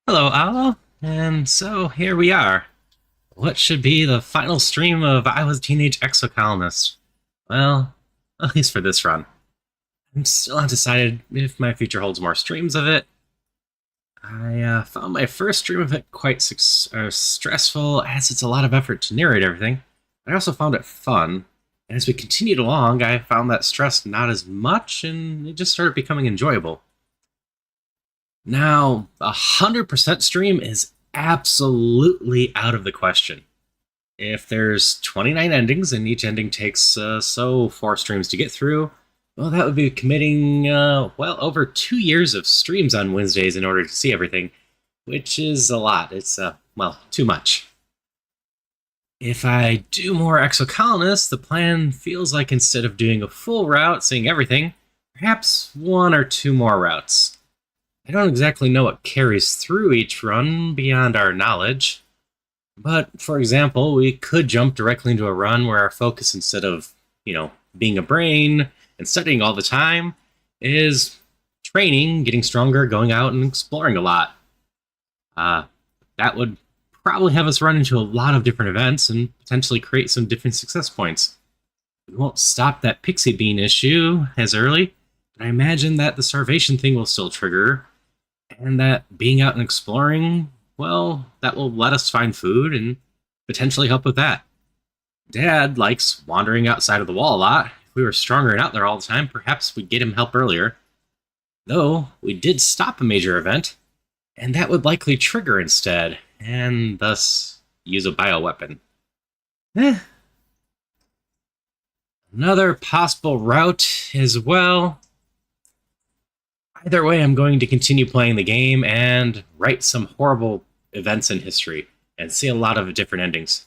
Hello, Al. And so here we are. What should be the final stream of I Was Teenage Exocolonist? Well, at least for this run. I'm still undecided if my future holds more streams of it. I found my first stream of it quite stressful, as it's a lot of effort to narrate everything. I also found it fun, and as we continued along, I found that stress not as much, and it just started becoming enjoyable. Now, 100% stream is absolutely out of the question. If there's 29 endings and each ending takes, 4 streams to get through, well, that would be committing, over 2 years of streams on Wednesdays in order to see everything, which is a lot. It's, too much. If I do more Exocolonists, the plan feels like instead of doing a full route, seeing everything, perhaps 1 or 2 more routes. I don't exactly know what carries through each run beyond our knowledge. But, for example, we could jump directly into a run where our focus, instead of, being a brain and studying all the time, is training, getting stronger, going out and exploring a lot. That would probably have us run into a lot of different events and potentially create some different success points. We won't stop that pixie bean issue as early, but I imagine that the starvation thing will still trigger, and that being out and exploring, well, that will let us find food and potentially help with that. Dad likes wandering outside of the wall a lot. If we were stronger and out there all the time, perhaps we'd get him help earlier. Though, we did stop a major event, and that would likely trigger instead, and thus use a bioweapon. Another possible route as well. Either way, I'm going to continue playing the game and write some horrible events in history and see a lot of different endings.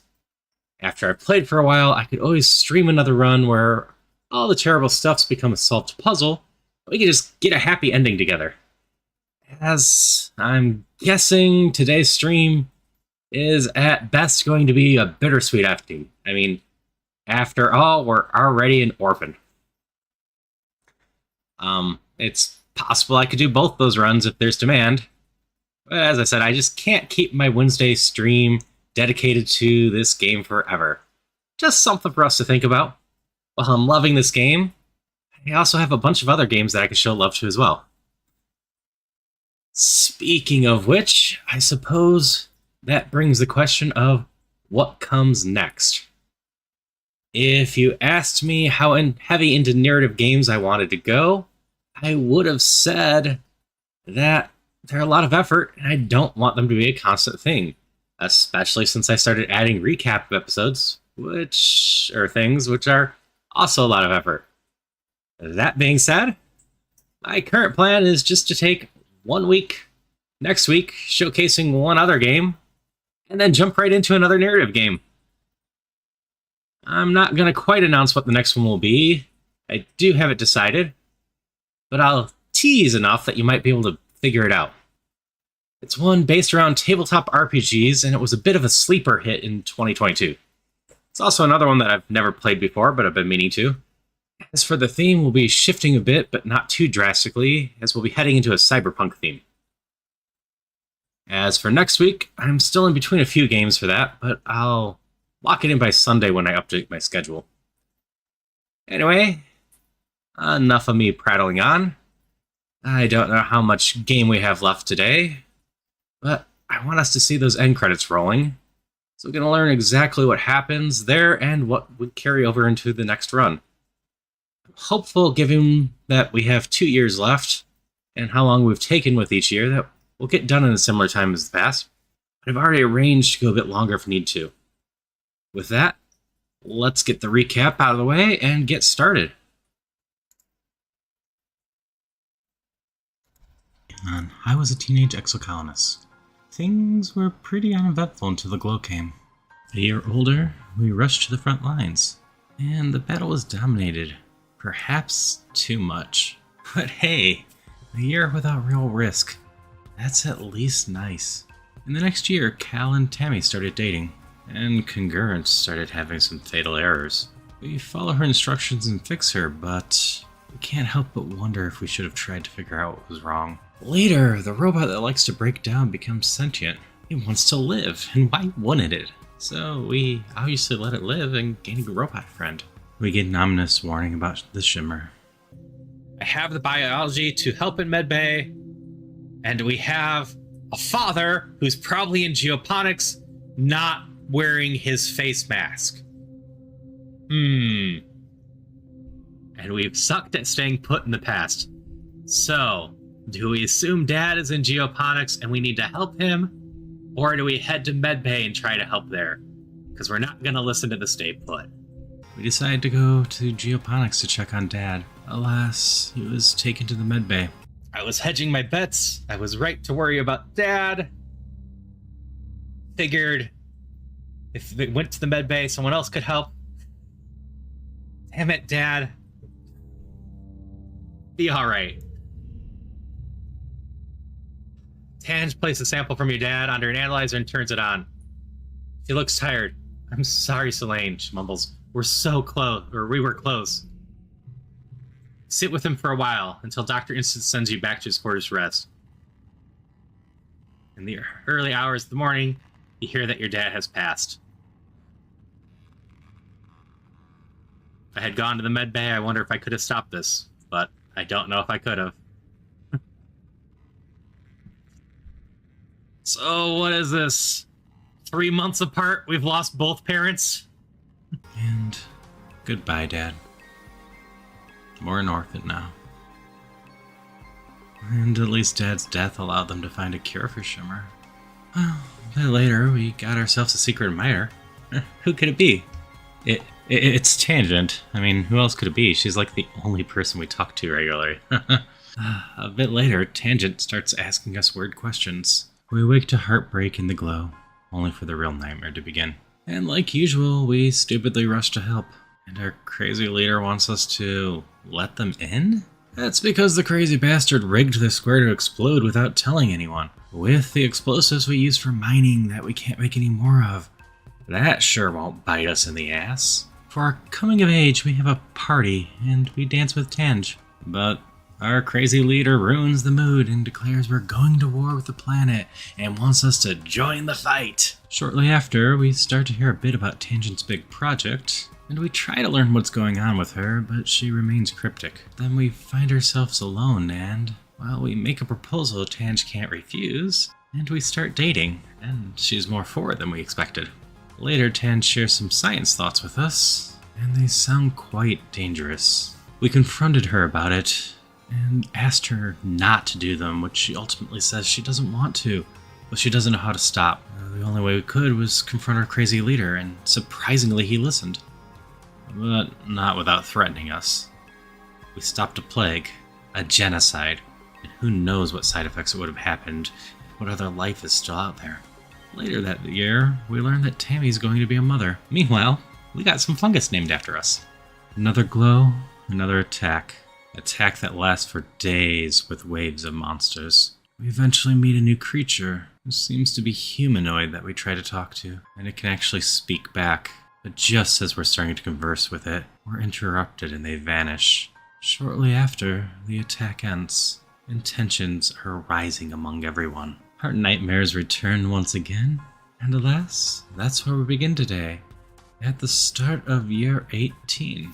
After I've played for a while, I could always stream another run where all the terrible stuff's become a solved puzzle. We can just get a happy ending together. As I'm guessing today's stream is at best going to be a bittersweet ending. I mean, after all, we're already an orphan. It's possible I could do both those runs if there's demand. But as I said, I just can't keep my Wednesday stream dedicated to this game forever. Just something for us to think about. While I'm loving this game, I also have a bunch of other games that I can show love to as well. Speaking of which, I suppose that brings the question of what comes next. If you asked me how heavy into narrative games I wanted to go, I would have said that they're a lot of effort and I don't want them to be a constant thing, especially since I started adding recap episodes, which are also a lot of effort. That being said, my current plan is just to take 1 week, next week, showcasing one other game, and then jump right into another narrative game. I'm not going to quite announce what the next one will be. I do have it decided, but I'll tease enough that you might be able to figure it out. It's one based around tabletop RPGs, and it was a bit of a sleeper hit in 2022. It's also another one that I've never played before, but I've been meaning to. As for the theme, we'll be shifting a bit, but not too drastically, as we'll be heading into a cyberpunk theme. As for next week, I'm still in between a few games for that, but I'll lock it in by Sunday when I update my schedule. Anyway, enough of me prattling on. I don't know how much game we have left today, but I want us to see those end credits rolling, so we're going to learn exactly what happens there and what would carry over into the next run. I'm hopeful, given that we have 2 years left, and how long we've taken with each year, that we'll get done in a similar time as the past, but I've already arranged to go a bit longer if need to. With that, let's get the recap out of the way and get started. I was a teenage exocolonist. Things were pretty uneventful until the glow came. A year older, we rushed to the front lines, and the battle was dominated. Perhaps too much. But hey, a year without real risk. That's at least nice. In the next year, Cal and Tammy started dating, and Congruence started having some fatal errors. We follow her instructions and fix her, but We can't help but wonder if we should have tried to figure out what was wrong. Later, the robot that likes to break down becomes sentient. It wants to live, and why wouldn't it? So we obviously let it live and gain a robot friend. We get an ominous warning about the shimmer. I have the biology to help in medbay, and we have a father who's probably in geoponics not wearing his face mask. And we've sucked at staying put in the past. So, do we assume Dad is in geoponics and we need to help him? Or do we head to medbay and try to help there? Because we're not going to listen to the stay put. We decided to go to geoponics to check on Dad. Alas, he was taken to the medbay. I was hedging my bets. I was right to worry about Dad. Figured if they went to the medbay, someone else could help. Damn it, Dad. Be alright. Tange places a sample from your dad under an analyzer and turns it on. He looks tired. I'm sorry, Selene, she mumbles. We're so close, or we were close. Sit with him for a while, until Dr. Instant sends you back to his quarters to rest. In the early hours of the morning, you hear that your dad has passed. If I had gone to the med bay, I wonder if I could have stopped this, but I don't know if I could have. So, what is this? 3 months apart, we've lost both parents? And goodbye, Dad. We're an orphan now. And at least Dad's death allowed them to find a cure for Shimmer. Well, a bit later, we got ourselves a secret admirer. Who could it be? It's Tangent. I mean, who else could it be? She's like the only person we talk to regularly. A bit later, Tangent starts asking us weird questions. We wake to heartbreak in the glow, only for the real nightmare to begin. And like usual, we stupidly rush to help. And our crazy leader wants us to let them in? That's because the crazy bastard rigged the square to explode without telling anyone. With the explosives we use for mining that we can't make any more of. That sure won't bite us in the ass. For our coming of age, we have a party, and we dance with Tange. But our crazy leader ruins the mood and declares we're going to war with the planet and wants us to join the fight. Shortly after, we start to hear a bit about Tangent's big project, and we try to learn what's going on with her, but she remains cryptic. Then we find ourselves alone, and, well, we make a proposal Tange can't refuse, and we start dating, and she's more forward than we expected. Later, Tange shares some science thoughts with us, and they sound quite dangerous. We confronted her about it, and asked her not to do them, which she ultimately says she doesn't want to, but she doesn't know how to stop. The only way we could was confront our crazy leader, and surprisingly he listened. But not without threatening us. We stopped a plague, a genocide, and who knows what side effects it would have happened, what other life is still out there. Later that year, we learned that Tammy's going to be a mother. Meanwhile, we got some fungus named after us. Another glow, another attack. Attack that lasts for days with waves of monsters. We eventually meet a new creature who seems to be humanoid that we try to talk to, and it can actually speak back. But just as we're starting to converse with it, we're interrupted and they vanish. Shortly after, the attack ends, and tensions are rising among everyone. Our nightmares return once again, and alas, that's where we begin today, at the start of year 18.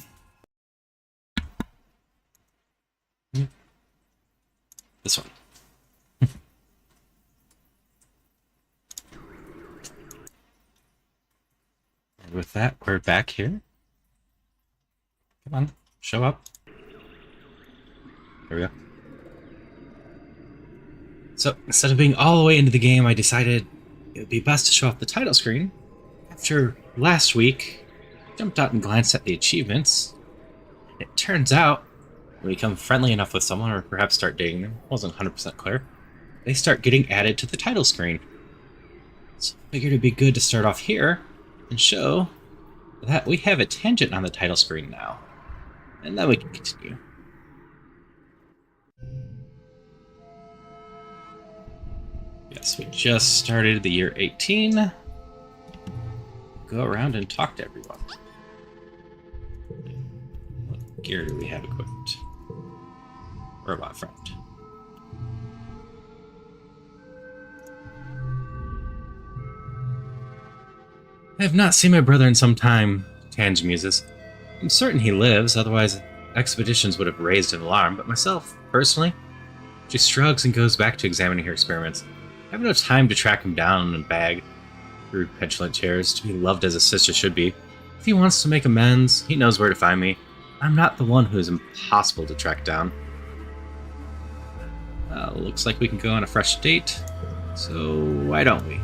This one. And with that, we're back here. Come on, show up. There we go. So, instead of being all the way into the game, I decided it would be best to show off the title screen. After last week, I jumped out and glanced at the achievements. It turns out, when we become friendly enough with someone, or perhaps start dating them, wasn't 100% clear, they start getting added to the title screen. So I figured it'd be good to start off here and show that we have a tangent on the title screen now. And then we can continue. Yes, we just started the year 18. Go around and talk to everyone. What gear do we have equipped? robot friend. I have not seen my brother in some time, Tange muses. I'm certain he lives, otherwise expeditions would have raised an alarm, but myself, personally... She shrugs and goes back to examining her experiments. I have no time to track him down and bag through petulant chairs to be loved as a sister should be. If he wants to make amends, he knows where to find me. I'm not the one who is impossible to track down. Looks like we can go on a fresh date, so why don't we?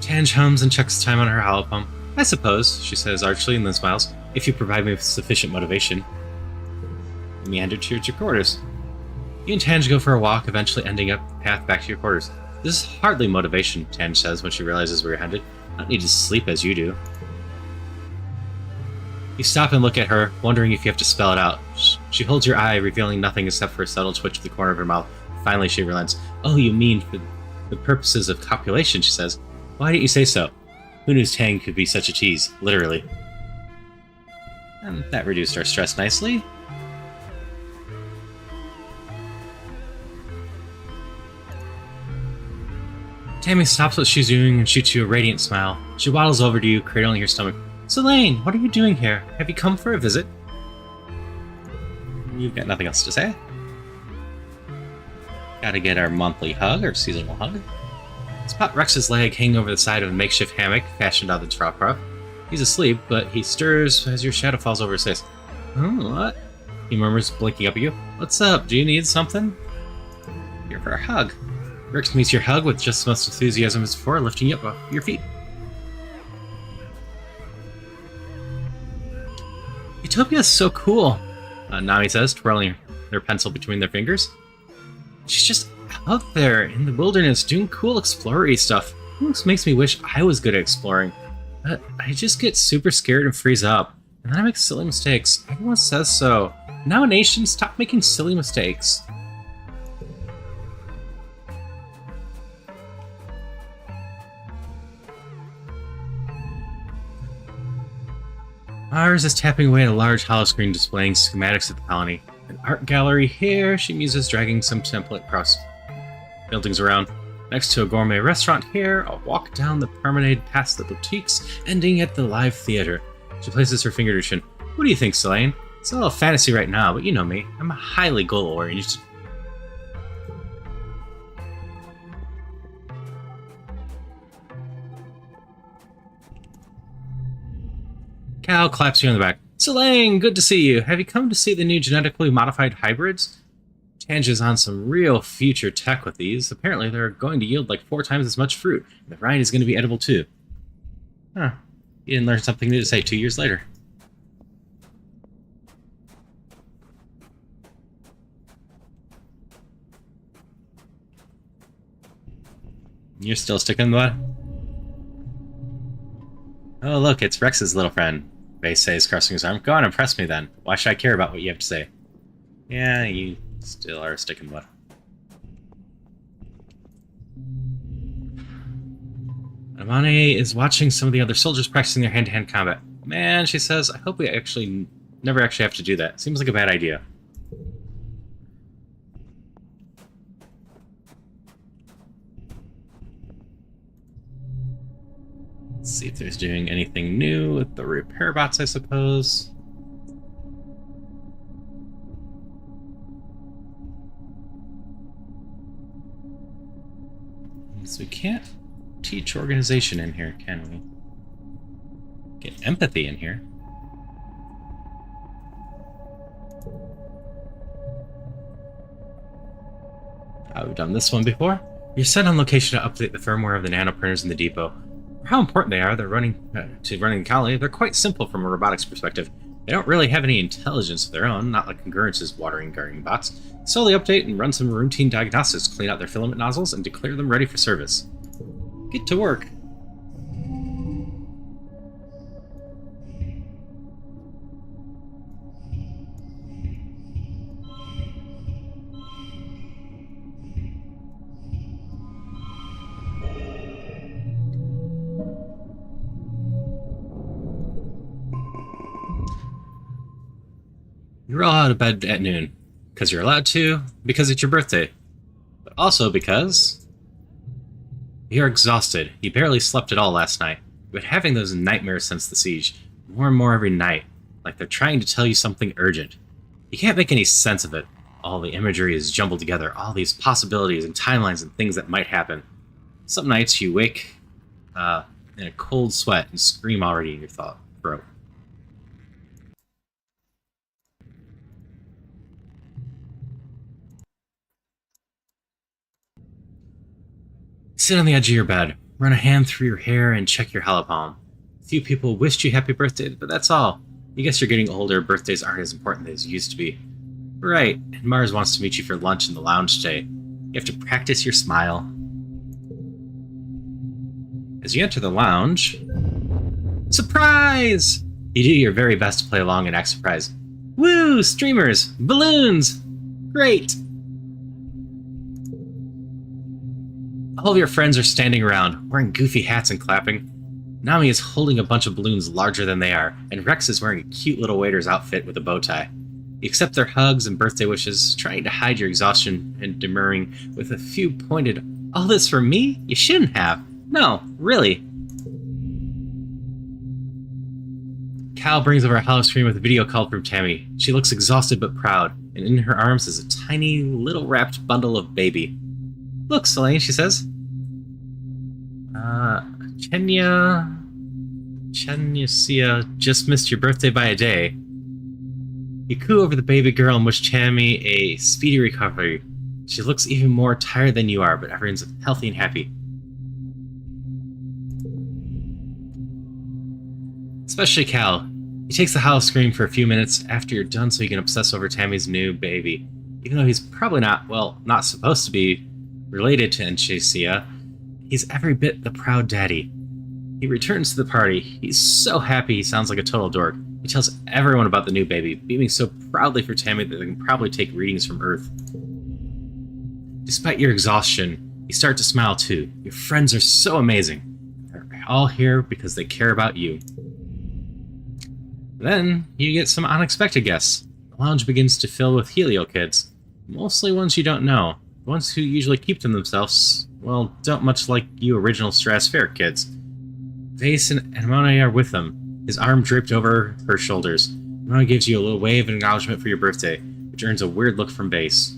Tange hums and checks the time on her hollow pump. I suppose, she says archly and then smiles, if you provide me with sufficient motivation. We meander towards your quarters. You and Tange go for a walk, eventually ending up the path back to your quarters. This is hardly motivation, Tange says when she realizes where you're headed. I don't need to sleep as you do. You stop and look at her, wondering if you have to spell it out. She holds your eye, revealing nothing except for a subtle twitch of the corner of her mouth. Finally, she relents. Oh, you mean for the purposes of copulation, she says. Why didn't you say so? Who knew Tang could be such a tease, literally. And that reduced our stress nicely. Tammy stops what she's doing and shoots you a radiant smile. She waddles over to you, cradling your stomach. Selene, what are you doing here? Have you come for a visit? You've got nothing else to say. Gotta get our monthly hug, or seasonal hug. Spot Rex's leg hanging over the side of a makeshift hammock fashioned out of the trap. He's asleep, but he stirs as your shadow falls over his face. What? He murmurs, blinking up at you. What's up? Do you need something? Here for a hug. Rex meets your hug with just as much enthusiasm as before, lifting you up off your feet. Utopia is so cool, Nami says, twirling her pencil between their fingers. She's just out there in the wilderness doing cool explorer-y stuff. It almost makes me wish I was good at exploring. But I just get super scared and freeze up. And then I make silly mistakes. Everyone says so. Now, nation, stop making silly mistakes. Mars is tapping away at a large hollow screen displaying schematics of the colony. An art gallery here, she muses, dragging some template across buildings around. Next to a gourmet restaurant here, a walk down the promenade past the boutiques, ending at the live theater. She places her finger to her chin. What do you think, Selene? It's a little fantasy right now, but you know me. I'm highly goal-oriented. Cal claps you on the back. Selene, good to see you. Have you come to see the new genetically modified hybrids? Tange is on some real future tech with these. Apparently they're going to yield like 4 times as much fruit. The rind is going to be edible too. Huh. You didn't learn something new to say 2 years later. You're still sticking with it? Oh look, it's Rex's little friend. Vase says, crossing his arm. Go on, impress me then. Why should I care about what you have to say? Yeah, you still are sticking with. Amane is watching some of the other soldiers practicing their hand-to-hand combat. Man, she says, I hope we never actually have to do that. Seems like a bad idea. Let's see if there's doing anything new with the repair bots, I suppose. So we can't teach organization in here, can we? Get empathy in here. We've done this one before. You're set on location to update the firmware of the nanoprinters in the depot. For how important they are, they're running the colony. They're quite simple from a robotics perspective. They don't really have any intelligence of their own, not like Congruence's watering gardening bots. Slowly update and run some routine diagnostics, clean out their filament nozzles, and declare them ready for service. Get to work. You're all out of bed at noon. Because you're allowed to, because it's your birthday. But also because you're exhausted. You barely slept at all last night. You've been having those nightmares since the siege. More and more every night. Like they're trying to tell you something urgent. You can't make any sense of it. All the imagery is jumbled together. All these possibilities and timelines and things that might happen. Some nights you wake in a cold sweat and scream already in your throat. Sit on the edge of your bed, run a hand through your hair, and check your halipalm. A few people wished you happy birthday, but that's all. You guess you're getting older, birthdays aren't as important as they used to be. Right, and Mars wants to meet you for lunch in the lounge today. You have to practice your smile. As you enter the lounge... Surprise! You do your very best to play along and act surprised. Woo! Streamers! Balloons! Great! All of your friends are standing around, wearing goofy hats and clapping. Nami is holding a bunch of balloons larger than they are, and Rex is wearing a cute little waiter's outfit with a bow tie. You accept their hugs and birthday wishes, trying to hide your exhaustion and demurring with a few pointed, "All this for me? You shouldn't have. No, really." Cal brings over a hollow screen with a video call from Tammy. She looks exhausted but proud, and in her arms is a tiny, little wrapped bundle of baby. "Look, Selene," she says. Chenya just missed your birthday by a day." You coo over the baby girl and wish Tammy a speedy recovery. She looks even more tired than you are, but everyone's healthy and happy. Especially Cal. He takes the hollow screen for a few minutes after you're done so he can obsess over Tammy's new baby. Even though he's probably not supposed to be related to Enchesia, he's every bit the proud daddy. He returns to the party. He's so happy he sounds like a total dork. He tells everyone about the new baby, beaming so proudly for Tammy that they can probably take readings from Earth. Despite your exhaustion, you start to smile too. Your friends are so amazing. They're all here because they care about you. Then, you get some unexpected guests. The lounge begins to fill with Helio kids. Mostly ones you don't know. Ones who usually keep to themselves, well, don't much like you original stratospheric kids. Vase and Anemone are with them, his arm draped over her shoulders. Anemone gives you a little wave of acknowledgement for your birthday, which earns a weird look from Vase.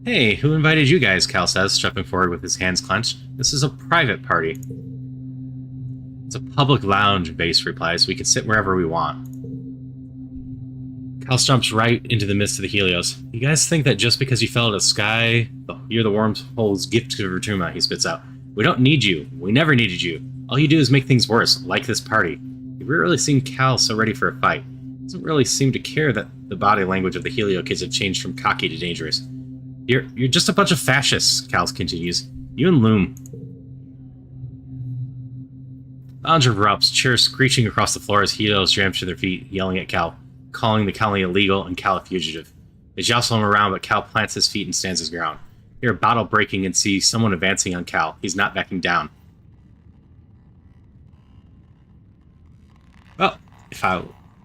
"Hey, who invited you guys?" Cal says, stepping forward with his hands clenched. "This is a private party." "It's a public lounge," Vase replies. "We can sit wherever we want." Cal jumps right into the midst of the Helios. "You guys think that just because you fell out of the sky, you're the wormhole's gift to Vertuma," he spits out. "We don't need you. We never needed you. All you do is make things worse, like this party." You've rarely seen Cal so ready for a fight. He doesn't really seem to care that the body language of the Helio kids have changed from cocky to dangerous. You're just a bunch of fascists," Cal continues. "You and Loom." Lounge erupts, chairs screeching across the floor as Helios jam to their feet, yelling at Cal, calling the colony illegal and Cal a fugitive. They jostle him around, but Cal plants his feet and stands his ground. You hear a bottle breaking and see someone advancing on Cal. He's not backing down. Well, if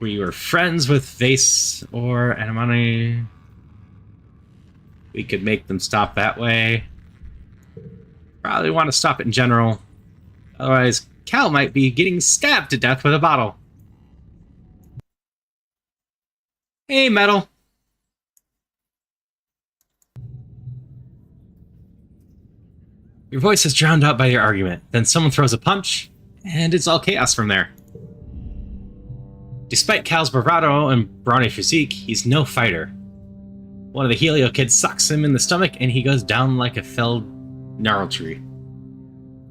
we were friends with Vase or Anemone, we could make them stop that way. Probably want to stop it in general. Otherwise, Cal might be getting stabbed to death with a bottle. "Hey, Metal." Your voice is drowned out by your argument. Then someone throws a punch, and it's all chaos from there. Despite Cal's bravado and brawny physique, he's no fighter. One of the Helio kids sucks him in the stomach, and he goes down like a felled gnarl tree.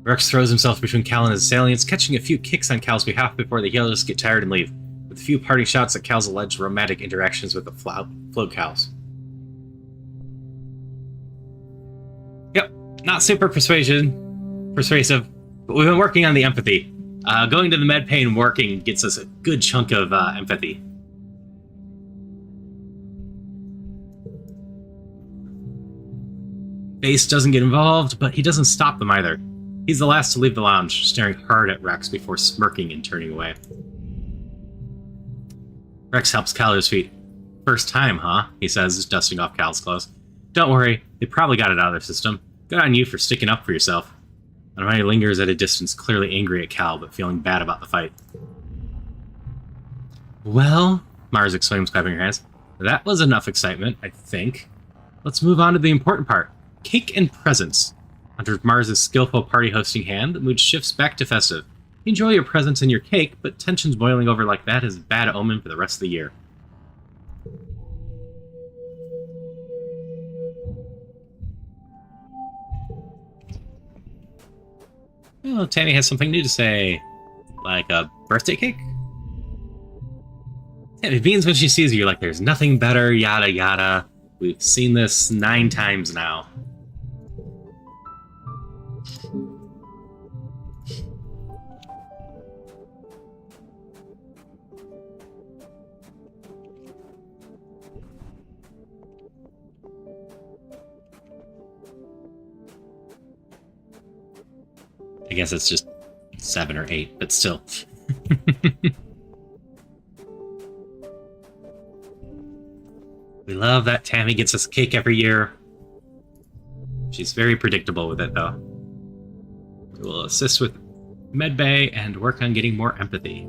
Rex throws himself between Cal and his assailants, catching a few kicks on Cal's behalf before the Helios get tired and leave, with a few parting shots at Cal's alleged romantic interactions with the float cows. Yep, not super persuasive, but we've been working on the empathy. Going to the med bay and working gets us a good chunk of empathy. Vase doesn't get involved, but he doesn't stop them either. He's the last to leave the lounge, staring hard at Rex before smirking and turning away. Rex helps Cal to his feet. First time, huh? He says, dusting off Cal's clothes. Don't worry, they probably got it out of their system. Good on you for sticking up for yourself. Hermione lingers at a distance, clearly angry at Cal, but feeling bad about the fight. Well, Mars exclaims, clapping her hands, that was enough excitement, I think. Let's move on to the important part. Cake and presents. Under Mars' skillful party-hosting hand, the mood shifts back to festive. Enjoy your presents and your cake, but tensions boiling over like that is a bad omen for the rest of the year. Oh, Tammy has something new to say. Like a birthday cake? Tammy beams when she sees you like there's nothing better, yada yada. We've seen this 9 times now. I guess it's just 7 or 8, but still. We love that Tammy gets us cake every year. She's very predictable with it, though. We will assist with medbay and work on getting more empathy.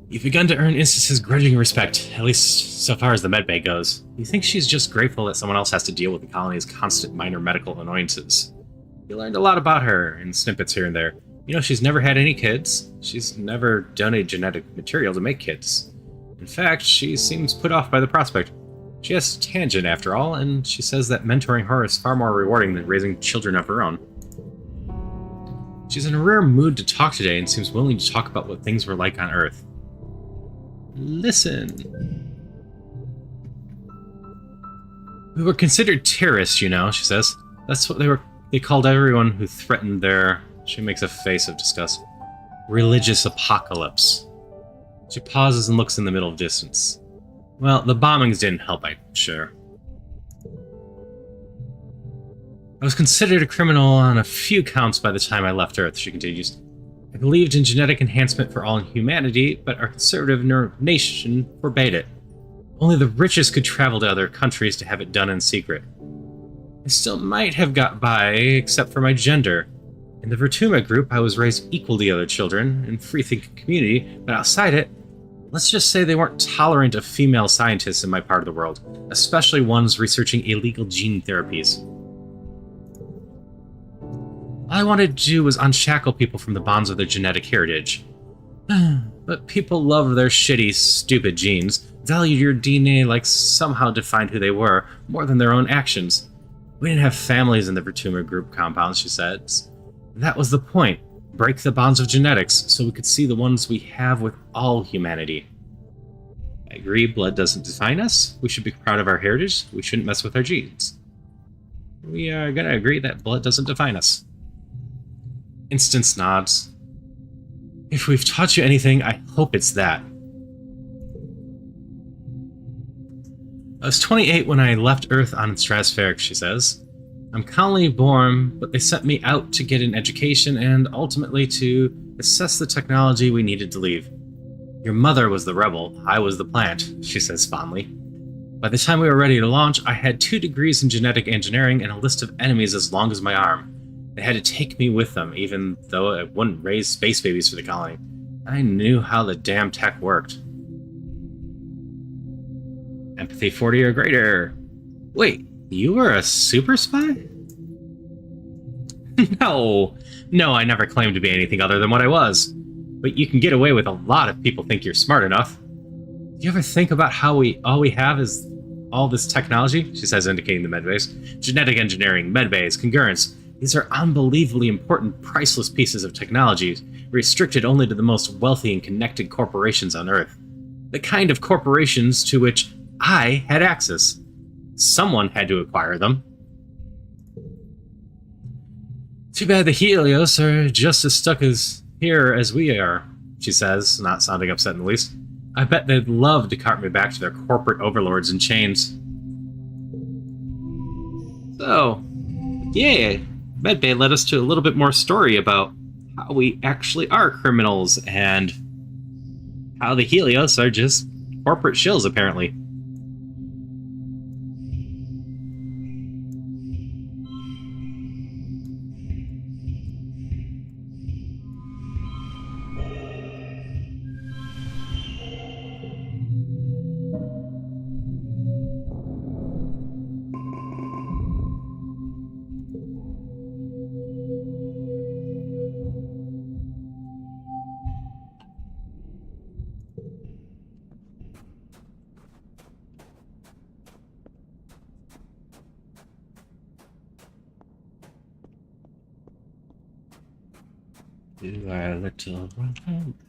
You've begun to earn Insta's grudging respect, at least so far as the medbay goes. You think she's just grateful that someone else has to deal with the colony's constant minor medical annoyances. You learned a lot about her in snippets here and there. You know, she's never had any kids. She's never donated genetic material to make kids. In fact, she seems put off by the prospect. She has tangent, after all, and she says that mentoring her is far more rewarding than raising children of her own. She's in a rare mood to talk today and seems willing to talk about what things were like on Earth. Listen. We were considered terrorists, you know, she says. That's what they called everyone who threatened their... She makes a face of disgust. Religious apocalypse. She pauses and looks in the middle of distance. Well, the bombings didn't help, I'm sure. I was considered a criminal on a few counts by the time I left Earth, she continues. I believed in genetic enhancement for all humanity, but our conservative nation forbade it. Only the richest could travel to other countries to have it done in secret. I still might have got by, except for my gender. In the Vertuma group, I was raised equal to the other children, in free-thinking community, but outside it, let's just say they weren't tolerant of female scientists in my part of the world, especially ones researching illegal gene therapies. All I wanted to do was unshackle people from the bonds of their genetic heritage. But people love their shitty, stupid genes, valued your DNA like somehow defined who they were, more than their own actions. We didn't have families in the Vertuma group compounds, she says. That was the point. Break the bonds of genetics so we could see the ones we have with all humanity. I agree, blood doesn't define us. We should be proud of our heritage. We shouldn't mess with our genes. We are going to agree that blood doesn't define us. Instance nods. If we've taught you anything, I hope it's that. I was 28 when I left Earth on Stratospheric, she says. I'm colony born, but they sent me out to get an education and ultimately to assess the technology we needed to leave. Your mother was the rebel, I was the plant, she says fondly. By the time we were ready to launch, I had 2 degrees in genetic engineering and a list of enemies as long as my arm. They had to take me with them, even though I wouldn't raise space babies for the colony. I knew how the damn tech worked. Empathy 40 or greater. Wait. You were a super spy? No, I never claimed to be anything other than what I was. But you can get away with a lot if people think you're smart enough. Do you ever think about how all we have is all this technology? She says, indicating the medbays. Genetic engineering, medbays, congruence. These are unbelievably important, priceless pieces of technology, restricted only to the most wealthy and connected corporations on Earth. The kind of corporations to which I had access. Someone had to acquire them. Too bad the Helios are just as stuck here as we are, she says, not sounding upset in the least. I bet they'd love to cart me back to their corporate overlords in chains. So, yeah, Medbay led us to a little bit more story about how we actually are criminals and How the Helios are just corporate shills, apparently. Do I little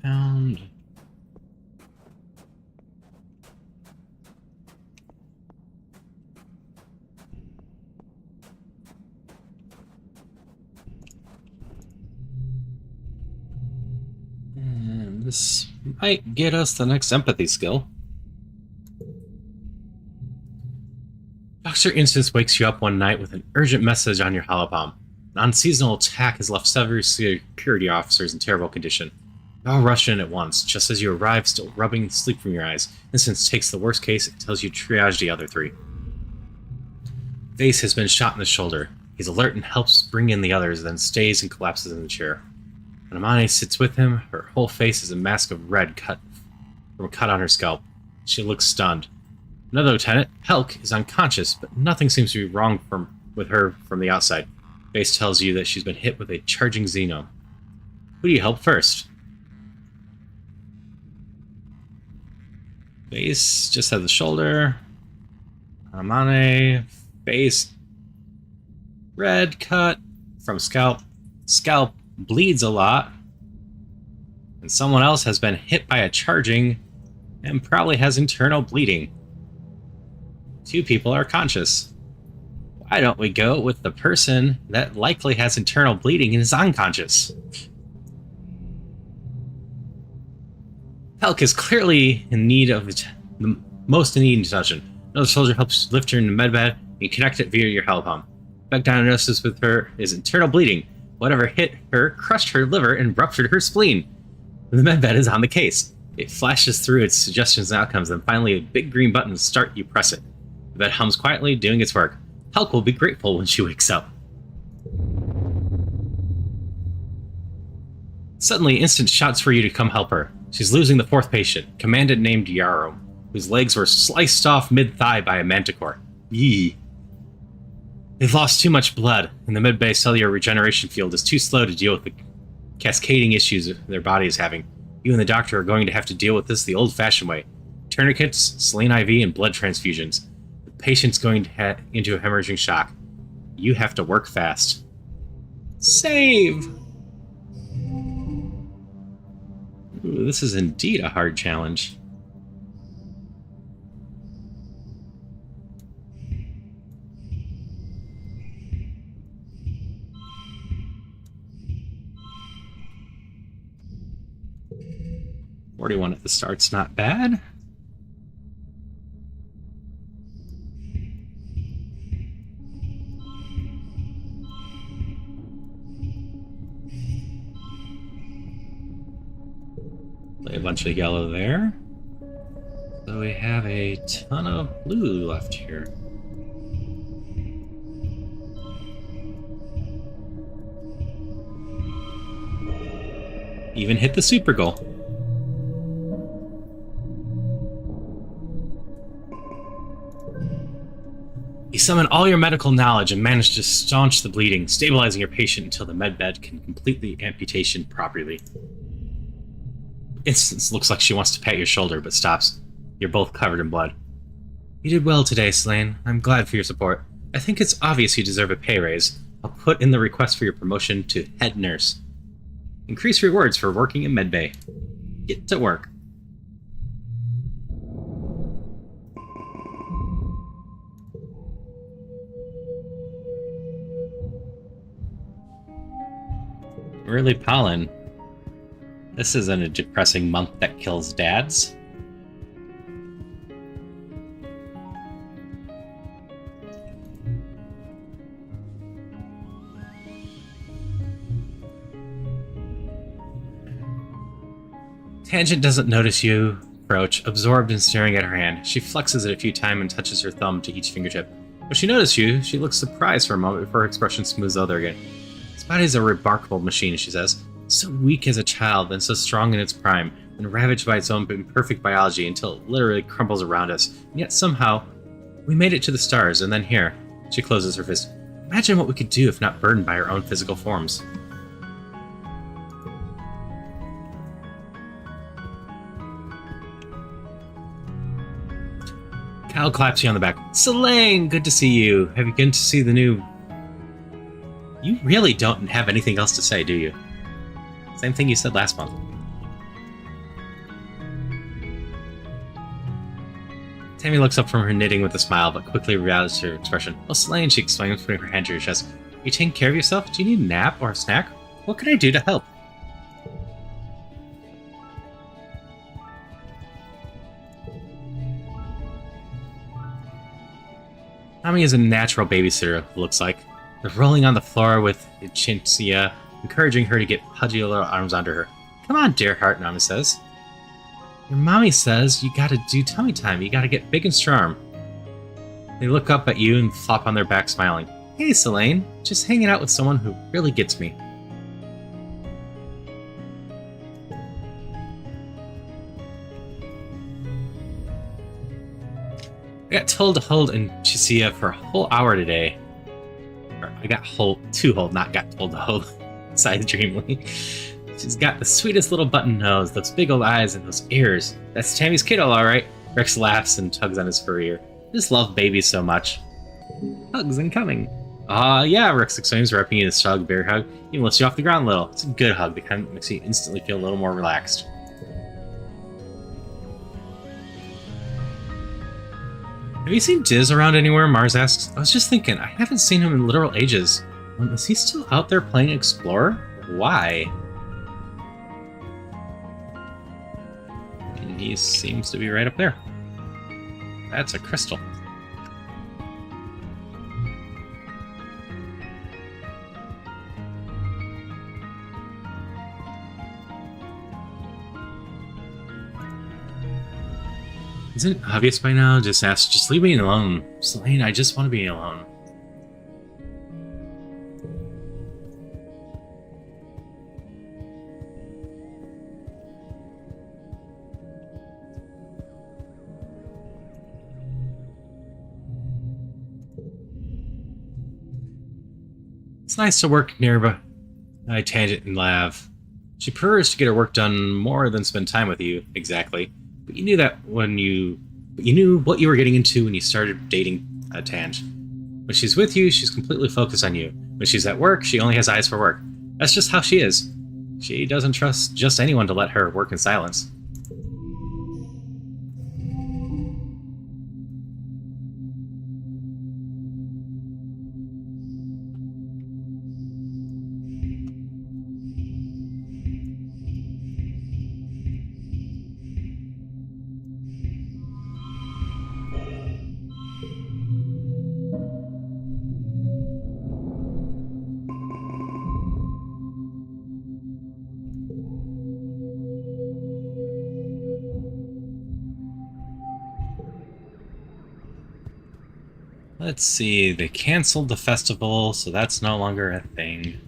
pound? And this might get us the next empathy skill. Dr. Instance wakes you up one night with an urgent message on your holopalm. An unseasonal attack has left several security officers in terrible condition. You all rush in at once. Just as you arrive, still rubbing sleep from your eyes, Instance takes the worst case and tells you to triage the other three. Face has been shot in the shoulder. He's alert and helps bring in the others, then stays and collapses in the chair. When Amane sits with him, her whole face is a mask of red cut from a cut on her scalp. She looks stunned. Another lieutenant, Helk, is unconscious, but nothing seems to be wrong with her from the outside. Base tells you that she's been hit with a charging Xeno. Who do you help first? Base just has the shoulder. Amane, face, red cut from scalp. Scalp bleeds a lot. And someone else has been hit by a charging and probably has internal bleeding. 2 people are conscious. Why don't we go with the person that likely has internal bleeding and is unconscious? Helk is clearly in need of the most in need of attention. Another soldier helps lift her into medbed and connect it via your helipalm. Beck diagnosis with her is internal bleeding. Whatever hit her crushed her liver and ruptured her spleen. The medbed is on the case. It flashes through its suggestions and outcomes, and finally a big green button to start. You press it. The bed hums quietly, doing its work. Helk will be grateful when she wakes up. Suddenly, Instant shouts for you to come help her. She's losing the 4th patient, commandant named Yarrow, whose legs were sliced off mid-thigh by a manticore. Yee. They've lost too much blood, and the mid-bay cellular regeneration field is too slow to deal with the cascading issues their body is having. You and the doctor are going to have to deal with this the old-fashioned way. Tourniquets, saline IV, and blood transfusions. The patient's going to head into a hemorrhaging shock. You have to work fast. Save! Ooh, this is indeed a hard challenge. $41 at the start's not bad. Play a bunch of yellow there. So we have a ton of blue left here. Even hit the super goal. You summon all your medical knowledge and manage to staunch the bleeding, stabilizing your patient until the medbed can complete the amputation properly. Instance looks like she wants to pat your shoulder, but stops. You're both covered in blood. You did well today, Slane. I'm glad for your support. I think it's obvious you deserve a pay raise. I'll put in the request for your promotion to head nurse. Increase rewards for working in medbay. Get to work. Early pollen. This isn't a depressing month that kills dads. Tangent doesn't notice you approach, absorbed and staring at her hand. She flexes it a few times and touches her thumb to each fingertip. When she notices you, she looks surprised for a moment before her expression smooths over again. This body is a remarkable machine, she says. So weak as a child, then so strong in its prime, and ravaged by its own imperfect biology until it literally crumbles around us. And yet somehow, we made it to the stars, and then here. She closes her fist. Imagine what we could do if not burdened by our own physical forms. Cal claps you on the back. Selene, good to see you. Have you been to see the new... You really don't have anything else to say, do you? Same thing you said last month. Tammy looks up from her knitting with a smile, but quickly rerouts her expression. Oh, Selene, she exclaims, putting her hand to her chest. Are you taking care of yourself? Do you need a nap or a snack? What can I do to help? Tommy is a natural babysitter, it looks like. They're rolling on the floor with Chintzia, encouraging her to get pudgy little arms under her. Come on, dear heart, Nami says. Your mommy says you gotta do tummy time. You gotta get big and strong. They look up at you and flop on their back, smiling. Hey, Selene. Just hanging out with someone who really gets me. I got told to hold Chintzia for a whole hour today. I got to hold, not got told to hold. Sighed dreamily. She's got the sweetest little button nose, those big old eyes, and those ears. That's Tammy's kid, all right. Rex laughs and tugs on his furry ear. I just love babies so much. Hugs incoming. Yeah, Rex exclaims, wrapping you in a strong bear hug. Even lifts you off the ground a little. It's a good hug. The kind that makes you instantly feel a little more relaxed. Have you seen Diz around anywhere? Mars asks. I was just thinking, I haven't seen him in literal ages. Is he still out there playing Explorer? Why? And he seems to be right up there. That's a crystal. Isn't it obvious by now? Just leave me alone. Selene, I just want to be alone. It's nice to work nearby Tangent and Lav. She prefers to get her work done more than spend time with you, exactly. But you knew that you knew what you were getting into when you started dating Tange. When she's with you, she's completely focused on you. When she's at work, she only has eyes for work. That's just how she is. She doesn't trust just anyone to let her work in silence. Let's see, they canceled the festival, so that's no longer a thing.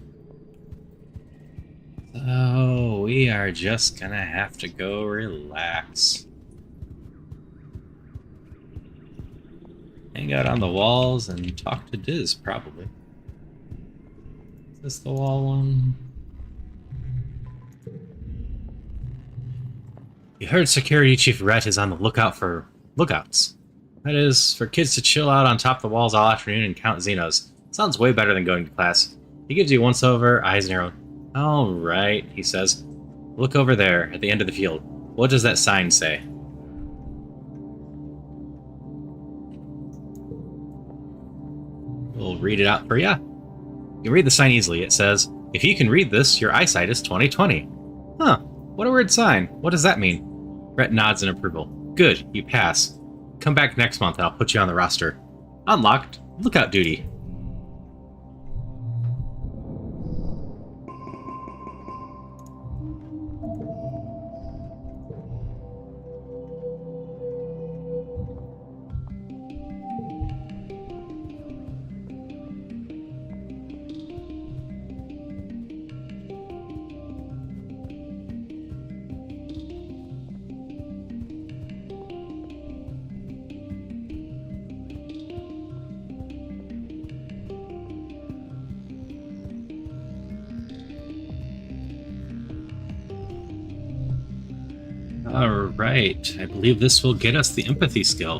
So we are just gonna have to go relax. Hang out on the walls and talk to Diz, probably. Is this the wall one? You heard Security Chief Rhett is on the lookout for lookouts. That is, for kids to chill out on top of the walls all afternoon and count Xenos. Sounds way better than going to class. He gives you once over, eyes narrowed. All right, he says. Look over there, at the end of the field. What does that sign say? We'll read it out for ya. You can read the sign easily. It says, if you can read this, your eyesight is 20/20. Huh, what a weird sign. What does that mean? Rhett nods in approval. Good, you pass. Come back next month and I'll put you on the roster. Unlocked. Lookout duty. Alright, I believe this will get us the empathy skill.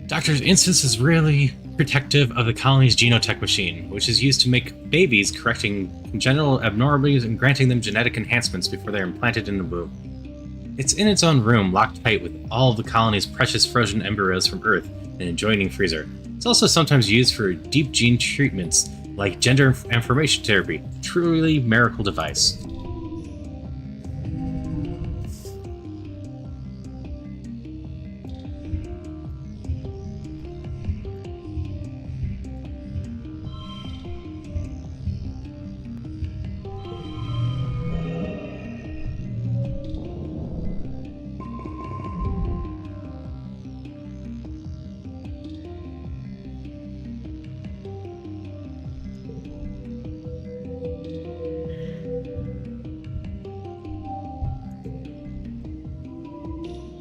Dr. Instance is really protective of the colony's genotech machine, which is used to make babies, correcting congenital abnormalities and granting them genetic enhancements before they're implanted in the womb. It's in its own room, locked tight with all of the colony's precious frozen embryos from Earth in an adjoining freezer. It's also sometimes used for deep gene treatments, like gender information therapy. Truly miracle device.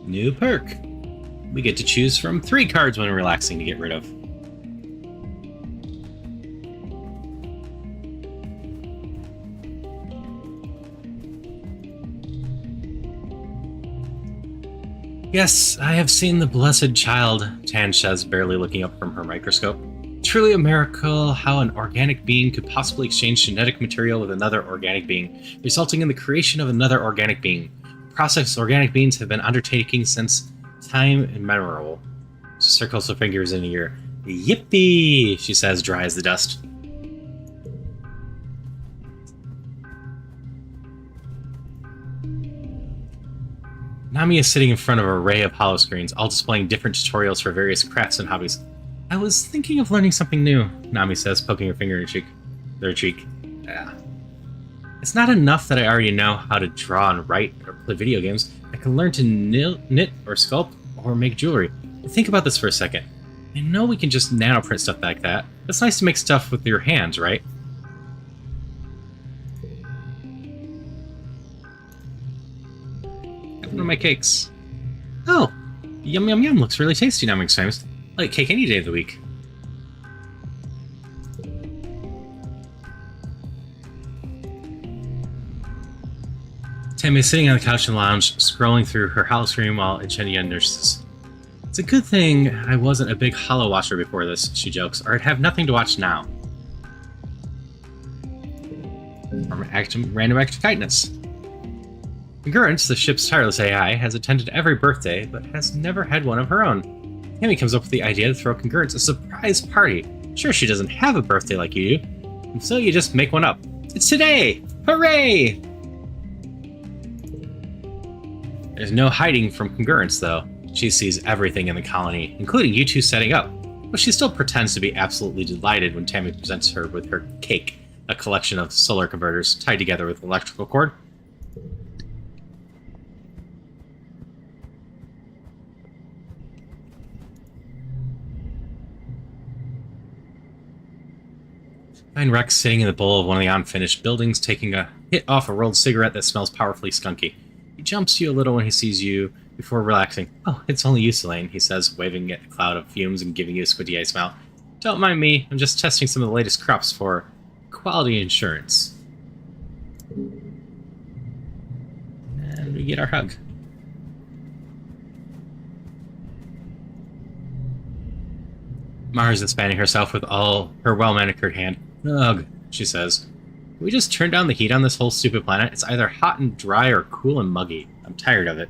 New perk. We get to choose from 3 cards when relaxing to get rid of. Yes, I have seen the blessed child, Tan says, barely looking up from her microscope. Truly a miracle how an organic being could possibly exchange genetic material with another organic being, resulting in the creation of another organic being. Process organic beings have been undertaking since time immemorial. She circles her fingers in a year. Yippee! She says, dry as the dust. Nami is sitting in front of an array of hollow screens, all displaying different tutorials for various crafts and hobbies. I was thinking of learning something new, Nami says, poking her finger in their cheek. Yeah. It's not enough that I already know how to draw and write or play video games. I can learn to knit or sculpt or make jewelry. Think about this for a second. I know we can just nanoprint stuff like that. It's nice to make stuff with your hands, right? Have one of my cakes. Oh, yum yum yum, looks really tasty, Nami exclaims. I like cake any day of the week. Tammy is sitting on the couch in the lounge, scrolling through her hollow screen while Echenia nurses. It's a good thing I wasn't a big hollow watcher before this, she jokes, or I'd have nothing to watch now. Random act of kindness. Congruence, the ship's tireless AI, has attended every birthday, but has never had one of her own. Tammy comes up with the idea to throw Congruence a surprise party. Sure, she doesn't have a birthday like you do, and so you just make one up. It's today! Hooray! There's no hiding from Congruence, though. She sees everything in the colony, including you two setting up. But she still pretends to be absolutely delighted when Tammy presents her with her cake, a collection of solar converters tied together with electrical cord. Find Rex sitting in the bowl of one of the unfinished buildings, taking a hit off a rolled cigarette that smells powerfully skunky. He jumps you a little when he sees you, before relaxing. Oh, it's only you, Selene, he says, waving at the cloud of fumes and giving you a squinty eye smile. Don't mind me, I'm just testing some of the latest crops for quality insurance. And we get our hug. Mars is fanning herself with all her well-manicured hand. Ugh, she says. Can we just turn down the heat on this whole stupid planet? It's either hot and dry or cool and muggy. I'm tired of it.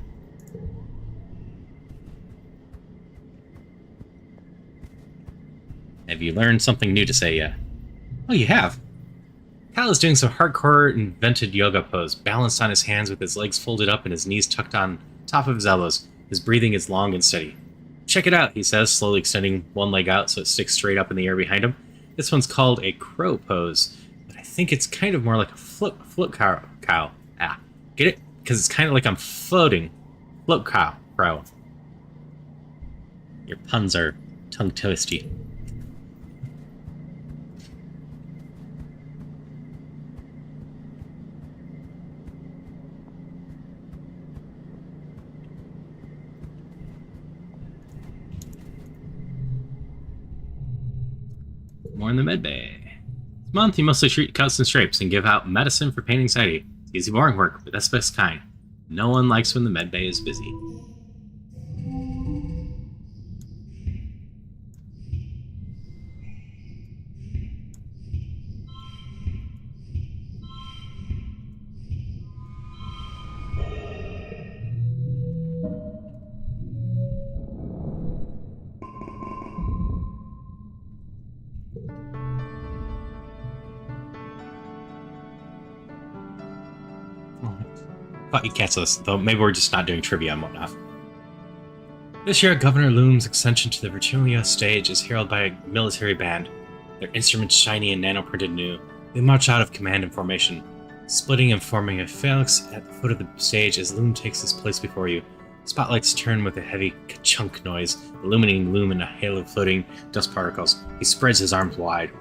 Have you learned something new to say yet? Oh, you have. Kyle is doing some hardcore invented yoga pose, balanced on his hands with his legs folded up and his knees tucked on top of his elbows. His breathing is long and steady. Check it out, he says, slowly extending one leg out so it sticks straight up in the air behind him. This one's called a crow pose, but I think it's kind of more like a float cow. Ah, get it? Because it's kind of like I'm floating. Float cow. Crow. Your puns are tongue twisty. More in the medbay. This month, you mostly treat cuts and scrapes and give out medicine for pain and anxiety. Easy boring work, but that's the best kind. No one likes when the medbay is busy. Thought you'd cancel this, though maybe we're just not doing trivia and whatnot. This year, Governor Loom's ascension to the Virtulia stage is heralded by a military band. Their instruments shiny and nano-printed new. They march out of command and formation, splitting and forming a phalanx at the foot of the stage as Loom takes his place before you. Spotlights turn with a heavy ka-chunk noise, illuminating Loom in a halo of floating dust particles. He spreads his arms wide.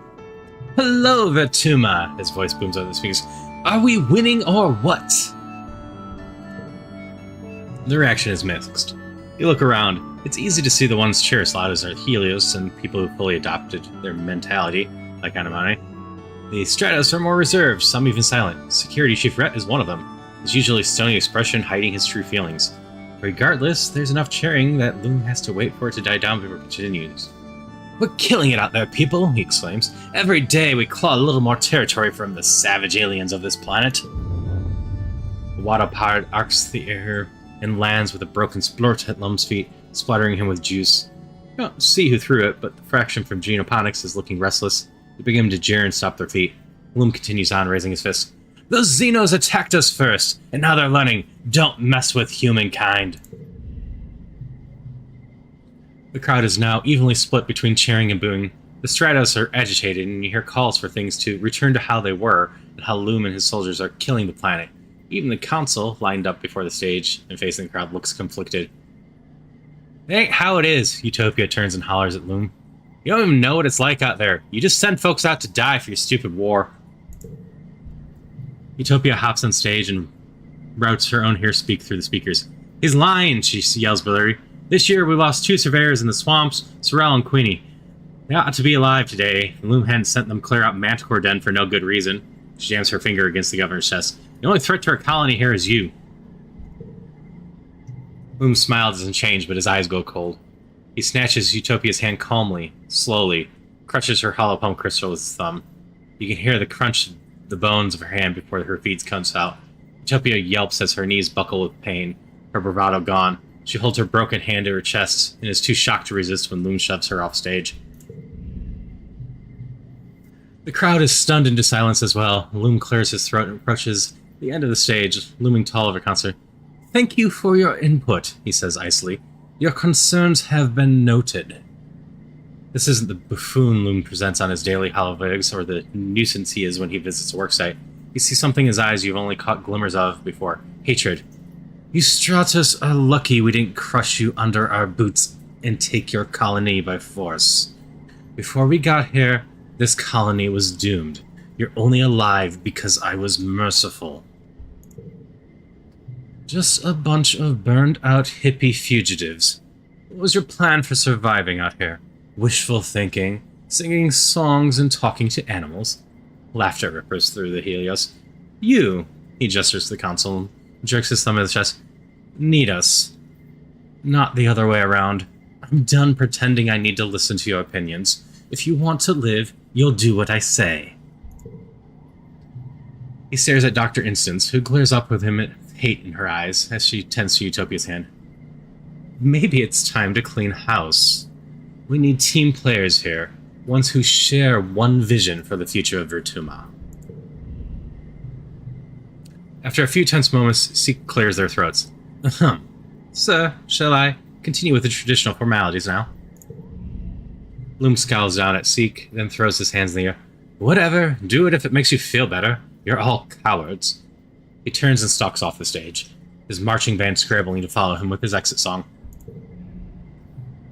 "Hello, Vertuma!" His voice booms over the speakers. "Are we winning or what?" The reaction is mixed. You look around. It's easy to see the ones cheer as loud as are Helios and people who fully adopted their mentality, like Anamane. The Stratos are more reserved, some even silent. Security Chief Rhett is one of them. His usually stony expression hiding his true feelings. Regardless, there's enough cheering that Loom has to wait for it to die down before it continues. "We're killing it out there, people," he exclaims. "Every day we claw a little more territory from the savage aliens of this planet." The water-powered arcs the air and lands with a broken splurt at Lum's feet, splattering him with juice. You don't see who threw it, but the fraction from Genoponics is looking restless. They begin to jeer and stop their feet. Lum continues on, raising his fist. "Those Xenos attacked us first, and now they're learning, don't mess with humankind." The crowd is now evenly split between cheering and booing. The Stratos are agitated, and you hear calls for things to return to how they were, and how Loom and his soldiers are killing the planet. Even the council, lined up before the stage and facing the crowd, looks conflicted. "It ain't how it is," Utopia turns and hollers at Loom. "You don't even know what it's like out there. You just send folks out to die for your stupid war." Utopia hops on stage and routes her own hair speak through the speakers. "He's lying," she yells bitterly. "This year we lost 2 surveyors in the swamps, Sorrel and Queenie. They ought to be alive today. Loom hadn't sent them clear out Manticore Den for no good reason." She jams her finger against the governor's chest. "The only threat to our colony here is you." Loom's smile doesn't change, but his eyes go cold. He snatches Utopia's hand calmly, slowly, crushes her hollow palm crystal with his thumb. You can hear the crunch of the bones of her hand before her feet comes out. Utopia yelps as her knees buckle with pain, her bravado gone. She holds her broken hand to her chest and is too shocked to resist when Loom shoves her off stage. The crowd is stunned into silence as well. Loom clears his throat and approaches the end of the stage, looming tall over concert. "Thank you for your input," he says icily. "Your concerns have been noted." This isn't the buffoon Loom presents on his daily holovigs or the nuisance he is when he visits a worksite. You see something in his eyes you've only caught glimmers of before. Hatred. "You Stratos are lucky we didn't crush you under our boots and take your colony by force. Before we got here, this colony was doomed. You're only alive because I was merciful." "Just a bunch of burned-out hippie fugitives. What was your plan for surviving out here? Wishful thinking, singing songs and talking to animals?" Laughter rippers through the Helios. "You," he gestures to the council, jerks his thumb at his chest, "need us. Not the other way around. I'm done pretending I need to listen to your opinions. If you want to live, you'll do what I say." He stares at Dr. Instance, who glares up with him with hate in her eyes as she tends to Utopia's hand. "Maybe it's time to clean house. We need team players here, ones who share one vision for the future of Vertuma." After a few tense moments, Seek clears their throats. "Ahem. Sir, shall I continue with the traditional formalities now?" Loom scowls down at Seek, then throws his hands in the air. "Whatever, do it if it makes you feel better. You're all cowards." He turns and stalks off the stage, his marching band scrambling to follow him with his exit song.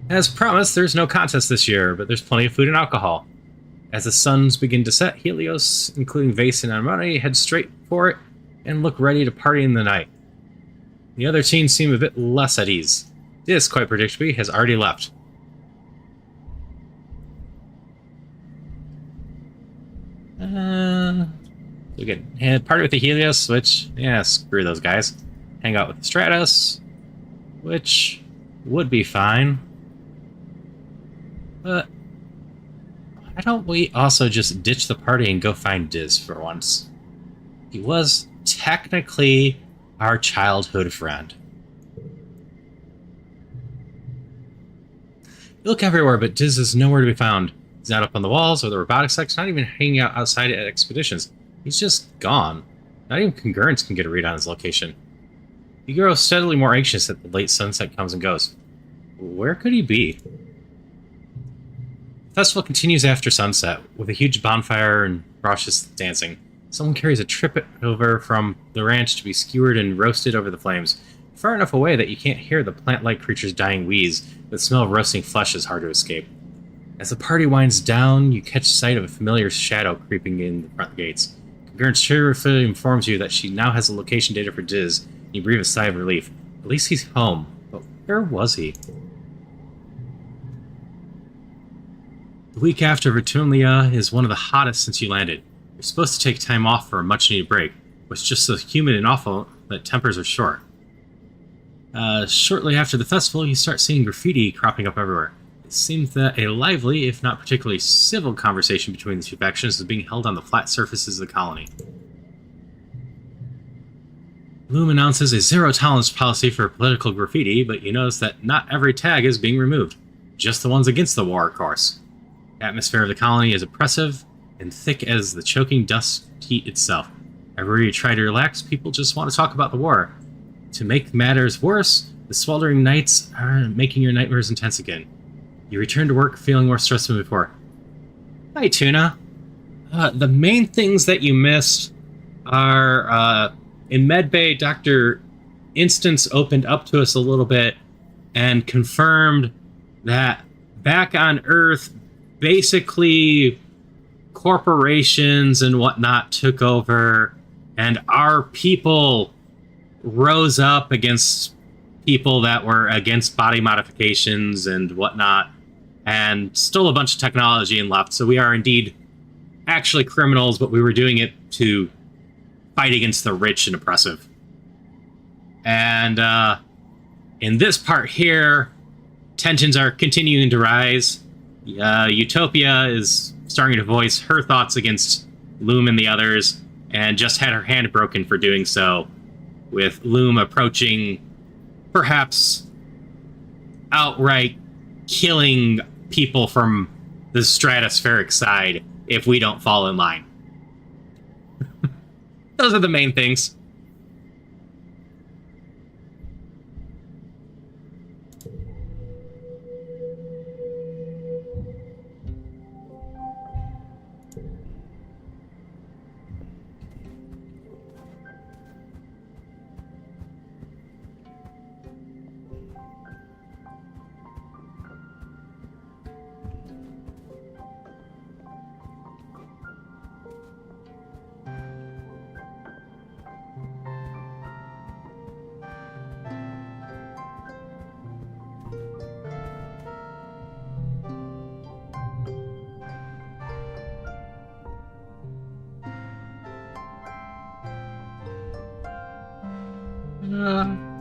As promised, there's no contest this year, but there's plenty of food and alcohol. As the suns begin to set, Helios, including Vase and Armani, head straight for it and look ready to party in the night. The other teens seem a bit less at ease. This, quite predictably, has already left. We could party with the Helios, which, yeah, screw those guys. Hang out with the Stratus, which would be fine. But why don't we also just ditch the party and go find Diz for once? He was technically our childhood friend. You look everywhere, but Diz is nowhere to be found. He's not up on the walls or the robotics section, not even hanging out outside at expeditions. He's just gone. Not even congruence can get a read on his location. You grow steadily more anxious as the late sunset comes and goes. Where could he be? The festival continues after sunset, with a huge bonfire and raucous dancing. Someone carries a trivet over from the ranch to be skewered and roasted over the flames, far enough away that you can't hear the plant-like creature's dying wheeze, but the smell of roasting flesh is hard to escape. As the party winds down, you catch sight of a familiar shadow creeping in the front gates. Congruence cheerfully informs you that she now has a location data for Diz, and you breathe a sigh of relief. At least he's home. But where was he? The week after Vertulia is one of the hottest since you landed. You're supposed to take time off for a much-needed break, but it's just so humid and awful that tempers are short. Shortly after the festival, you start seeing graffiti cropping up everywhere. It seems that a lively, if not particularly civil, conversation between the two factions is being held on the flat surfaces of the colony. Loom announces a zero-tolerance policy for political graffiti, but you notice that not every tag is being removed. Just the ones against the war, of course. The atmosphere of the colony is oppressive and thick as the choking dust heat itself. Everywhere you try to relax, people just want to talk about the war. To make matters worse, the sweltering nights are making your nightmares intense again. You return to work feeling more stressed than before. Hi, Tuna. The main things that you missed are, in Medbay, Dr. Instance opened up to us a little bit and confirmed that back on Earth, basically corporations and whatnot took over, and our people rose up against people that were against body modifications and whatnot, and stole a bunch of technology and left. So we are indeed actually criminals, but we were doing it to fight against the rich and oppressive. And in this part here, tensions are continuing to rise. Utopia is starting to voice her thoughts against Loom and the others, and just had her hand broken for doing so, with Loom approaching, perhaps outright killing people from the stratospheric side if we don't fall in line. Those are the main things.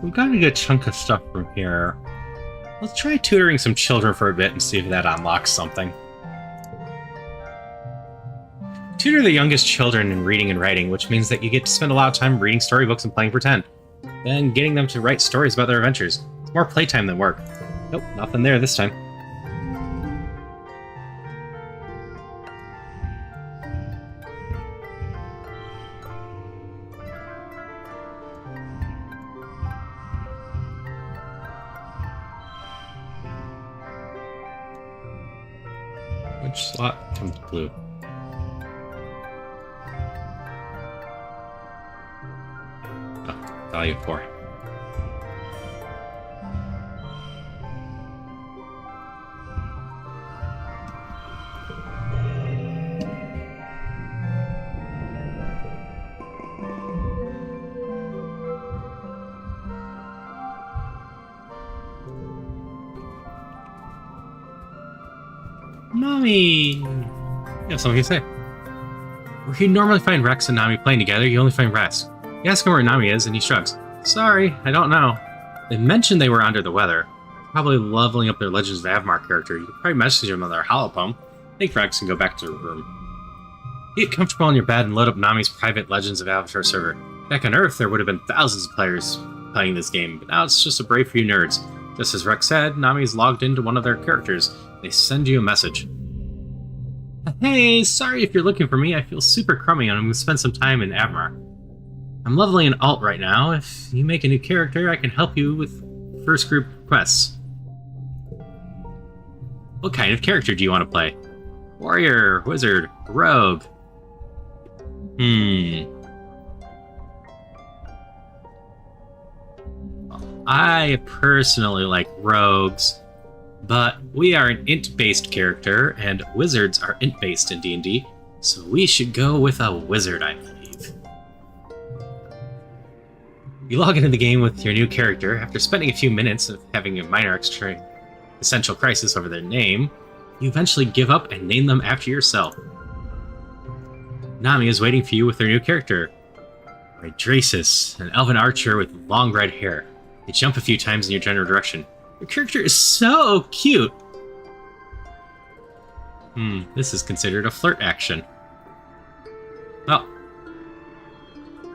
We've got a good chunk of stuff from here. Let's try tutoring some children for a bit and see if that unlocks something. Tutor the youngest children in reading and writing, which means that you get to spend a lot of time reading storybooks and playing pretend. Then getting them to write stories about their adventures. It's more playtime than work. Nope, nothing there this time. Which slot comes blue? Oh, value 4. Mommy! You have something to say. Where you normally find Rex and Nami playing together, you only find Rex. You ask him where Nami is, and he shrugs. Sorry, I don't know. They mentioned they were under the weather. Probably leveling up their Legends of Avmar character. You could probably message them on their holopome. Take Rex and go back to the room. Get comfortable in your bed and load up Nami's private Legends of Avatar server. Back on Earth, there would have been thousands of players playing this game, but now it's just a brave few nerds. Just as Rex said, Nami's logged into one of their characters. They send you a message. Hey, sorry if you're looking for me. I feel super crummy and I'm going to spend some time in Avmar. I'm leveling an alt right now. If you make a new character, I can help you with first group quests. What kind of character do you want to play? Warrior, wizard, rogue? I personally like rogues, but we are an int-based character, and wizards are int-based in D&D, so we should go with a wizard, I believe. You log into the game with your new character. After spending a few minutes of having a minor existential crisis over their name, you eventually give up and name them after yourself. Nami is waiting for you with her new character, Hydrasis, an elven archer with long red hair. They jump a few times in your general direction. Your character is so cute! This is considered a flirt action. Well,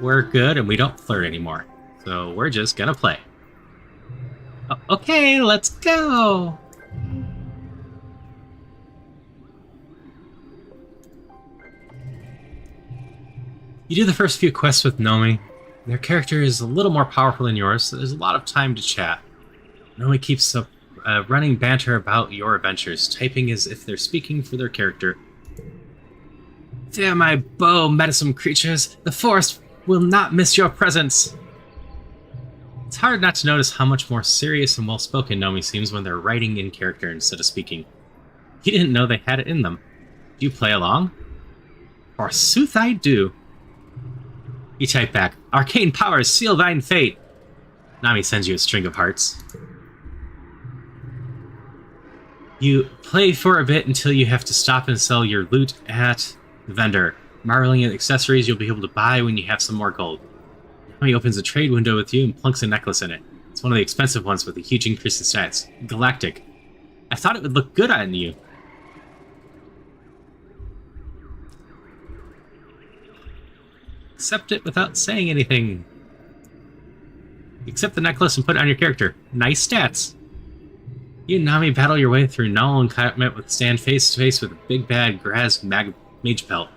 we're good and we don't flirt anymore, so we're just gonna play. Okay, let's go! You do the first few quests with Nomi. Their character is a little more powerful than yours, so there's a lot of time to chat. Nomi keeps up running banter about your adventures, typing as if they're speaking for their character. Dear my bow meddlesome creatures, the forest will not miss your presence. It's hard not to notice how much more serious and well-spoken Nomi seems when they're writing in character instead of speaking. You didn't know they had it in them. Do you play along? Forsooth I do. You type back, arcane powers seal thine fate. Nami sends you a string of hearts. You play for a bit until you have to stop and sell your loot at the vendor, marveling at accessories you'll be able to buy when you have some more gold. Nami opens a trade window with you and plunks a necklace in it. It's one of the expensive ones with a huge increase in stats. Galactic. I thought it would look good on you. Accept it without saying anything. Accept the necklace and put it on your character. Nice stats. You and Nami battle your way through Null encampment with stand face to face with a big bad Graz mage pelt.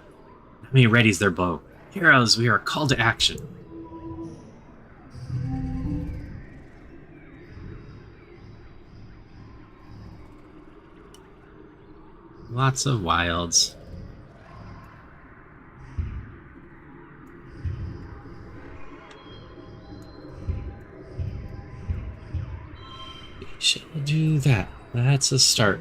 Nami readies their bow. Heroes, we are called to action. Lots of wilds. Shall do that. That's a start.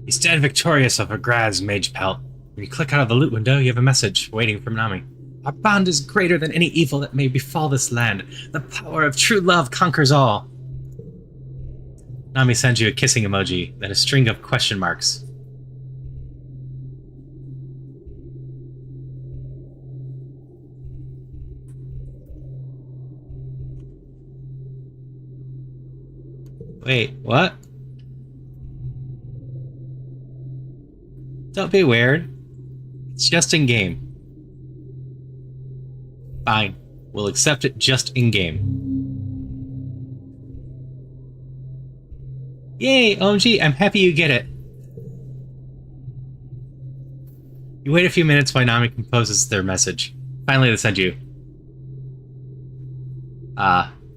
You stand victorious of a Graz mage pelt. When you click out of the loot window, you have a message waiting from Nami. Our bond is greater than any evil that may befall this land. The power of true love conquers all. Nami sends you a kissing emoji, then a string of question marks. Wait, what? Don't be weird. It's just in-game. Fine. We'll accept it just in-game. Yay, OMG, I'm happy you get it. You wait a few minutes while Nami composes their message. Finally, they send you.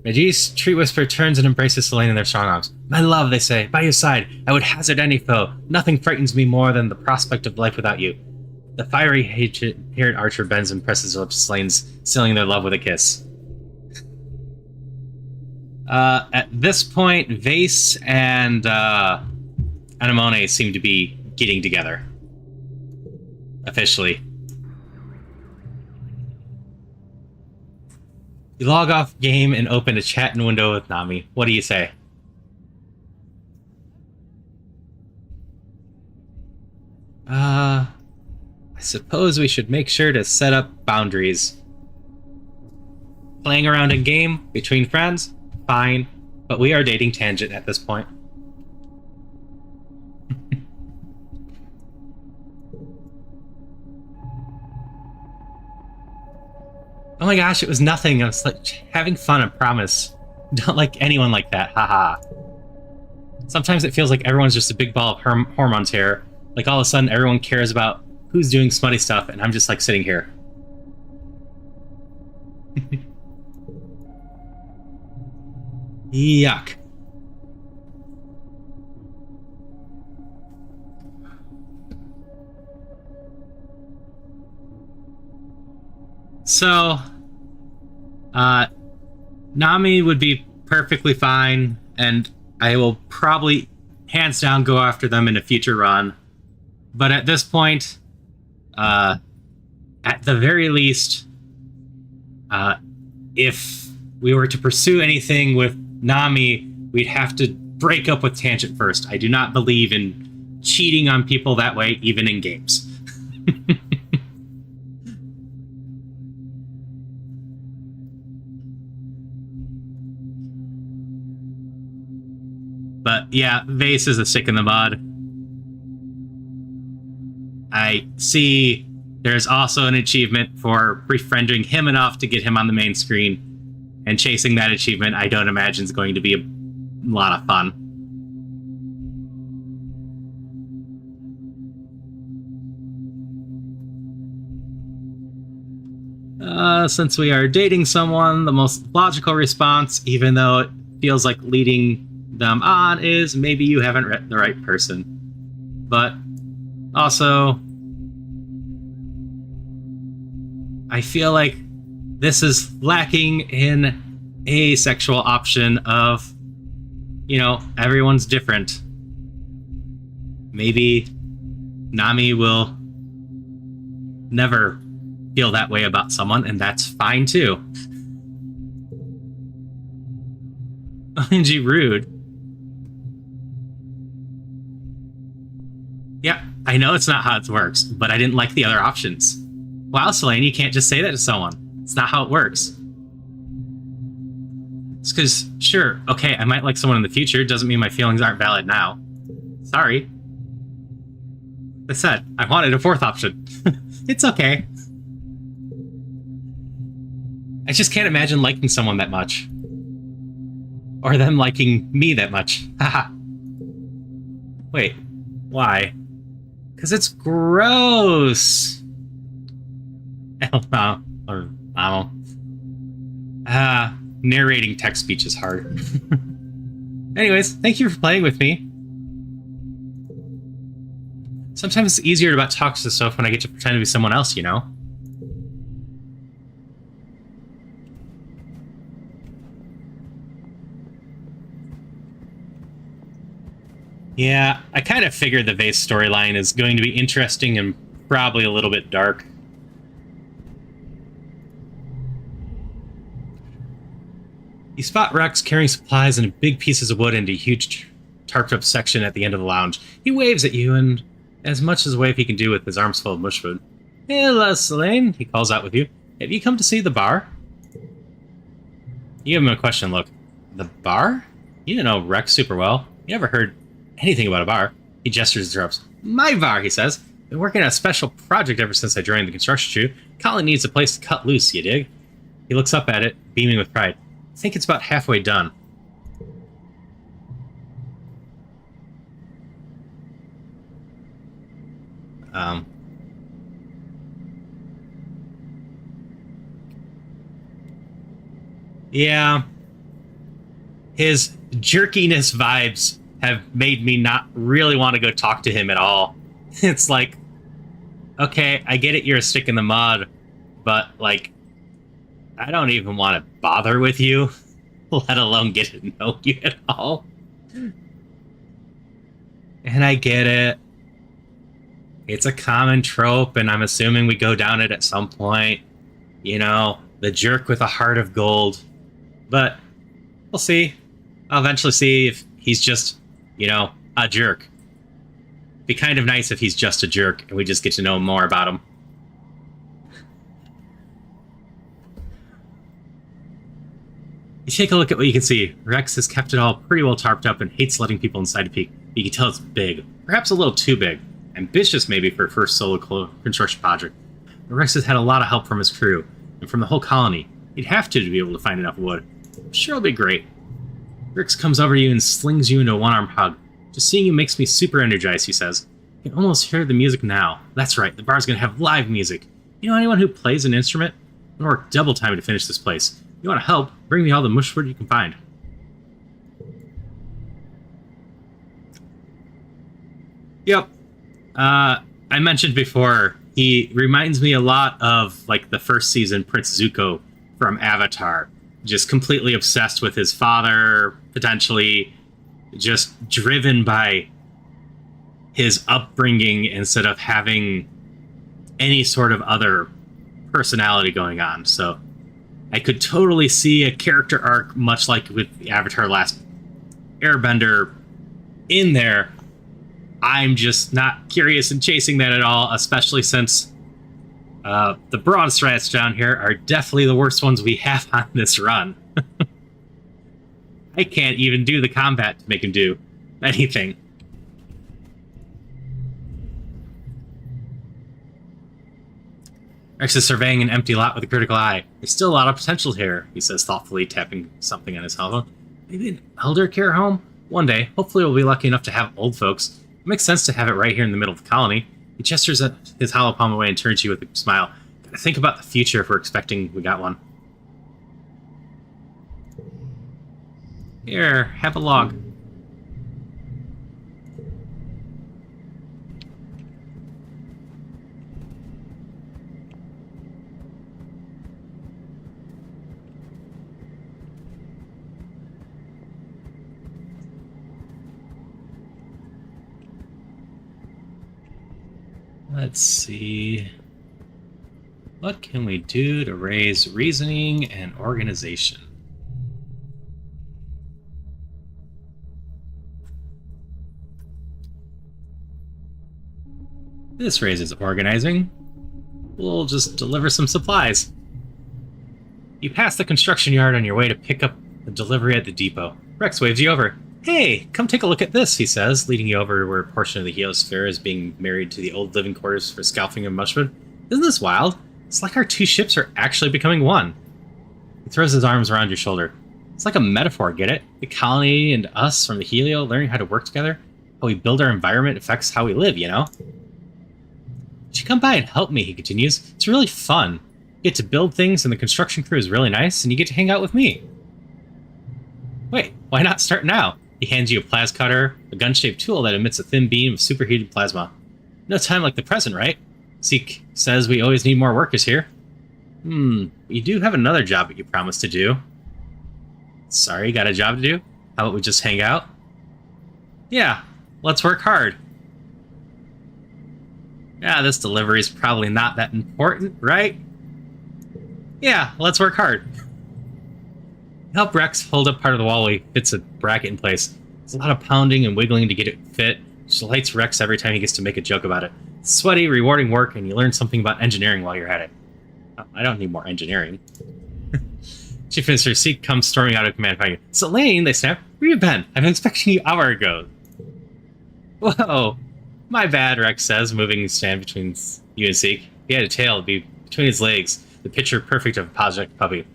Magi's Tree Whisperer turns and embraces Selene in their strong arms. My love, they say, by your side, I would hazard any foe. Nothing frightens me more than the prospect of life without you. The fiery haired archer bends and presses lips to Selene's, sealing their love with a kiss. At this point, Vase and Anemone seem to be getting together. Officially. You log off game and open a chat window with Nami. What do you say? I suppose we should make sure to set up boundaries. Playing around in game between friends? Fine. But we are dating Tangent at this point. Oh my gosh, it was nothing. I was like having fun, I promise. Don't like anyone like that, haha. Sometimes it feels like everyone's just a big ball of hormones here. Like all of a sudden everyone cares about who's doing smutty stuff, and I'm just like sitting here. Yuck. So, Nami would be perfectly fine, and I will probably, hands down, go after them in a future run. But at this point, at the very least, if we were to pursue anything with Nami, we'd have to break up with Tangent first. I do not believe in cheating on people that way, even in games. But yeah, Vase is a stick in the mud. I see there's also an achievement for befriending him enough to get him on the main screen. And chasing that achievement, I don't imagine is going to be a lot of fun. Since we are dating someone, the most logical response, even though it feels like leading them on, is maybe you haven't read the right person. But also, I feel like this is lacking in a sexual option of, you know, everyone's different. Maybe Nami will never feel that way about someone, and that's fine too. OMG, rude. Yeah, I know it's not how it works, but I didn't like the other options. Wow, Selene, you can't just say that to someone. It's not how it works. It's because, sure, okay, I might like someone in the future. Doesn't mean my feelings aren't valid now. Sorry. I said, I wanted a fourth option. It's okay. I just can't imagine liking someone that much. Or them liking me that much. Haha. Wait, why? Because it's gross. Or, I don't know. Narrating text speech is hard. Anyways, thank you for playing with me. Sometimes it's easier to talk to stuff when I get to pretend to be someone else, you know? Yeah, I kind of figured the Vase storyline is going to be interesting and probably a little bit dark. You spot Rex carrying supplies and big pieces of wood into a huge tarped up section at the end of the lounge. He waves at you, and as much as a wave he can do with his arms full of mush food. Hello, Selene, he calls out with you. Have you come to see the bar? You give him a question look. The bar? You didn't know Rex super well. You never heard anything about a bar. He gestures his arms. My bar, he says. Been working on a special project ever since I joined the construction crew. Colin needs a place to cut loose, you dig? He looks up at it, beaming with pride. I think it's about halfway done. Yeah. His jerkiness vibes have made me not really want to go talk to him at all. It's like, okay, I get it, you're a stick in the mud, but, like, I don't even want to bother with you, let alone get to know you at all. And I get it. It's a common trope, and I'm assuming we go down it at some point. You know, the jerk with a heart of gold. But we'll see. I'll eventually see if he's just, you know, a jerk. Be kind of nice if he's just a jerk, and we just get to know more about him. You take a look at what you can see. Rex has kept it all pretty well tarped up and hates letting people inside to peek. You can tell it's big. Perhaps a little too big. Ambitious, maybe, for a first solo construction project. But Rex has had a lot of help from his crew, and from the whole colony. He'd have to be able to find enough wood. I'm sure it'll be great. Rex comes over to you and slings you into a one-arm hug. Just seeing you makes me super energized, he says. You can almost hear the music now. That's right, the bar's gonna have live music. You know anyone who plays an instrument? I'm gonna work double time to finish this place. You want to help? Bring me all the mushwood you can find. Yep. I mentioned before, he reminds me a lot of, like, the first season Prince Zuko from Avatar. Just completely obsessed with his father, potentially just driven by his upbringing instead of having any sort of other personality going on. So I could totally see a character arc, much like with the Avatar Last Airbender, in there. I'm just not curious and chasing that at all, especially since the broad strats down here are definitely the worst ones we have on this run. I can't even do the combat to make him do anything. Rex is surveying an empty lot with a critical eye. There's still a lot of potential here, he says thoughtfully, tapping something on his helmet. Maybe an elder care home? One day, hopefully we'll be lucky enough to have old folks. It makes sense to have it right here in the middle of the colony. He gestures at his hollow palm away and turns to you with a smile. Gotta think about the future if we're expecting we got one. Here, have a log. Let's see. What can we do to raise reasoning and organization? This raises organizing. We'll just deliver some supplies. You pass the construction yard on your way to pick up the delivery at the depot. Rex waves you over. Hey, come take a look at this, he says, leading you over to where a portion of the heliosphere is being married to the old living quarters for scalping and mushwood. Isn't this wild? It's like our two ships are actually becoming one. He throws his arms around your shoulder. It's like a metaphor, get it? The colony and us from the helio learning how to work together. How we build our environment affects how we live, you know? You should come by and help me, he continues. It's really fun. You get to build things and the construction crew is really nice, and you get to hang out with me. Wait, why not start now? He hands you a plas cutter, a gun-shaped tool that emits a thin beam of superheated plasma. No time like the present, right? Zeke says we always need more workers here. You do have another job that you promised to do. Sorry, you got a job to do? How about we just hang out? Yeah, let's work hard. Yeah, this delivery is probably not that important, right? Yeah, let's work hard. Help Rex hold up part of the wall while he fits a bracket in place. It's a lot of pounding and wiggling to get it fit, which delights Rex every time he gets to make a joke about it. It's sweaty, rewarding work, and you learn something about engineering while you're at it. Oh, I don't need more engineering. Chief Minister Seek comes storming out of command behind you. So Lane, they snap. Where you been? I've been expecting you an hour ago. Whoa. My bad, Rex says, moving his stand between you and Seek. He had a tail to be between his legs, the picture perfect of a project puppy.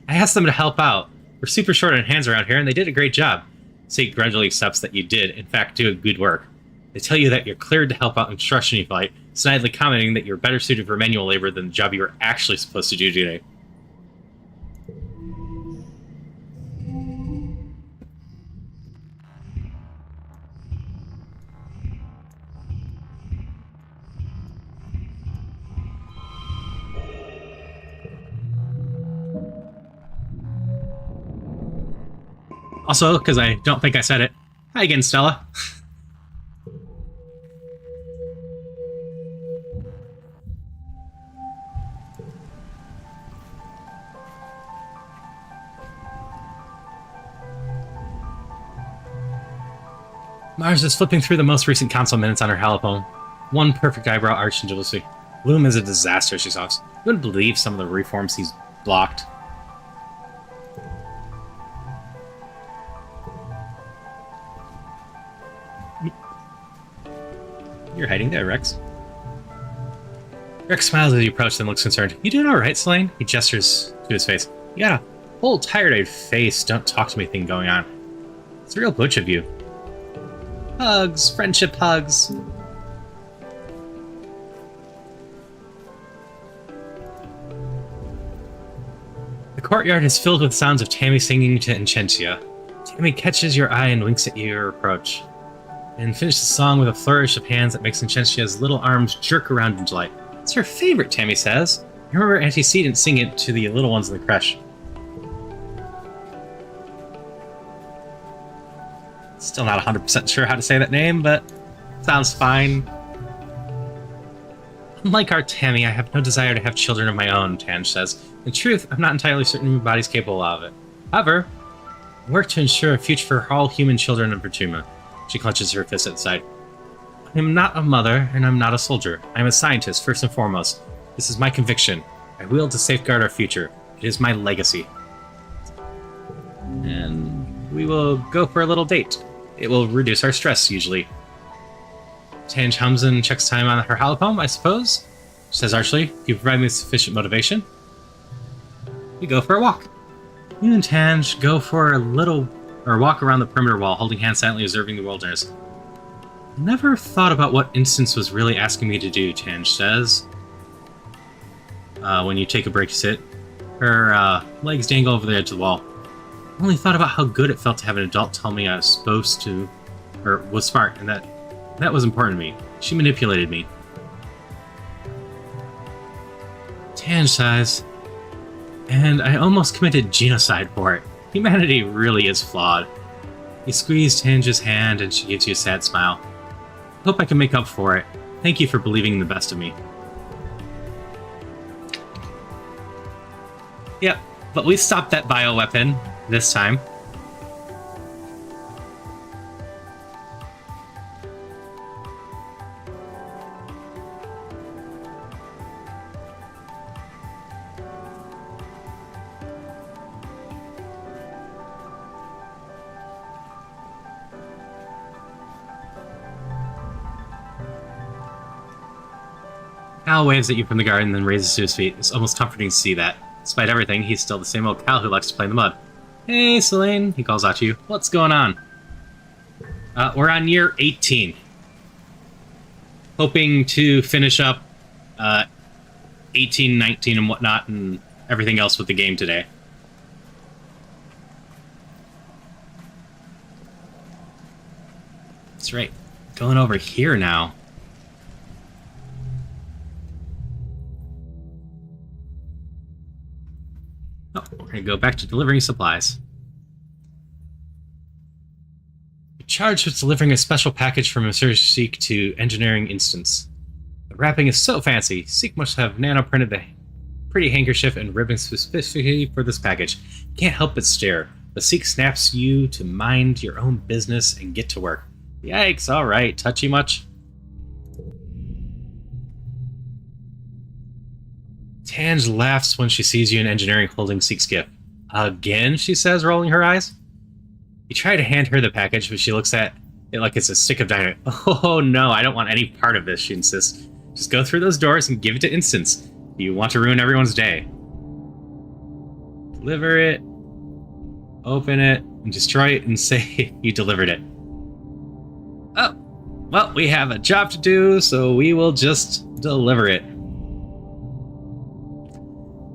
I asked them to help out. We're super short on hands around here, and they did a great job. Seek gradually accepts that you did, in fact, do a good work. They tell you that you're cleared to help out in construction you fight, snidely commenting that you're better suited for manual labor than the job you were actually supposed to do today. Also, because I don't think I said it, hi again, Stella. Mars is flipping through the most recent console minutes on her holophone. One perfect eyebrow arch and jealousy. Bloom is a disaster, she sobs. You wouldn't believe some of the reforms he's blocked. You're hiding there, Rex. Rex smiles as you approach, then looks concerned. You doing alright, Selene? He gestures to his face. You got a whole tired-eyed face, don't talk to me thing going on. It's a real butch of you. Hugs, friendship hugs. The courtyard is filled with sounds of Tammy singing to Incentia. Tammy catches your eye and winks at your approach, and finishes the song with a flourish of hands that makes Incentia's little arms jerk around in delight. It's her favorite, Tammy says. I remember Auntie C didn't sing it to the little ones in the creche. Still not 100% sure how to say that name, but sounds fine. Unlike our Tammy, I have no desire to have children of my own, Tange says. In truth, I'm not entirely certain my body's capable of it. However, I work to ensure a future for all human children of Bertuma. She clenches her fist at the side. I am not a mother, and I'm not a soldier. I am a scientist, first and foremost. This is my conviction. I will to safeguard our future. It is my legacy. And we will go for a little date. It will reduce our stress, usually. Tange hums and checks time on her holophone, I suppose. She says archly, you provide me with sufficient motivation. We go for a walk. You and Tange go for a walk around the perimeter wall, holding hands silently observing the wilderness. I never thought about what Instance was really asking me to do, Tange says. When you take a break to sit, her legs dangle over the edge of the wall. I only thought about how good it felt to have an adult tell me I was supposed to, or was smart, and that was important to me. She manipulated me. Tange sighs, and I almost committed genocide for it. Humanity really is flawed. You squeeze Tange's hand, and she gives you a sad smile. Hope I can make up for it. Thank you for believing the best of me. Yep, but we stopped that bioweapon this time. Cal waves at you from the garden, then raises to his feet. It's almost comforting to see that. Despite everything, he's still the same old Cal who likes to play in the mud. Hey, Selene, he calls out to you. What's going on? We're on year 18. Hoping to finish up 18, 19, and whatnot, and everything else with the game today. That's right. Going over here now. Oh, we're going to go back to delivering supplies. You're charged with delivering a special package from Monsieur Seek to Engineering Instance. The wrapping is so fancy. Seek must have nano-printed the pretty handkerchief and ribbon specifically for this package. You can't help but stare, but Seek snaps you to mind your own business and get to work. Yikes, alright. Touchy much? Tange laughs when she sees you in engineering holding Seek's gift. Again, she says, rolling her eyes. You try to hand her the package, but she looks at it like it's a stick of dynamite. Oh no, I don't want any part of this, she insists. Just go through those doors and give it to Instance. You want to ruin everyone's day. Deliver it, open it, and destroy it and say you delivered it. Oh, well, we have a job to do, so we will just deliver it.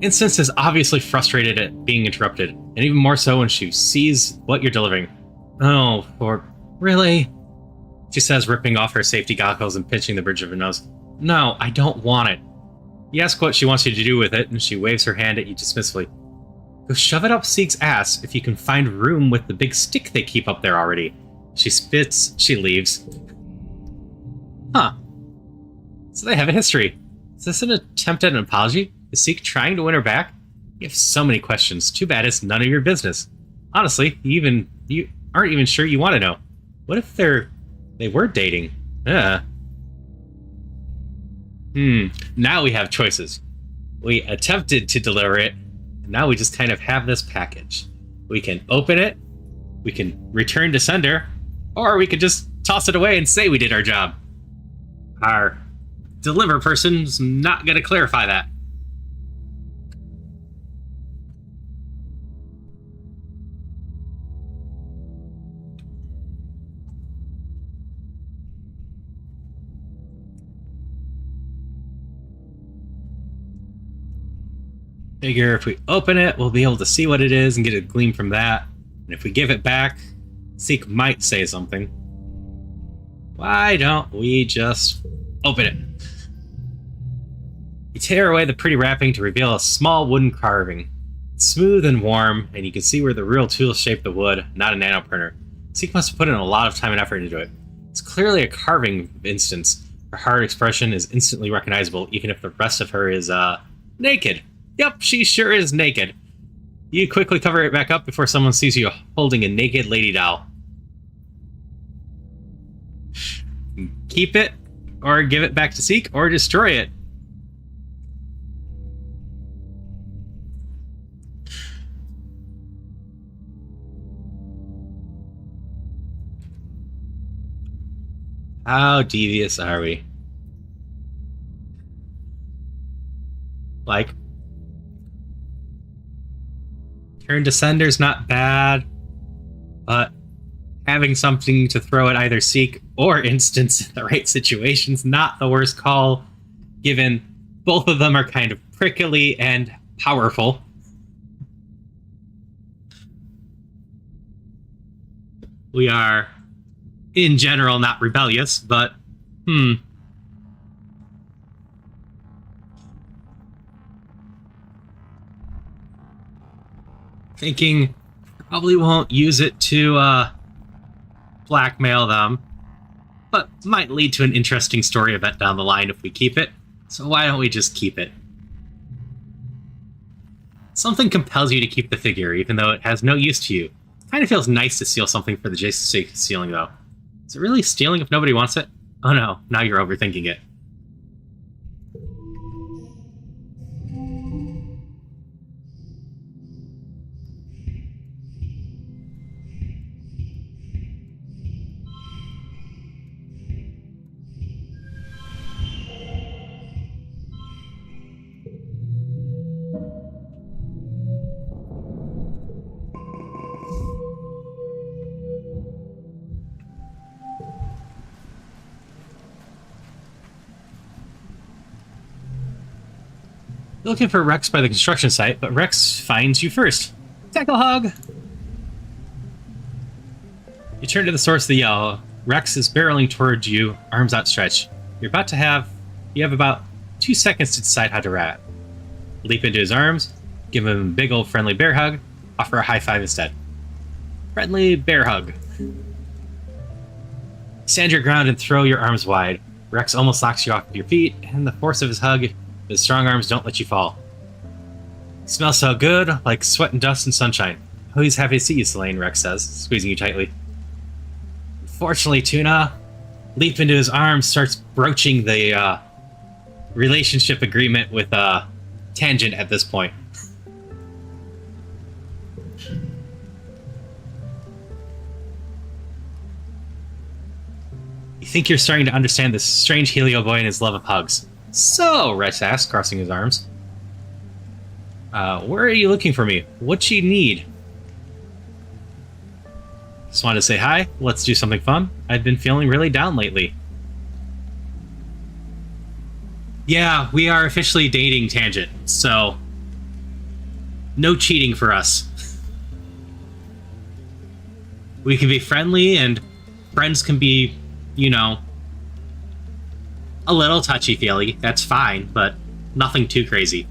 Instance is obviously frustrated at being interrupted, and even more so when she sees what you're delivering. Oh, really? She says, ripping off her safety goggles and pinching the bridge of her nose. No, I don't want it. You ask what she wants you to do with it, and she waves her hand at you dismissively. Go shove it up Seek's ass if you can find room with the big stick they keep up there already. She spits, she leaves. Huh. So they have a history. Is this an attempt at an apology? Is Seek trying to win her back? You have so many questions. Too bad it's none of your business. Honestly, you aren't even sure you want to know. What if they were dating? Now we have choices. We attempted to deliver it, and now we just kind of have this package. We can open it, we can return to sender, or we could just toss it away and say we did our job. Our deliver person's not going to clarify that. Figure if we open it, we'll be able to see what it is and get a gleam from that. And if we give it back, Seek might say something. Why don't we just open it? You tear away the pretty wrapping to reveal a small wooden carving. It's smooth and warm, and you can see where the real tool shaped the wood, not a nanoprinter. Seek must have put in a lot of time and effort into it. It's clearly a carving instance. Her hard expression is instantly recognizable, even if the rest of her is, naked. Yep, she sure is naked. You quickly cover it back up before someone sees you holding a naked lady doll. Keep it, or give it back to Seek, or destroy it. How devious are we? Like, turn to sender's not bad, but having something to throw at either Seek or Instance in the right situation's not the worst call, given both of them are kind of prickly and powerful. We are, in general, not rebellious, but, Thinking probably won't use it to, blackmail them, but might lead to an interesting story event down the line if we keep it, so why don't we just keep it? Something compels you to keep the figure, even though it has no use to you. Kind of feels nice to steal something for the sake of stealing, though. Is it really stealing if nobody wants it? Oh no, now you're overthinking it. You're looking for Rex by the construction site, but Rex finds you first. Tackle hug! You turn to the source of the yell. Rex is barreling towards you, arms outstretched. You have about 2 seconds to decide how to react. Leap into his arms, give him a big old friendly bear hug, offer a high five instead. Friendly bear hug. Stand your ground and throw your arms wide. Rex almost knocks you off your feet, and the force of his hug, his strong arms don't let you fall. You smell so good, like sweat and dust and sunshine. Always happy to see you, Selene, Rex says, squeezing you tightly. Unfortunately, Tuna, leap into his arms, starts broaching the relationship agreement with Tangent at this point. You think you're starting to understand this strange Helio boy and his love of hugs. So, Rex asks, crossing his arms. Where are you looking for me? What you need? Just wanted to say hi. Let's do something fun. I've been feeling really down lately. Yeah, we are officially dating Tangent, so no cheating for us. We can be friendly, and friends can be, you know, a little touchy-feely. That's fine, but nothing too crazy.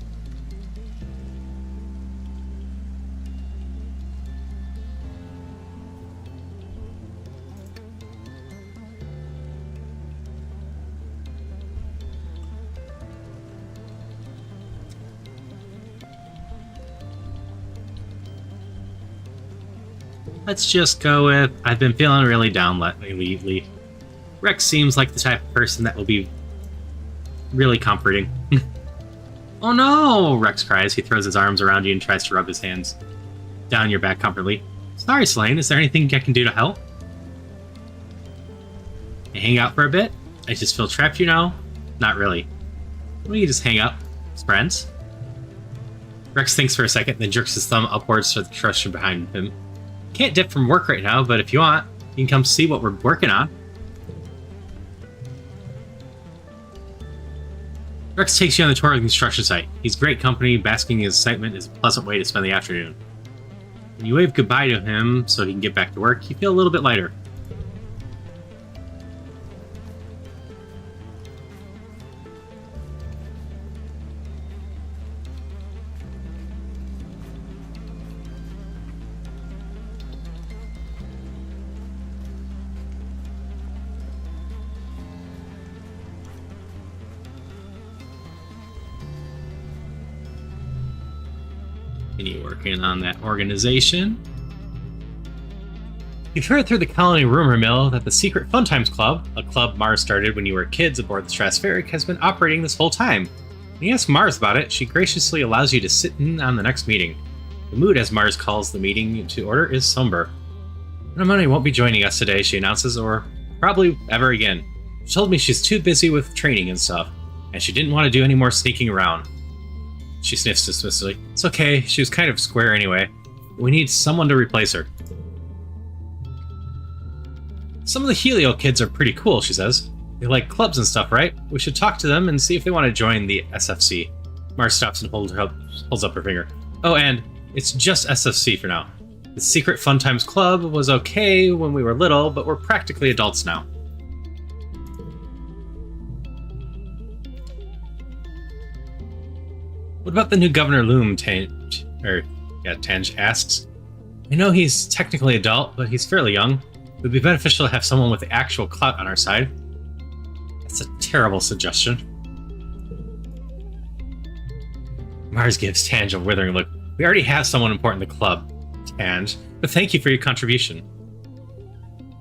Let's just go with, I've been feeling really down lately. Rex seems like the type of person that will be really comforting. Oh no! Rex cries. He throws his arms around you and tries to rub his hands down your back comfortably. Sorry, Slane. Is there anything I can do to help? You hang out for a bit? I just feel trapped, you know? Not really. We can just hang up as friends. Rex thinks for a second, then jerks his thumb upwards to the trusher behind him. Can't dip from work right now, but if you want, you can come see what we're working on. Rex takes you on the tour of the construction site. He's great company. Basking in his excitement is a pleasant way to spend the afternoon. When you wave goodbye to him so he can get back to work, you feel a little bit lighter. Continue working on that organization. You've heard through the colony rumor mill that the secret Fun Times Club, a club Mars started when you were kids aboard the Stratospheric, has been operating this whole time. When you ask Mars about it, she graciously allows you to sit in on the next meeting. The mood, as Mars calls the meeting to order, is somber. Money won't be joining us today, she announces, or probably ever again. She told me she's too busy with training and stuff, and she didn't want to do any more sneaking around. She sniffs dismissively. It's okay, she was kind of square anyway. We need someone to replace her. Some of the Helio kids are pretty cool, she says. They like clubs and stuff, right? We should talk to them and see if they want to join the SFC. Mars stops and holds up her finger. Oh, and it's just SFC for now. The secret Fun Times Club was okay when we were little, but we're practically adults now. What about the new Governor Loom, Tange asks. I know he's technically adult, but he's fairly young. It would be beneficial to have someone with the actual clout on our side. That's a terrible suggestion. Mars gives Tange a withering look. We already have someone important in the club, Tange, but thank you for your contribution.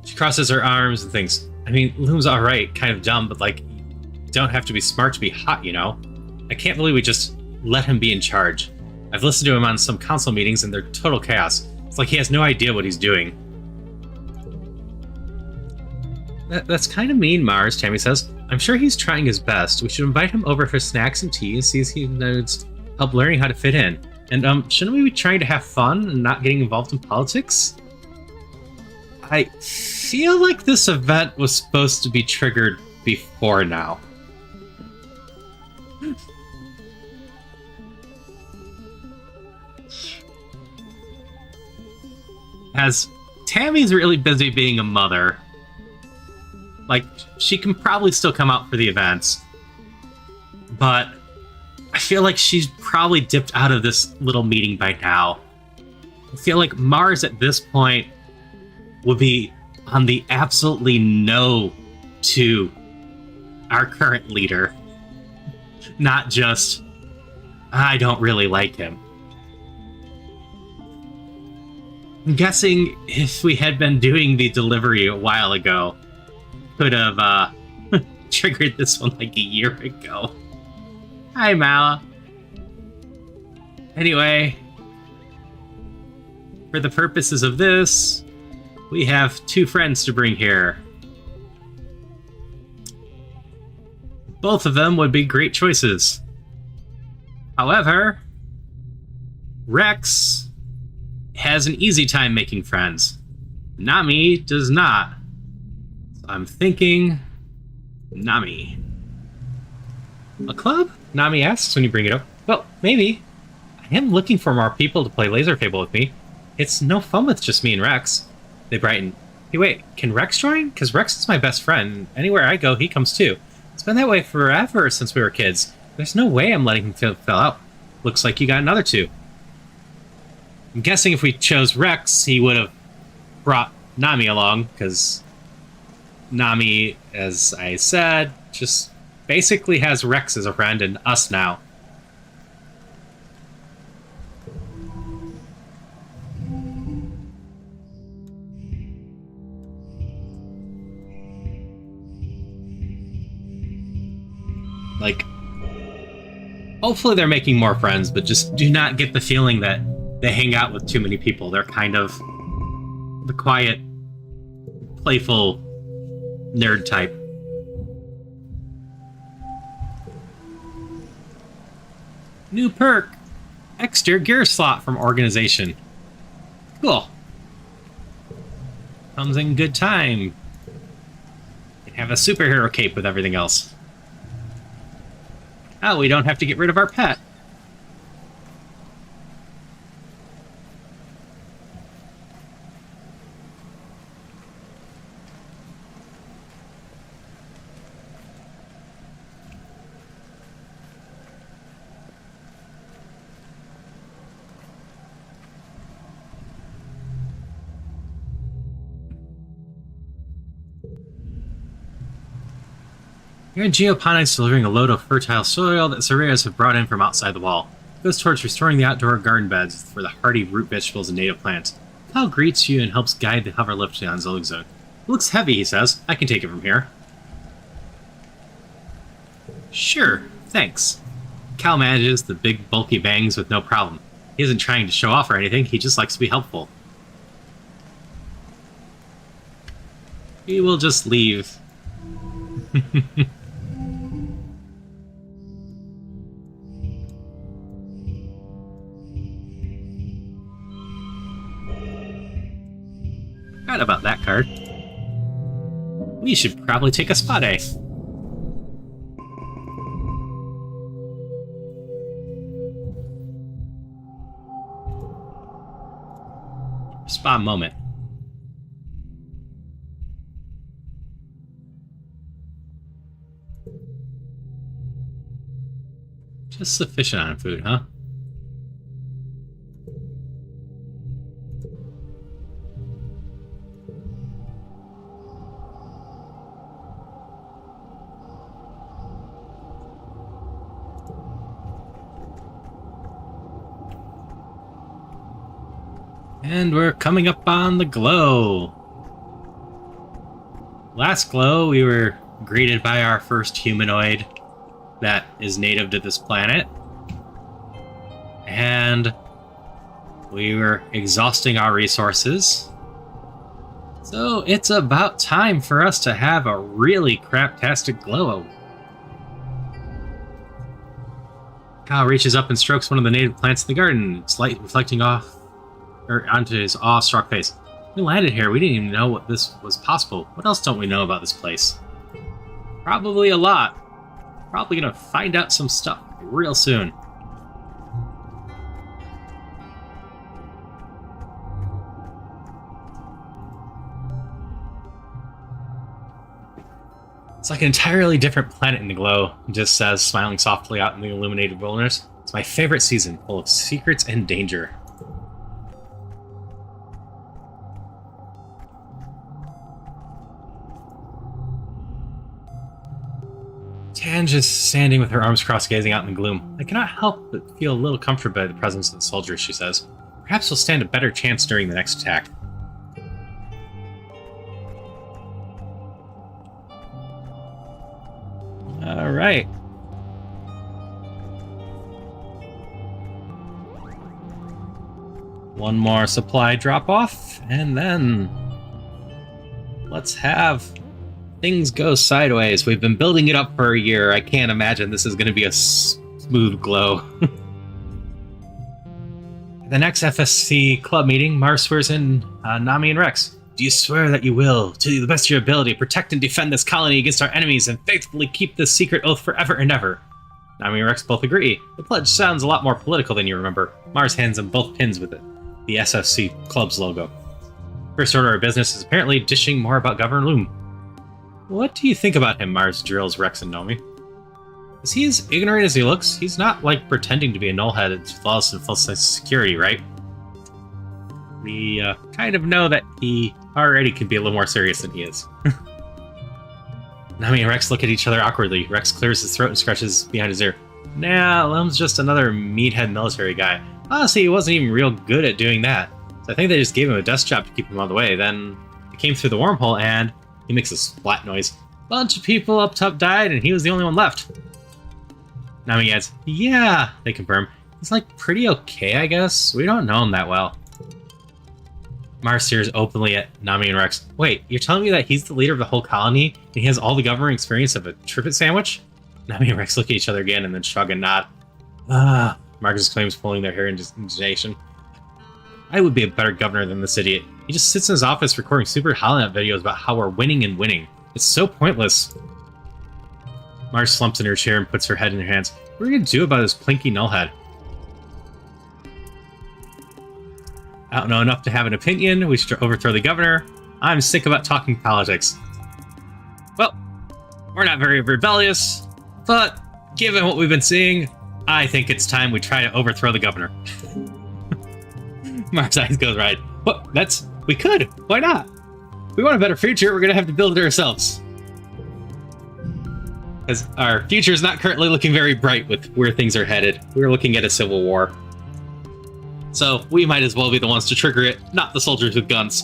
She crosses her arms and thinks, I mean, Loom's alright, kind of dumb, but like, you don't have to be smart to be hot, you know? I can't believe we just let him be in charge. I've listened to him on some council meetings and they're total chaos. It's like he has no idea what he's doing. That's kind of mean, Mars, Tammy says. I'm sure he's trying his best. We should invite him over for snacks and tea and see if he knows help learning how to fit in. And shouldn't we be trying to have fun and not getting involved in politics? I feel like this event was supposed to be triggered before now. As Tammy's really busy being a mother, like, she can probably still come out for the events, but I feel like she's probably dipped out of this little meeting by now. I feel like Mars at this point would be on the absolutely no to our current leader, not just, I don't really like him. I'm guessing if we had been doing the delivery a while ago, could have triggered this one like a year ago. Hi, Mala. Anyway, for the purposes of this, we have two friends to bring here. Both of them would be great choices. However, Rex has an easy time making friends. Nami does not. So I'm thinking Nami. A club? Nami asks when you bring it up. Well, maybe. I am looking for more people to play Laser Fable with me. It's no fun with just me and Rex. They brighten. Hey, wait, can Rex join? Because Rex is my best friend. Anywhere I go, he comes too. It's been that way forever since we were kids. There's no way I'm letting him fill out. Looks like you got another two. I'm guessing if we chose Rex, he would have brought Nami along, because Nami, as I said, just basically has Rex as a friend and us now. Like, hopefully they're making more friends, but just do not get the feeling that they hang out with too many people. They're kind of the quiet, playful nerd type. New perk. Extra gear slot from organization. Cool. Comes in good time. You have a superhero cape with everything else. Oh, we don't have to get rid of our pet. You're in geoponics delivering a load of fertile soil that surveyors have brought in from outside the wall. It goes towards restoring the outdoor garden beds for the hardy root vegetables and native plants. Cal greets you and helps guide the hover lift on Zillig Zone. It looks heavy, he says. I can take it from here. Sure, thanks. Cal manages the big, bulky bangs with no problem. He isn't trying to show off or anything, he just likes to be helpful. He will just leave. Forgot about that card. We should probably take a spa day. Spa moment. Just sufficient on food, huh? And we're coming up on the glow. Last glow, we were greeted by our first humanoid that is native to this planet. And we were exhausting our resources. So it's about time for us to have a really craptastic glow. Kyle reaches up and strokes one of the native plants in the garden, its light reflecting off onto his awestruck face. We landed here, we didn't even know what this was possible. What else don't we know about this place? Probably a lot. Probably gonna find out some stuff real soon. It's like an entirely different planet in the glow, it just says, smiling softly out in the illuminated wilderness. It's my favorite season, full of secrets and danger. Tan just standing with her arms crossed, gazing out in the gloom. I cannot help but feel a little comforted by the presence of the soldiers, she says. Perhaps we'll stand a better chance during the next attack. Alright. One more supply drop-off, and then let's have things go sideways. We've been building it up for a year. I can't imagine this is going to be a smooth glow. At the next FSC club meeting, Mars swears in Nami and Rex. Do you swear that you will, to the best of your ability, protect and defend this colony against our enemies and faithfully keep this secret oath forever and ever? Nami and Rex both agree. The pledge sounds a lot more political than you remember. Mars hands them both pins with it, the SFC club's logo. First order of business is apparently dishing more about Governor Loom. What do you think about him? Mars drills Rex and Nomi. Is he as ignorant as he looks? He's not, like, pretending to be a nullhead. It's flawless and full security, right? We kind of know that he already can be a little more serious than he is. Nami and Rex look at each other awkwardly. Rex clears his throat and scratches behind his ear. Nah, Loom's just another meathead military guy. Honestly, he wasn't even real good at doing that. So I think they just gave him a desk job to keep him out of the way. Then he came through the wormhole and he makes a splat noise. Bunch of people up top died, and he was the only one left. Nami adds, yeah, they confirm. He's like pretty okay, I guess. We don't know him that well. Mars stares openly at Nami and Rex. Wait, you're telling me that he's the leader of the whole colony and he has all the governing experience of a trivet sandwich? Nami and Rex look at each other again and then shrug and nod. Marcus exclaims, pulling their hair in indignation. I would be a better governor than this idiot. He just sits in his office recording super Holonet videos about how we're winning and winning. It's so pointless. Mars slumps in her chair and puts her head in her hands. What are we going to do about this plinky nullhead? I don't know enough to have an opinion. We should overthrow the governor. I'm sick about talking politics. Well, we're not very rebellious, but given what we've been seeing, I think it's time we try to overthrow the governor. Mark's eyes goes right. What? We could. Why not? If we want a better future, we're going to have to build it ourselves. Because our future is not currently looking very bright with where things are headed. We're looking at a civil war. So we might as well be the ones to trigger it, not the soldiers with guns.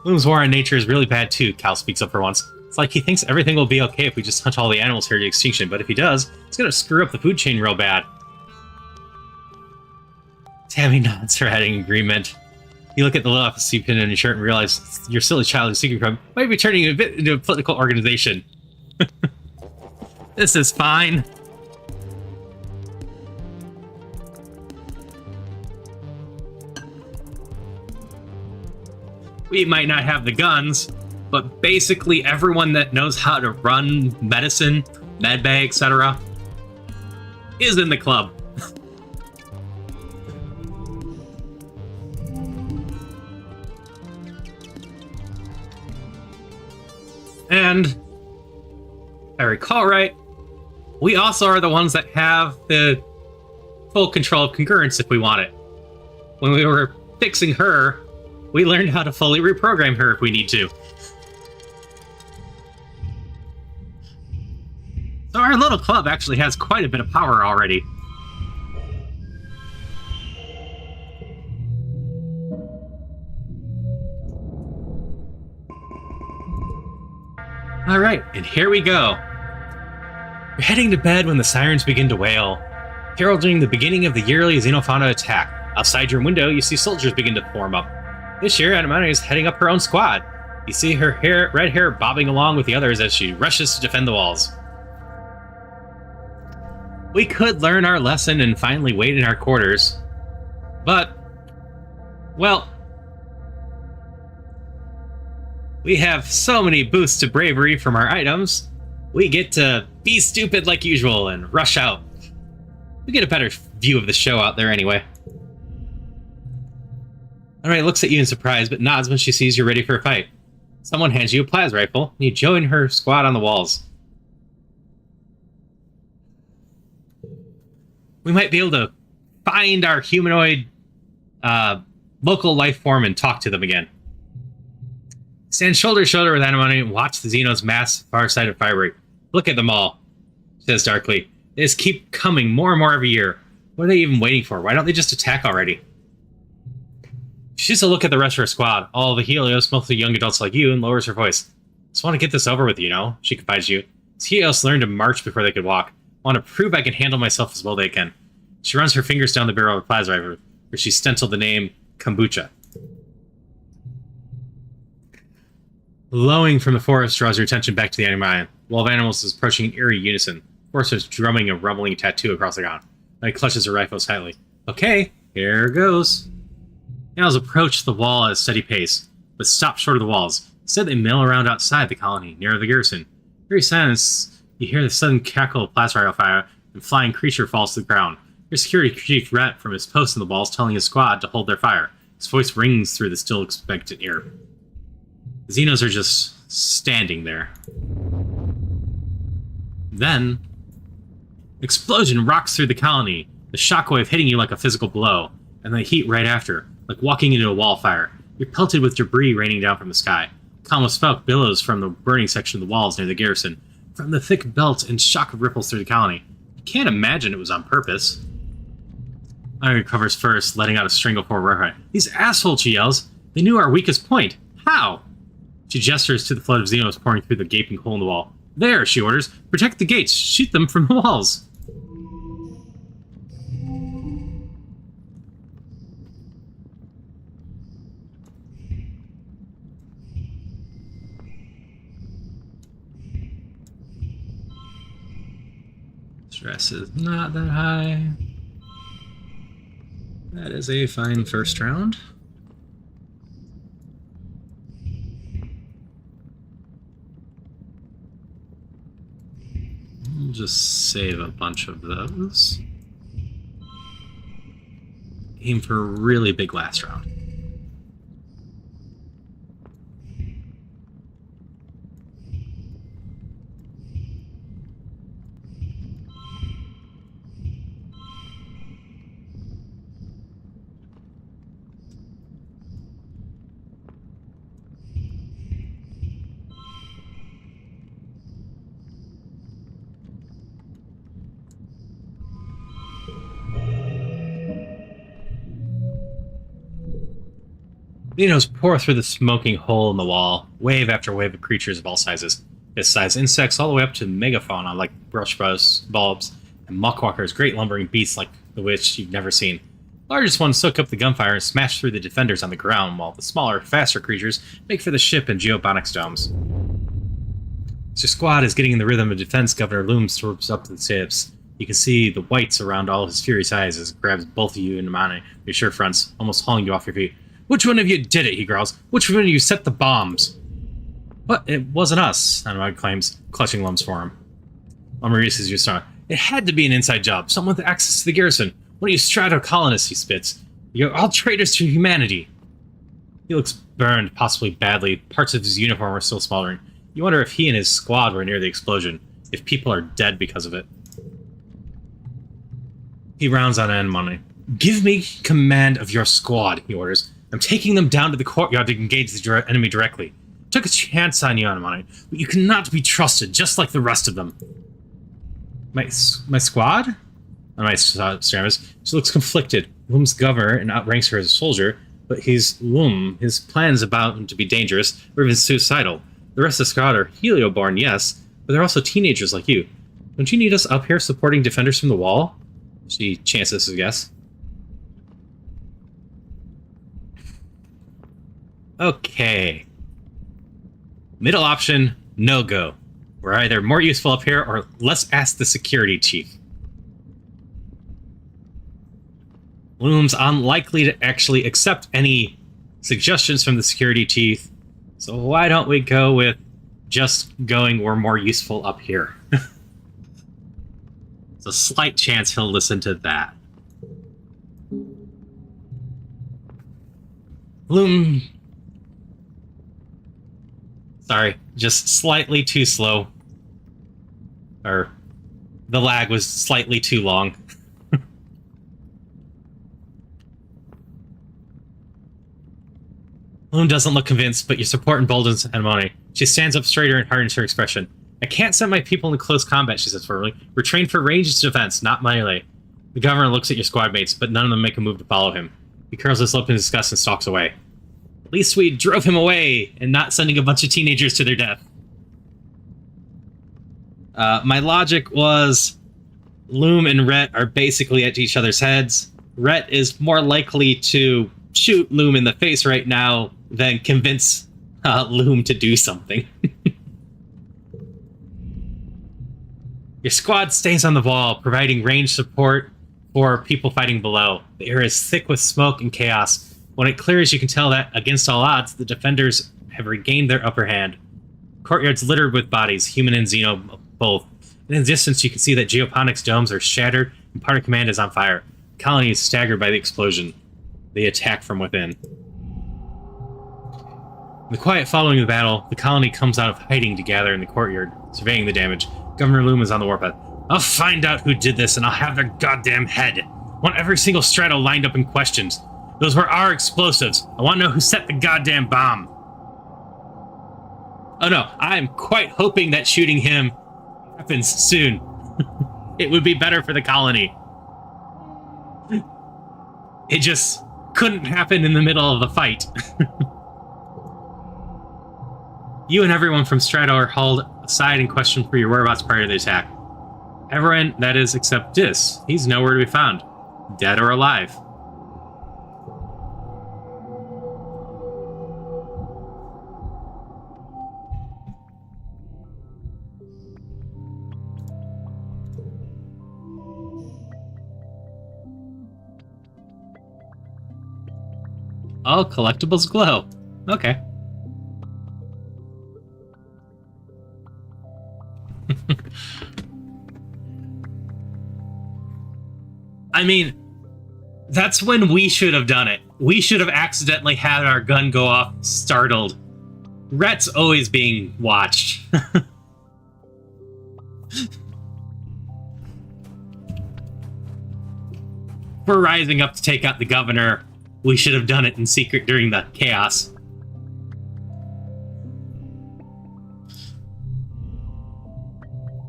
Bloom's war on nature is really bad too, Cal speaks up for once. It's like he thinks everything will be okay if we just hunt all the animals here to extinction, but if he does, it's gonna screw up the food chain real bad. Tammy nods her head in agreement. You look at the little FSC pin in your shirt and realize your silly childish secret club might be turning a bit into a political organization. This is fine. We might not have the guns, but basically everyone that knows how to run medicine, medbay, etc. is in the club. And, if I recall right, we also are the ones that have the full control of congruence if we want it. When we were fixing her, we learned how to fully reprogram her if we need to. So our little club actually has quite a bit of power already. Alright, and here we go. You're heading to bed when the sirens begin to wail, heralding the beginning of the yearly Xenofauna attack. Outside your window, you see soldiers begin to form up. This year, Anamani is heading up her own squad. You see her red hair bobbing along with the others as she rushes to defend the walls. We could learn our lesson and finally wait in our quarters, but, well, we have so many boosts to bravery from our items, we get to be stupid like usual and rush out. We get a better view of the show out there anyway. Alright, looks at you in surprise, but nods when she sees you're ready for a fight. Someone hands you a plas rifle, and you join her squad on the walls. We might be able to find our humanoid local life form and talk to them again. Stand shoulder to shoulder with Anamani and watch the Xenos mass far side of Firebreak. Look at them all, she says darkly. They just keep coming more and more every year. What are they even waiting for? Why don't they just attack already? She shoots a look at the rest of her squad, all the Helios, mostly young adults like you, and lowers her voice. Just want to get this over with, you know, she confides you. These Helios learned to march before they could walk. I want to prove I can handle myself as well as they can. She runs her fingers down the barrel of the plasma rifle, where she stenciled the name Kombucha. Lowing from the forest draws your attention back to the animal. Wall of animals is approaching in eerie unison. The forest is drumming a rumbling tattoo across the ground. He clutches her rifle tightly. Okay, here goes. Animals approach the wall at a steady pace, but stop short of the walls. Instead, they mill around outside the colony, near the garrison. Very silence, you hear the sudden crackle of plasma rifle fire, and flying creature falls to the ground. Your security chief Rhett from his post in the walls telling his squad to hold their fire. His voice rings through the still expectant ear. The Xenos are just standing there. Then, an explosion rocks through the colony, the shockwave hitting you like a physical blow, and the heat right after, like walking into a wall fire. You're pelted with debris raining down from the sky. Calm smoke billows from the burning section of the walls near the garrison. From the thick belt and shock ripples through the colony. You can't imagine it was on purpose. Iron recovers first, letting out a string of horror. These assholes, she yells. They knew our weakest point. How? She gestures to the flood of Xenos pouring through the gaping hole in the wall. There, she orders. Protect the gates. Shoot them from the walls. Stress is not that high. That is a fine first round. We'll just save a bunch of those. Aim for a really big last round. Needles pour through the smoking hole in the wall, wave after wave of creatures of all sizes. Fist-sized insects all the way up to megafauna like brush bulbs, and muckwalkers, great lumbering beasts like the which you've never seen. The largest ones soak up the gunfire and smash through the defenders on the ground, while the smaller, faster creatures make for the ship and geoponics domes. As your squad is getting in the rhythm of defense, Governor Loom swerves up to the tips. You can see the whites around all his furious eyes as it grabs both of you in Amani, your sure fronts, almost hauling you off your feet. Which one of you did it, he growls. Which one of you set the bombs? What? It wasn't us, Anwag claims, clutching Lum's forearm. Lum releases you strong. It had to be an inside job. Someone with access to the garrison. One of you strato-colonists, he spits. You're all traitors to humanity. He looks burned, possibly badly. Parts of his uniform are still smoldering. You wonder if he and his squad were near the explosion. If people are dead because of it. He rounds on Anmani. Give me command of your squad, he orders. I'm taking them down to the courtyard to engage the enemy directly. Took a chance on you, Anmani, but you cannot be trusted, just like the rest of them. My squad? Anmani stammers. She looks conflicted. Loom's governor and outranks her as a soldier, but he's Loom. His plan's about him to be dangerous, or even suicidal. The rest of the squad are Helioborn, yes, but they're also teenagers like you. Don't you need us up here supporting defenders from the wall? She chances a guess. Okay. Middle option, no go. We're either more useful up here or let's ask the security chief. Loom's unlikely to actually accept any suggestions from the security chief, so why don't we go with just going we're more useful up here. There's a slight chance he'll listen to that. Loom... Sorry, just slightly too slow. Or, the lag was slightly too long. Loom doesn't look convinced, but your support emboldens Anmani. She stands up straighter and hardens her expression. I can't send my people into close combat, she says firmly. We're trained for ranged defense, not melee. The governor looks at your squad mates, but none of them make a move to follow him. He curls his lip in disgust and stalks away. At least we drove him away, and not sending a bunch of teenagers to their death. My logic was Loom and Rhett are basically at each other's heads. Rhett is more likely to shoot Loom in the face right now than convince Loom to do something. Your squad stays on the wall, providing range support for people fighting below. The air is thick with smoke and chaos. When it clears, you can tell that, against all odds, the defenders have regained their upper hand. Courtyard's littered with bodies, human and Xeno both. In the distance, you can see that geoponics domes are shattered and part of command is on fire. The colony is staggered by the explosion. They attack from within. In the quiet following the battle, the colony comes out of hiding to gather in the courtyard, surveying the damage. Governor Loom is on the warpath. I'll find out who did this, and I'll have their goddamn head. I want every single strato lined up and questioned. Those were our explosives. I want to know who set the goddamn bomb. Oh no, I'm quite hoping that shooting him happens soon. It would be better for the colony. It just couldn't happen in the middle of the fight. You and everyone from Strato are hauled aside and questioned for your whereabouts prior to the attack. Everyone, that is, except Dis. He's nowhere to be found. Dead or alive. Oh, collectibles glow. Okay. I mean, that's when we should have done it. We should have accidentally had our gun go off startled. Rhett's always being watched. We're rising up to take out the governor. We should have done it in secret during the chaos.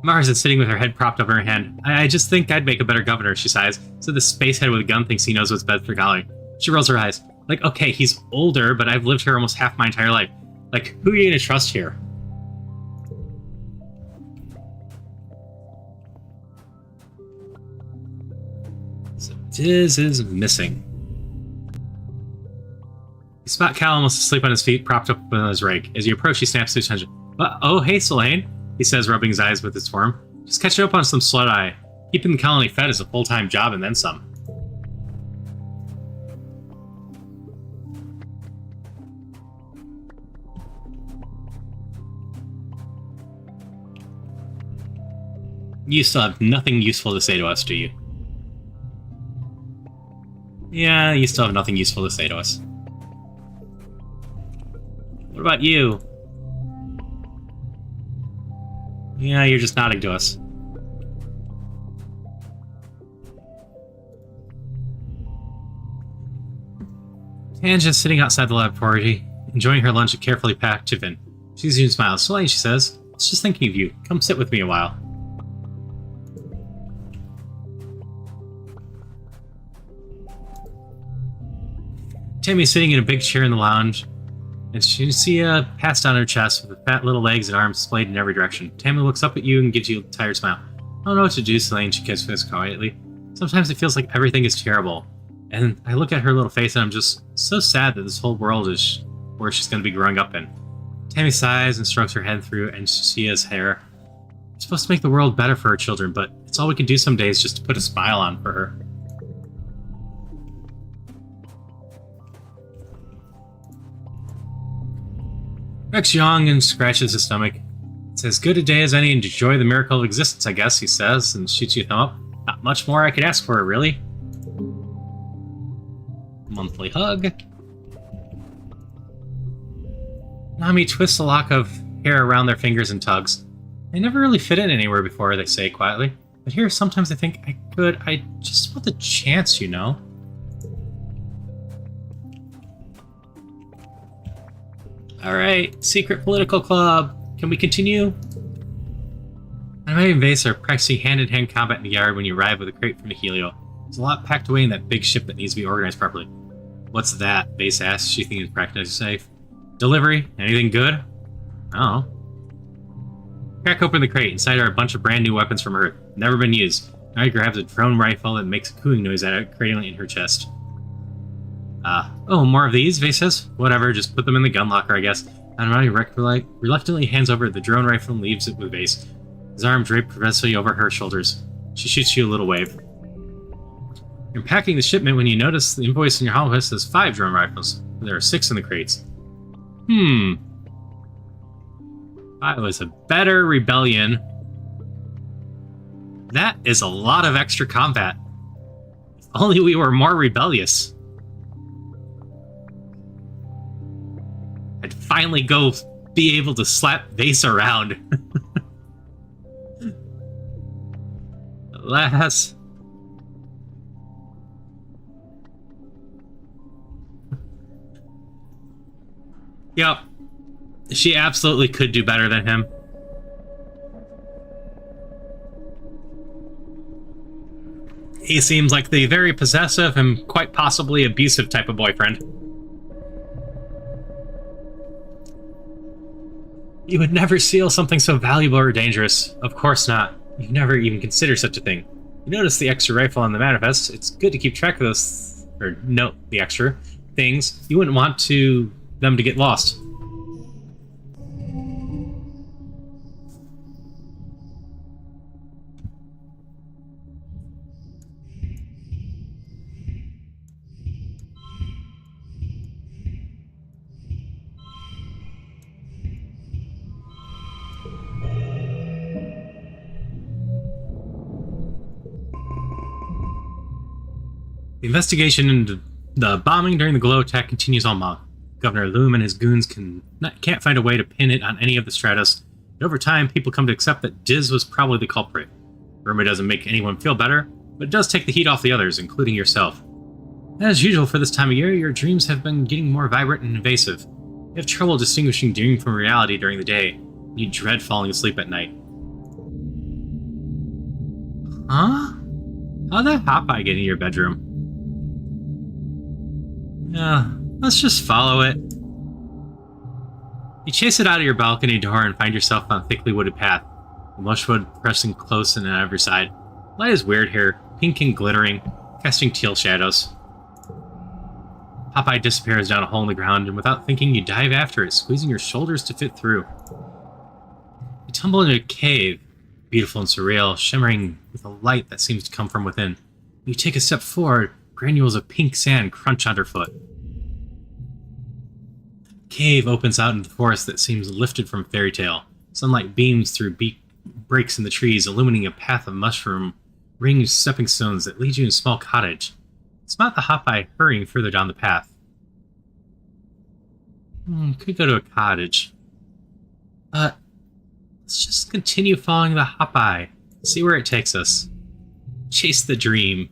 Mars is sitting with her head propped up in her hand. I just think I'd make a better governor, she sighs. So the spacehead with a gun thinks he knows what's best for Golly. She rolls her eyes. Like, okay, he's older, but I've lived here almost half my entire life. Like, who are you gonna trust here? So Diz is missing. You spot Cal almost asleep on his feet, propped up on his rake. As you approach, he snaps to attention. Oh, hey, Solane, he says, rubbing his eyes with his form. Just catching up on some slut-eye. Keeping the colony fed is a full-time job and then some. You still have nothing useful to say to us, do you? Yeah, you still have nothing useful to say to us. What about you? Yeah, you're just nodding to us. Tanja's sitting outside the laboratory, enjoying her lunch at carefully packed tiffin. She sees you and smiles. Solane, she says, I was just thinking of you. Come sit with me a while. Tammy's sitting in a big chair in the lounge, and she see a passed on her chest with fat little legs and arms splayed in every direction. Tammy looks up at you and gives you a tired smile. I don't know what to do, Solane, she kisses quietly. Sometimes it feels like everything is terrible. And I look at her little face and I'm just so sad that this whole world is where she's going to be growing up in. Tammy sighs and strokes her head through and she has hair. We're supposed to make the world better for our children, but it's all we can do some days just to put a smile on for her. Rex yawned and scratches his stomach. It's as good a day as any and enjoy the miracle of existence, I guess, he says, and shoots you a thumb up. Not much more I could ask for, really. Monthly hug. Nami twists a lock of hair around their fingers and tugs. They never really fit in anywhere before, they say quietly. But here, sometimes I think I could. I just want the chance, you know. Alright, secret political club. Can we continue? Anime and Vase are practicing hand-in-hand combat in the yard when you arrive with a crate from the Helio. There's a lot packed away in that big ship that needs to be organized properly. What's that? Vase asks, she thinking it's practically safe. Delivery? Anything good? Oh. Crack open the crate. Inside are a bunch of brand new weapons from Earth. Never been used. Nari grabs a drone rifle and makes a cooing noise at it, cradling it in her chest. Oh, more of these? Vase says. Whatever, just put them in the gun locker, I guess. And Nari reluctantly hands over the drone rifle and leaves it with Vase. His arm draped progressively over her shoulders. She shoots you a little wave. You're packing the shipment when you notice the invoice in your hololith says 5 drone rifles. There are 6 in the crates. That was a better rebellion. That is a lot of extra combat. If only we were more rebellious. I'd finally go be able to slap Vase around. Alas. Yep. She absolutely could do better than him. He seems like the very possessive and quite possibly abusive type of boyfriend. You would never steal something so valuable or dangerous. Of course not. You've never even considered such a thing. You notice the extra rifle on the manifest. It's good to keep track of those, or note the extra things. You wouldn't want them to get lost. The investigation into the bombing during the Glow attack continues all month. Governor Loom and his goons can't find a way to pin it on any of the Stratus, and over time people come to accept that Diz was probably the culprit. Rumor doesn't make anyone feel better, but it does take the heat off the others, including yourself. As usual for this time of year, your dreams have been getting more vibrant and invasive. You have trouble distinguishing dream from reality during the day, and you dread falling asleep at night. Huh? How'd that Popeye get in your bedroom? Let's just follow it. You chase it out of your balcony door and find yourself on a thickly wooded path, the mushwood pressing close in on every side. Light is weird here, pink and glittering, casting teal shadows. Popeye disappears down a hole in the ground, and without thinking, you dive after it, squeezing your shoulders to fit through. You tumble into a cave, beautiful and surreal, shimmering with a light that seems to come from within. You take a step forward, granules of pink sand crunch underfoot. The cave opens out into the forest that seems lifted from fairy tale. Sunlight beams through breaks in the trees, illuminating a path of mushroom ringed stepping stones that lead you to a small cottage. Spot the Popeye hurrying further down the path. Could go to a cottage. Let's just continue following the Popeye. See where it takes us. Chase the dream.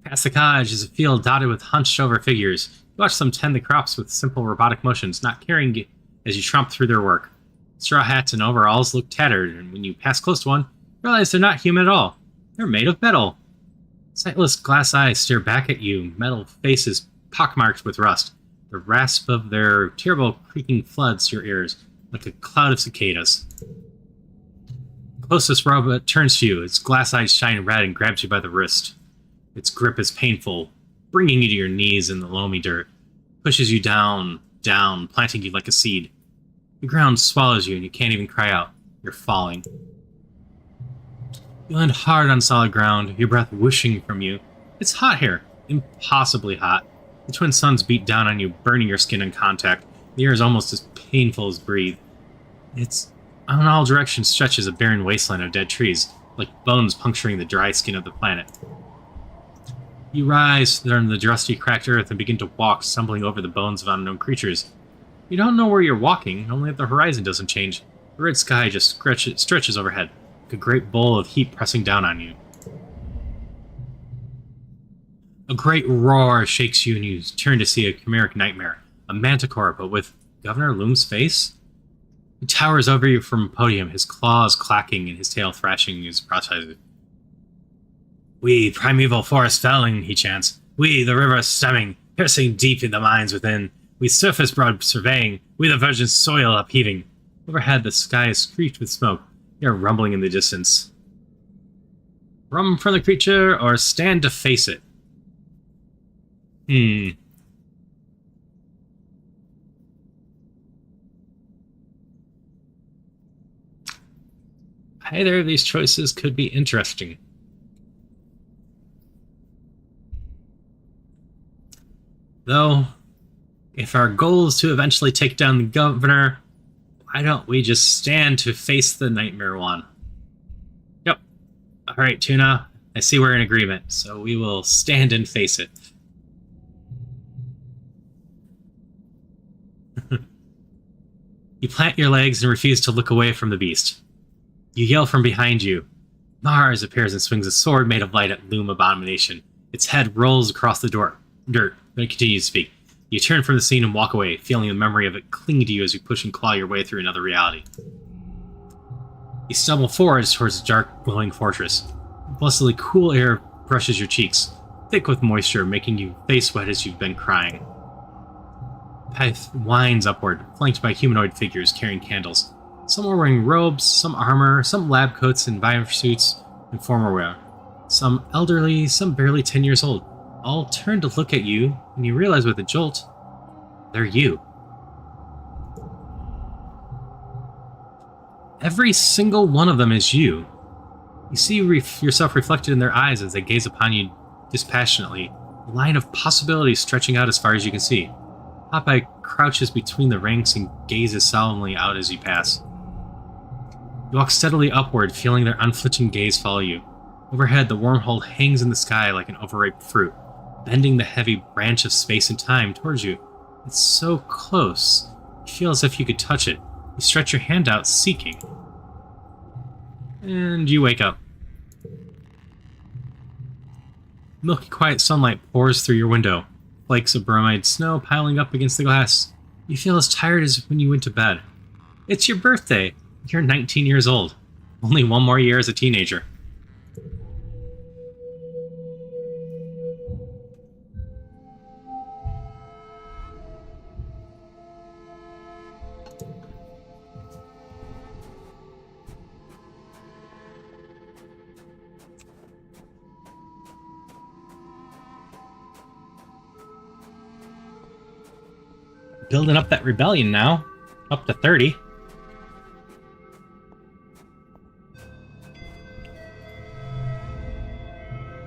Past the cottage is a field dotted with hunched-over figures. You watch them tend the crops with simple robotic motions, not caring as you tromp through their work. Straw hats and overalls look tattered, and when you pass close to one, you realize they're not human at all. They're made of metal. Sightless glass eyes stare back at you, metal faces pockmarked with rust. The rasp of their terrible creaking floods your ears, like a cloud of cicadas. The closest robot turns to you, its glass eyes shine red and grabs you by the wrist. Its grip is painful, bringing you to your knees in the loamy dirt. Pushes you down, planting you like a seed. The ground swallows you and you can't even cry out. You're falling. You land hard on solid ground, your breath whooshing from you. It's hot here, impossibly hot. The twin suns beat down on you, burning your skin in contact. The air is almost as painful as breathe. It's on all directions stretches a barren wasteland of dead trees, like bones puncturing the dry skin of the planet. You rise from the rusty, cracked earth and begin to walk, stumbling over the bones of unknown creatures. You don't know where you're walking, only that the horizon doesn't change. The red sky just stretches overhead, like a great bowl of heat pressing down on you. A great roar shakes you and you turn to see a chimeric nightmare, a manticore, but with Governor Loom's face. He towers over you from a podium, his claws clacking and his tail thrashing his processes. We, primeval forest felling, he chants. We, the river stemming, piercing deep in the mines within. We, surface broad surveying. We, the virgin soil upheaving. Overhead, the sky is streaked with smoke. They are rumbling in the distance. Run from the creature, or stand to face it. Either of these choices could be interesting. Though, if our goal is to eventually take down the governor, why don't we just stand to face the nightmare one? Yep. Alright, Tuna. I see we're in agreement, so we will stand and face it. You plant your legs and refuse to look away from the beast. You yell from behind you. Mars appears and swings a sword made of light at Loom Abomination. Its head rolls across the dirt, but it continues to speak. You turn from the scene and walk away, feeling the memory of it cling to you as you push and claw your way through another reality. You stumble forwards towards the dark, glowing fortress. Blessedly cool air brushes your cheeks, thick with moisture, making you face wet as you've been crying. path winds upward, flanked by humanoid figures carrying candles. Some are wearing robes, some armor, some lab coats and biosuits and formal wear. Some elderly, some barely 10 years old. All turn to look at you, and you realize with a jolt, they're you. Every single one of them is you. You see yourself reflected in their eyes as they gaze upon you dispassionately, a line of possibilities stretching out as far as you can see. Popeye crouches between the ranks and gazes solemnly out as you pass. You walk steadily upward, feeling their unflinching gaze follow you. Overhead, the wormhole hangs in the sky like an overripe fruit, bending the heavy branch of space and time towards you. It's so close, you feel as if you could touch it. You stretch your hand out, seeking. And you wake up. Milky quiet sunlight pours through your window, flakes of bromide snow piling up against the glass. You feel as tired as when you went to bed. It's your birthday. You're 19 years old. Only one more year as a teenager. Building up that rebellion now. Up to 30.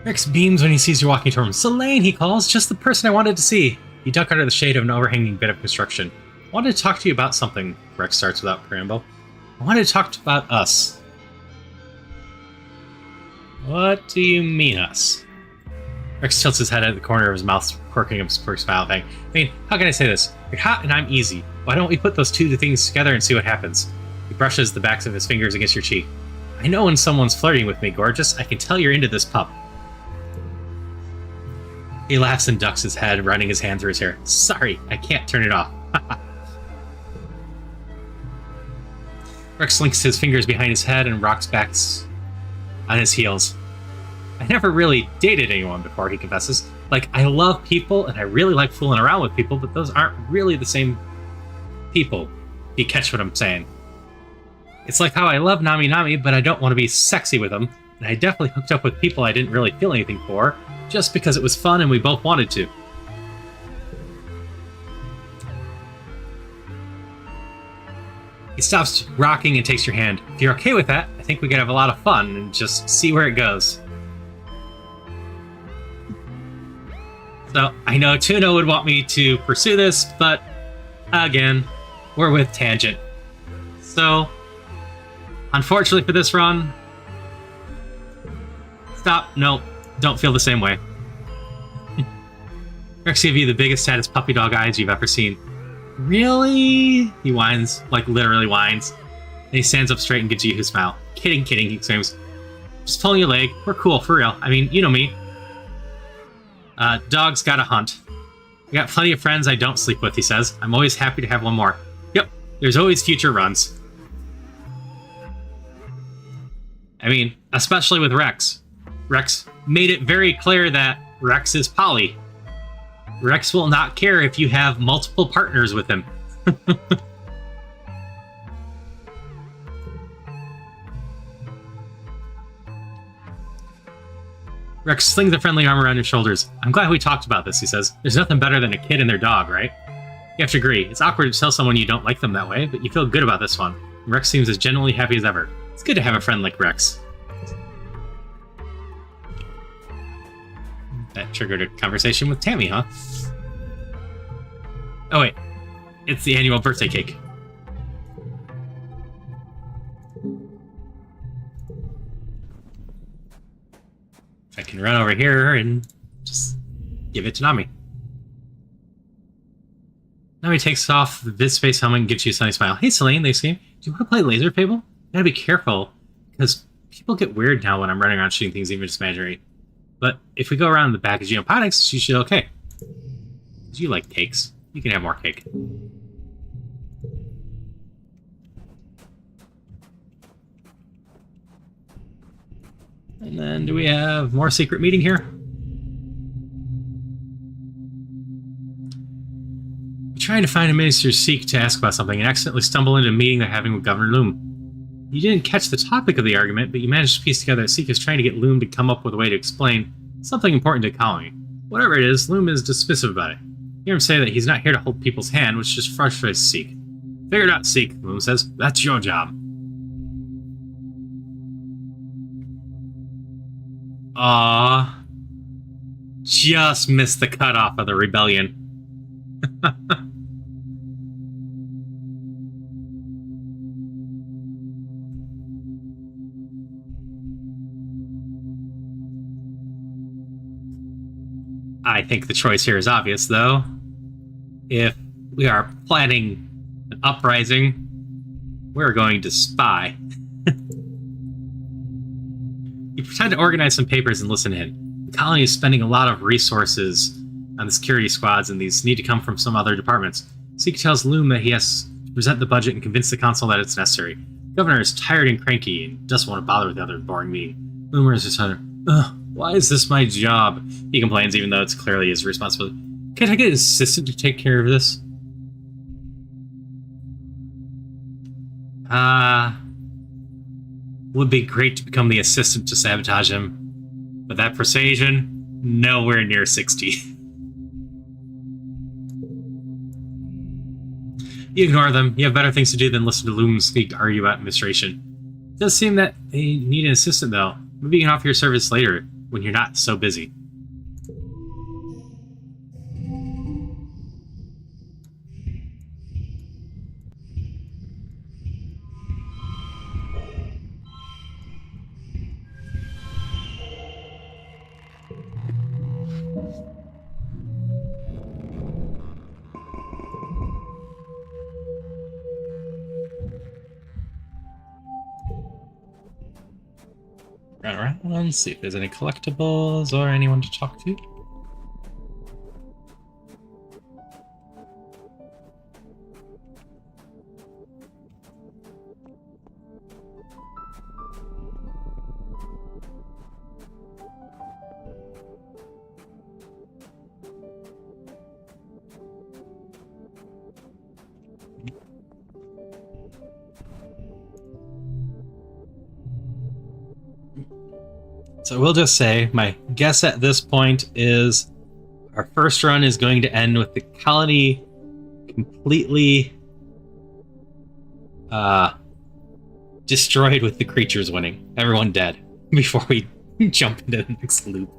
Rex beams when he sees you walking toward him. Selene, he calls. Just the person I wanted to see. You duck under the shade of an overhanging bit of construction. I wanted to talk to you about something, Rex starts without preamble. I wanted to talk about us. What do you mean, us? Rex tilts his head at the corner of his mouth, quirking up his quirk smile thing. I mean, how can I say this? You're hot and I'm easy. Why don't we put those two things together and see what happens? He brushes the backs of his fingers against your cheek. I know when someone's flirting with me, gorgeous. I can tell you're into this pup. He laughs and ducks his head, running his hand through his hair. Sorry, I can't turn it off. Rex links his fingers behind his head and rocks back on his heels. I never really dated anyone before, he confesses. Like, I love people and I really like fooling around with people, but those aren't really the same people. You catch what I'm saying? It's like how I love Nami Nami, but I don't want to be sexy with them. And I definitely hooked up with people I didn't really feel anything for, just because it was fun and we both wanted to. He stops rocking and takes your hand. If you're okay with that, I think we could have a lot of fun and just see where it goes. So, I know Tuna would want me to pursue this, but again, we're with Tangent. So, unfortunately for this run, stop. No, don't feel the same way. Rex give you the biggest, saddest puppy dog eyes you've ever seen. Really? He whines, like literally whines. And he stands up straight and gives you his smile. Kidding, kidding, he screams. Just pulling your leg. We're cool, for real. I mean, you know me. Dog's gotta hunt. I got plenty of friends I don't sleep with, he says. I'm always happy to have one more. Yep, there's always future runs. I mean, especially with Rex. Rex made it very clear that Rex is poly. Rex will not care if you have multiple partners with him. Rex slings a friendly arm around your shoulders. I'm glad we talked about this, he says. There's nothing better than a kid and their dog, right? You have to agree. It's awkward to tell someone you don't like them that way, but you feel good about this one. And Rex seems as genuinely happy as ever. It's good to have a friend like Rex. That triggered a conversation with Tammy, huh? Oh wait, it's the annual birthday cake. I can run over here and just give it to Nami. Nami takes off the VidSpace helmet and gives you a sunny smile. Hey Selene, they say, do you want to play laser table? You gotta be careful, because people get weird now when I'm running around shooting things, even just imaginary. But if we go around the back of Geoponics, you should okay. Because you like cakes. You can have more cake. And then, do we have more secret meeting here? We trying to find a Minister Seek to ask about something and accidentally stumble into a meeting they're having with Governor Loom. You didn't catch the topic of the argument, but you managed to piece together that Seek is trying to get Loom to come up with a way to explain something important to the colony. Whatever it is, Loom is dismissive about it. You hear him say that he's not here to hold people's hand, which just frustrates Seek. Figure it out, Seek, Loom says. That's your job. Aww. Just missed the cutoff of the rebellion. I think the choice here is obvious, though. If we are planning an uprising, we're going to spy. You pretend to organize some papers and listen in. The colony is spending a lot of resources on the security squads, and these need to come from some other departments. Seek tells Loom that he has to present the budget and convince the council that it's necessary. The governor is tired and cranky and doesn't want to bother with the other boring meeting. Loom is just why is this my job? He complains, even though it's clearly his responsibility. Can't I get an assistant to take care of this? Would be great to become the assistant to sabotage him. But that persuasion, nowhere near 60. You ignore them. You have better things to do than listen to Loom's speak argue about administration. It does seem that they need an assistant, though. Maybe you can offer your service later, when you're not so busy. Run around, see if there's any collectibles or anyone to talk to. So we'll just say, my guess at this point is our first run is going to end with the colony completely destroyed with the creatures winning. Everyone dead before we jump into the next loop.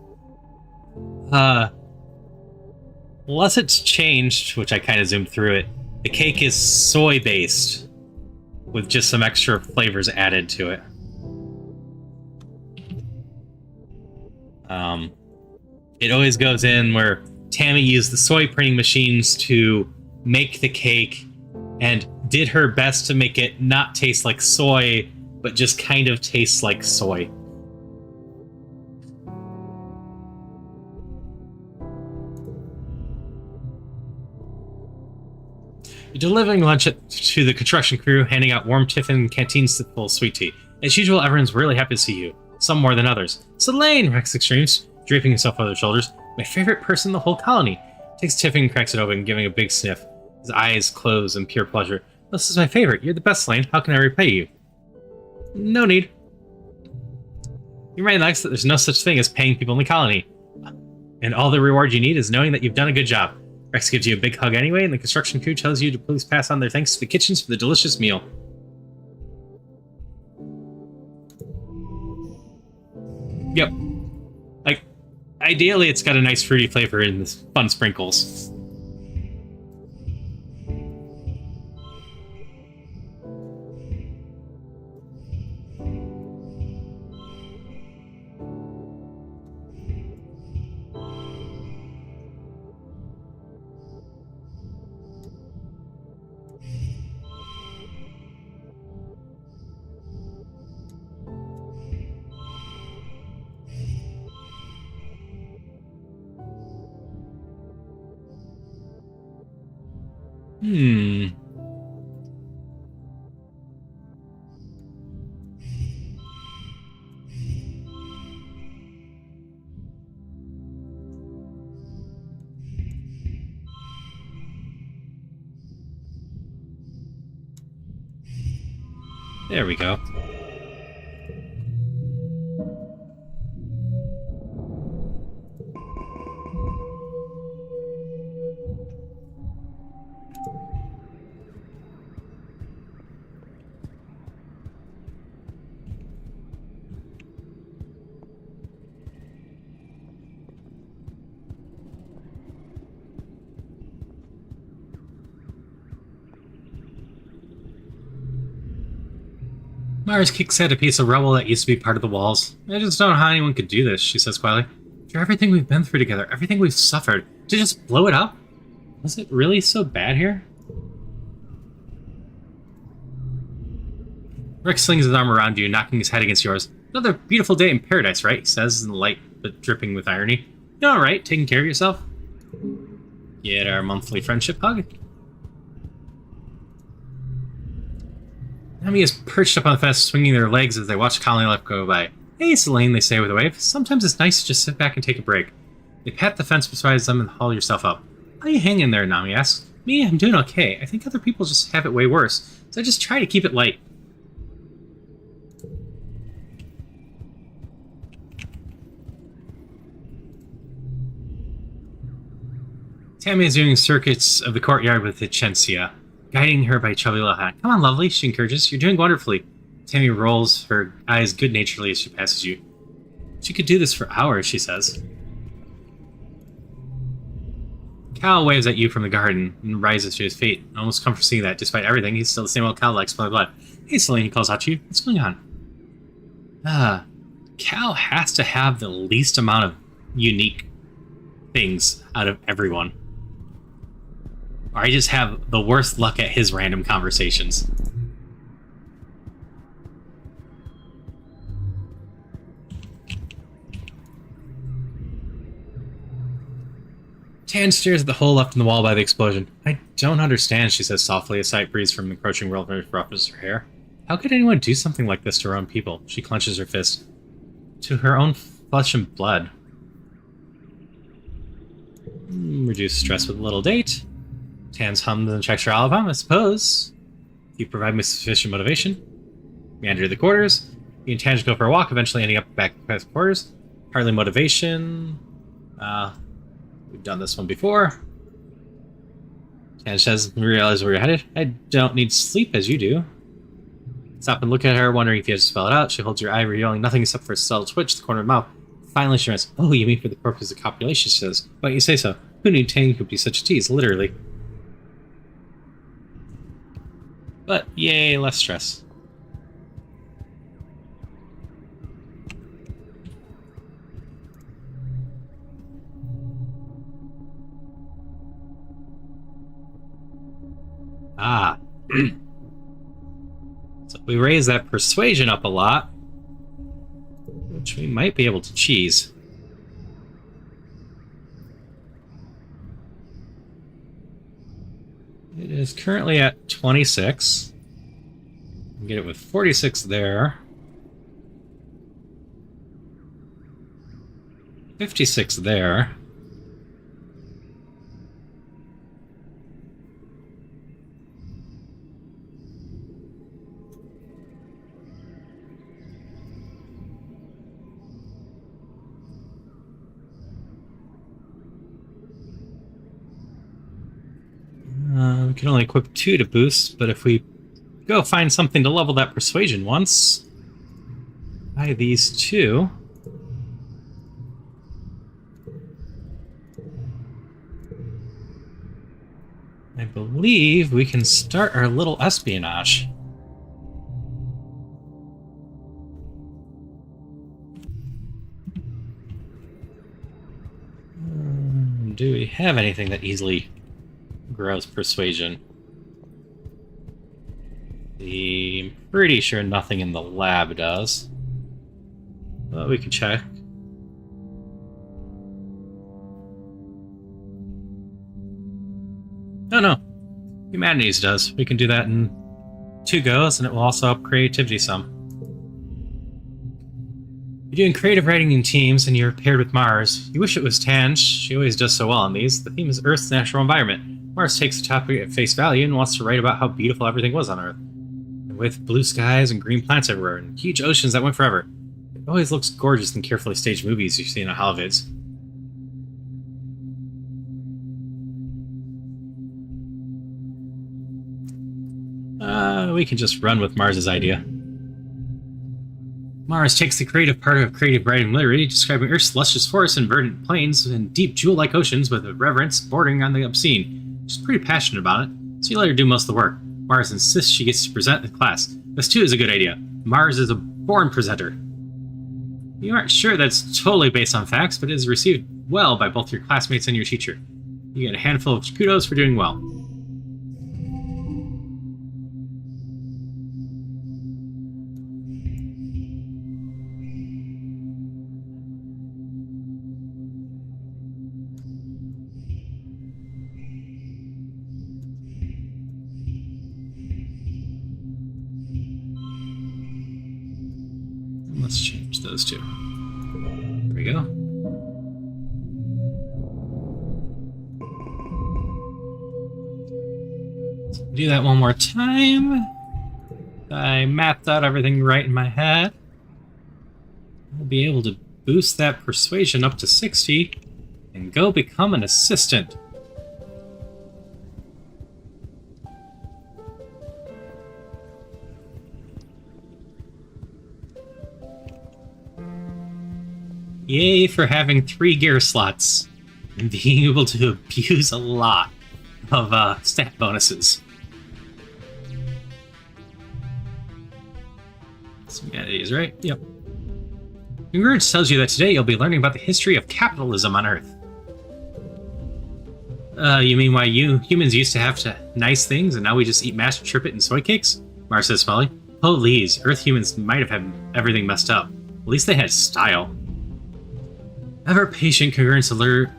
Unless it's changed, which I kind of zoomed through it, the cake is soy-based with just some extra flavors added to it. It always goes in where Tammy used the soy printing machines to make the cake and did her best to make it not taste like soy, but just kind of tastes like soy. You're delivering lunch to the construction crew, handing out warm tiffin canteens full of sweet tea. As usual, everyone's really happy to see you. Some more than others. Selene, Rex exclaims, draping himself over their shoulders. My favorite person in the whole colony. Takes tiffin and cracks it open, giving a big sniff. His eyes close in pure pleasure. This is my favorite. You're the best, Selene. How can I repay you? No need. You might like that there's no such thing as paying people in the colony. And all the reward you need is knowing that you've done a good job. Rex gives you a big hug anyway, and the construction crew tells you to please pass on their thanks to the kitchens for the delicious meal. Yep. Like, ideally it's got a nice fruity flavor and this fun sprinkles. There we go. Mars kicks at a piece of rubble that used to be part of the walls. I just don't know how anyone could do this, she says quietly. For everything we've been through together, everything we've suffered, to just blow it up? Was it really so bad here? Rick slings his arm around you, knocking his head against yours. Another beautiful day in paradise, right? He says, in the light but dripping with irony. You all right? Taking care of yourself? Get our monthly friendship hug? Nami is perched up on the fence, swinging their legs as they watch Colony Life go by. Hey, Selene, they say with a wave. Sometimes it's nice to just sit back and take a break. They pat the fence beside them and haul yourself up. How you hanging there, Nami asks. Me, I'm doing okay. I think other people just have it way worse, so I just try to keep it light. Tammy is doing circuits of the courtyard with Vicentia, guiding her by chubby little hand. Come on, lovely, she encourages. You're doing wonderfully. Tammy rolls her eyes good-naturedly as she passes you. She could do this for hours, she says. Cal waves at you from the garden and rises to his feet. Almost comforts seeing that, despite everything, he's still the same old Cal like blood blood. Hey, Selene, he calls out to you. What's going on? Cal has to have the least amount of unique things out of everyone. Or I just have the worst luck at his random conversations. Tan stares at the hole left in the wall by the explosion. I don't understand, she says softly, a slight breeze from the encroaching world ruffles her hair. How could anyone do something like this to her own people? She clenches her fist. To her own flesh and blood. Reduce stress with a little date. Tans hums and checks her alibi, I suppose. You provide me sufficient motivation. We enter the quarters. You and Tans go for a walk, eventually ending up back at the quarters. Hardly motivation. We've done this one before. Tans says, we realize where you're headed. I don't need sleep as you do. Stop and look at her, wondering if you have to spell it out. She holds your eye, revealing nothing except for a subtle twitch at the corner of the mouth. Finally, she runs. Oh, you mean for the purpose of copulation, she says. Why don't you say so? Who knew Tang could be such a tease, literally. But, yay, less stress. So we raise that persuasion up a lot, which we might be able to cheese. It is currently at 26. Get it with 46 there. 56 there. We can only equip 2 to boost, but if we go find something to level that persuasion once, buy these 2. I believe we can start our little espionage. Do we have anything that easily grows persuasion? I'm pretty sure nothing in the lab does. But we can check. Oh no, Humanities does. We can do that in 2 goes, and it will also up creativity some. You're doing creative writing in teams, and you're paired with Mars. You wish it was Tange. She always does so well on these. The theme is Earth's natural environment. Mars takes the topic at face value and wants to write about how beautiful everything was on Earth. with blue skies and green plants everywhere, and huge oceans that went forever. It always looks gorgeous in carefully staged movies you see in holovids. We can just run with Mars's idea. Mars takes the creative part of creative writing literally, describing Earth's luscious forests and verdant plains and deep jewel-like oceans with a reverence bordering on the obscene. She's pretty passionate about it, so you let her do most of the work. Mars insists she gets to present the class. This too is a good idea. Mars is a born presenter. You aren't sure that's totally based on facts, but it is received well by both your classmates and your teacher. You get a handful of kudos for doing well. Let's change those two. There we go. Do that one more time. I mapped out everything right in my head. I'll be able to boost that persuasion up to 60 and go become an assistant. Yay for having 3 gear slots and being able to abuse a lot of stat bonuses. Some these, right? Yep. Congruence tells you that today you'll be learning about the history of capitalism on Earth. You mean why you humans used to have nice things and now we just eat mashed trippet and soy cakes? Mars says smiling. Please, Earth humans might have had everything messed up. At least they had style. Ever patient, Congruence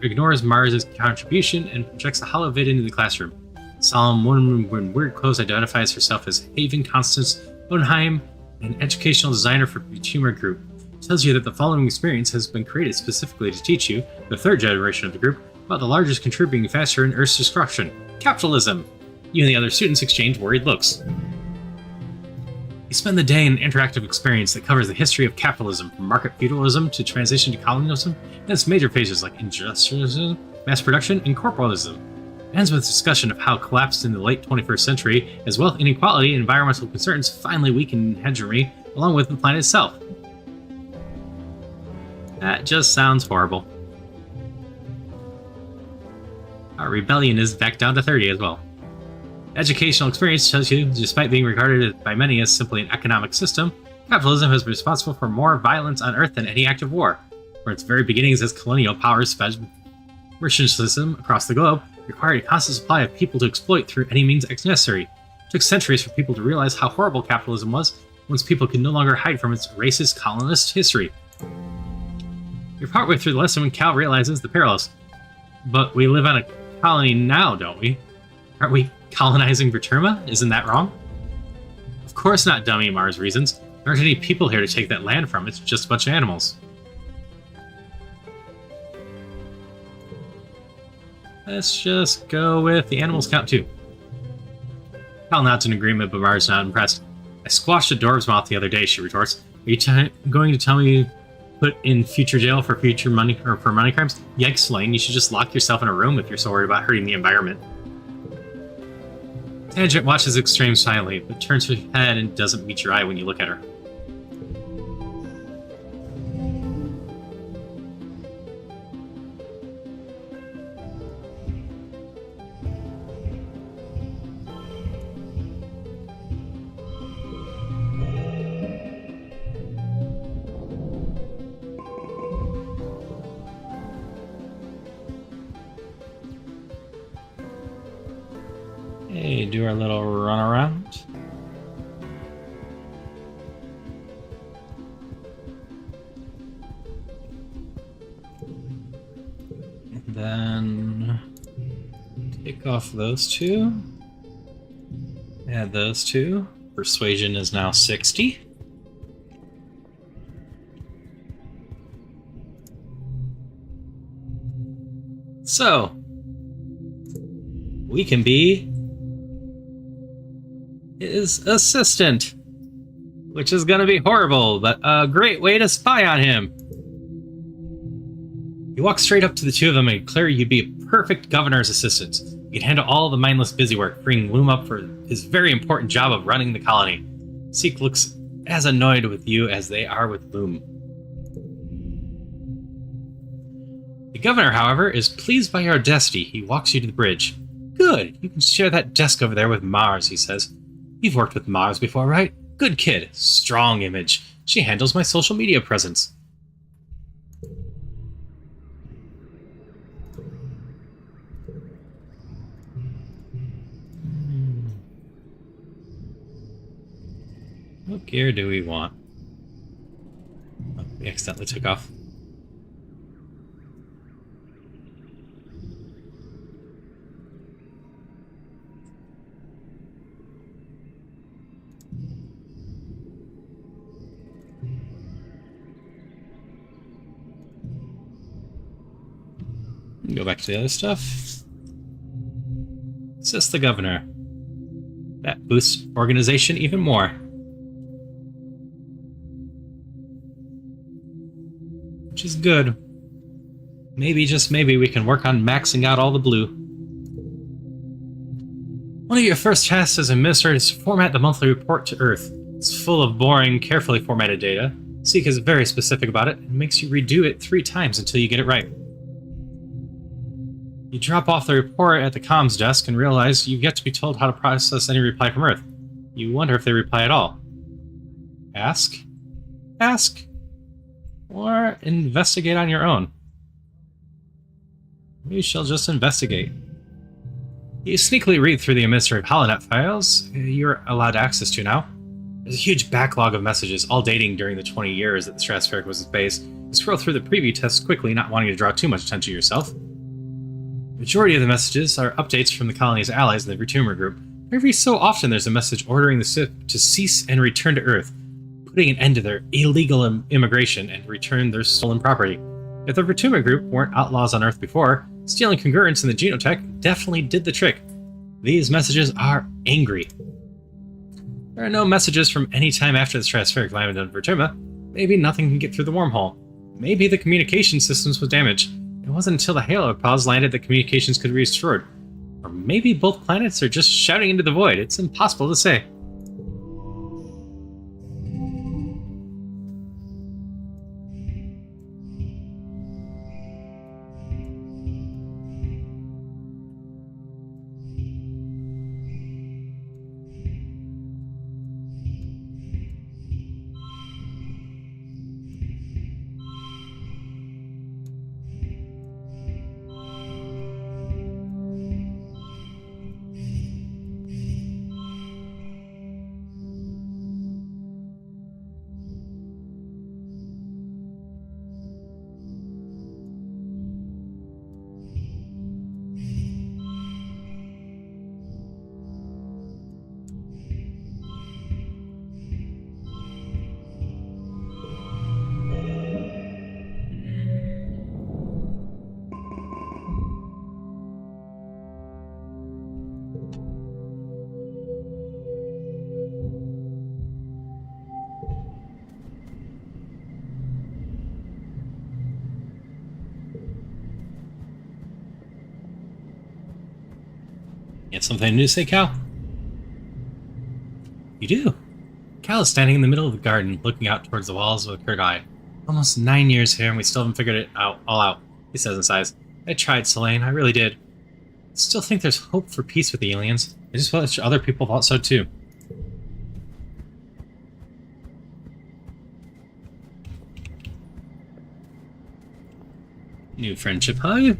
ignores Mars' contribution and projects a hollow vid into the classroom. Solemn woman in weird clothes identifies herself as Haven Constance Onheim, an educational designer for Humor Group. Tells you that the following experience has been created specifically to teach you, the 3rd generation of the group, about the largest contributing factor in Earth's destruction, capitalism. You and the other students exchange worried looks. You spend the day in an interactive experience that covers the history of capitalism, from market feudalism to transition to colonialism, and its major phases like industrialism, mass production, and corporatism. It ends with a discussion of how collapsed in the late 21st century, as wealth inequality and environmental concerns finally weakened hegemony, along with the planet itself. That just sounds horrible. Our rebellion is back down to 30 as well. Educational experience tells you, despite being regarded by many as simply an economic system, capitalism has been responsible for more violence on Earth than any active war. From its very beginnings as colonial powers fed mercantilism across the globe, required a constant supply of people to exploit through any means necessary. It took centuries for people to realize how horrible capitalism was, once people could no longer hide from its racist colonist history. You're partway through the lesson when Cal realizes the parallels. But we live on a colony now, don't we? Aren't we colonizing Verterma? Isn't that wrong? Of course not, dummy, Mars reasons. There aren't any people here to take that land from. It's just a bunch of animals. Let's just go with the animals count too. Cal nods in agreement, but Mars is not impressed. I squashed a dwarf's mouth the other day, she retorts. Are you going to tell me put in future jail for future money or for money crimes? Yikes, Lane, you should just lock yourself in a room if you're so worried about hurting the environment. Tangent watches Extreme silently, but turns her head and doesn't meet your eye when you look at her. Hey, do our little run around. And then take off those two. Add those two. Persuasion is now 60. So, we can be his assistant. Which is gonna be horrible, but a great way to spy on him. You walk straight up to the two of them and declare you'd be a perfect governor's assistant. You'd handle all the mindless busywork, freeing Loom up for his very important job of running the colony. Seek looks as annoyed with you as they are with Loom. The governor, however, is pleased by your audacity. He walks you to the bridge. Good, you can share that desk over there with Mars, he says. You've worked with Mars before, right? Good kid. Strong image. She handles my social media presence. What gear do we want? Oh, we accidentally took off. Go back to the other stuff. Assist the governor. That boosts organization even more. Which is good. Maybe, just maybe, we can work on maxing out all the blue. One of your first tasks as administrator is to format the monthly report to Earth. It's full of boring, carefully formatted data. Seek is very specific about it and makes you redo it 3 times until you get it right. You drop off the report at the comms desk and realize you've yet to be told how to process any reply from Earth. You wonder if they reply at all. Ask? Ask? Or investigate on your own. We shall just investigate. You sneakily read through the administrative HoloNet files you're allowed access to now. There's a huge backlog of messages, all dating during the 20 years that the Stratospheric was in space. You scroll through the preview tests quickly, not wanting to draw too much attention to yourself. The majority of the messages are updates from the colony's allies in the Retumer group. Every so often there's a message ordering the ship to cease and return to Earth, putting an end to their illegal immigration and return their stolen property. If the Retumer group weren't outlaws on Earth before, stealing congruence in the genotech definitely did the trick. These messages are angry. There are no messages from any time after the Stratospheric landed on Vertuma. Maybe nothing can get through the wormhole. Maybe the communication systems was damaged. It wasn't until the Halo pods landed that communications could be restored. Or maybe both planets are just shouting into the void. It's impossible to say. You have something new to say, Cal? You do. Cal is standing in the middle of the garden, looking out towards the walls with a curt eye. Almost 9 years here, and we still haven't figured it all out, he says and sighs. I tried, Selene, I really did. I still think there's hope for peace with the aliens. I just wish other people thought so too. New friendship hug.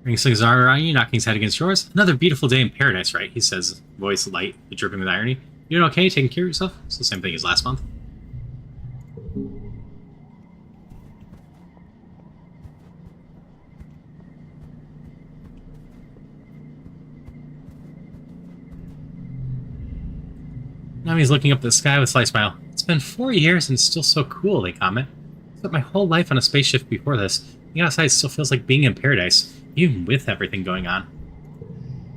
Rings his arm around you, knocking his head against yours. Another beautiful day in paradise, right? He says, voice light, but dripping with irony. You doing okay? Taking care of yourself? It's the same thing as last month. Now he's looking up at the sky with a slight smile. It's been 4 years and still so cool, they comment. I spent my whole life on a spaceship before this. Being outside still feels like being in paradise, even with everything going on.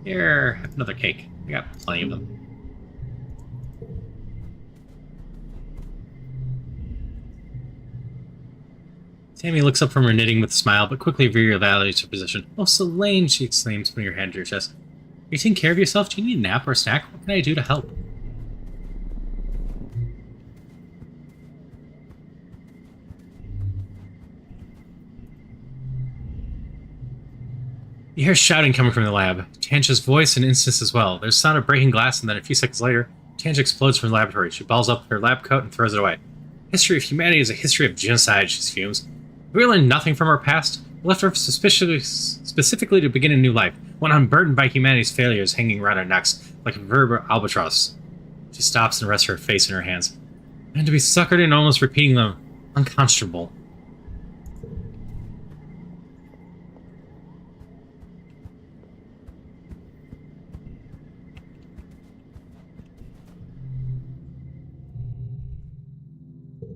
Here, have another cake. I got plenty of them. Tammy looks up from her knitting with a smile, but quickly reevaluates her position. "Oh, Selene," she exclaims, putting her hand to her chest. "Are you taking care of yourself? Do you need a nap or a snack? What can I do to help?" You hear shouting coming from the lab. Tanja's voice and instance as well. There's the sound of breaking glass, and then a few seconds later, Tanja explodes from the laboratory. She balls up her lab coat and throws it away. "History of humanity is a history of genocide," she fumes. "Have we learned nothing from our past? We left Earth specifically to begin a new life, one unburdened by humanity's failures hanging around our necks like a verb albatross." She stops and rests her face in her hands. "And to be suckered in almost repeating them, unconscionable."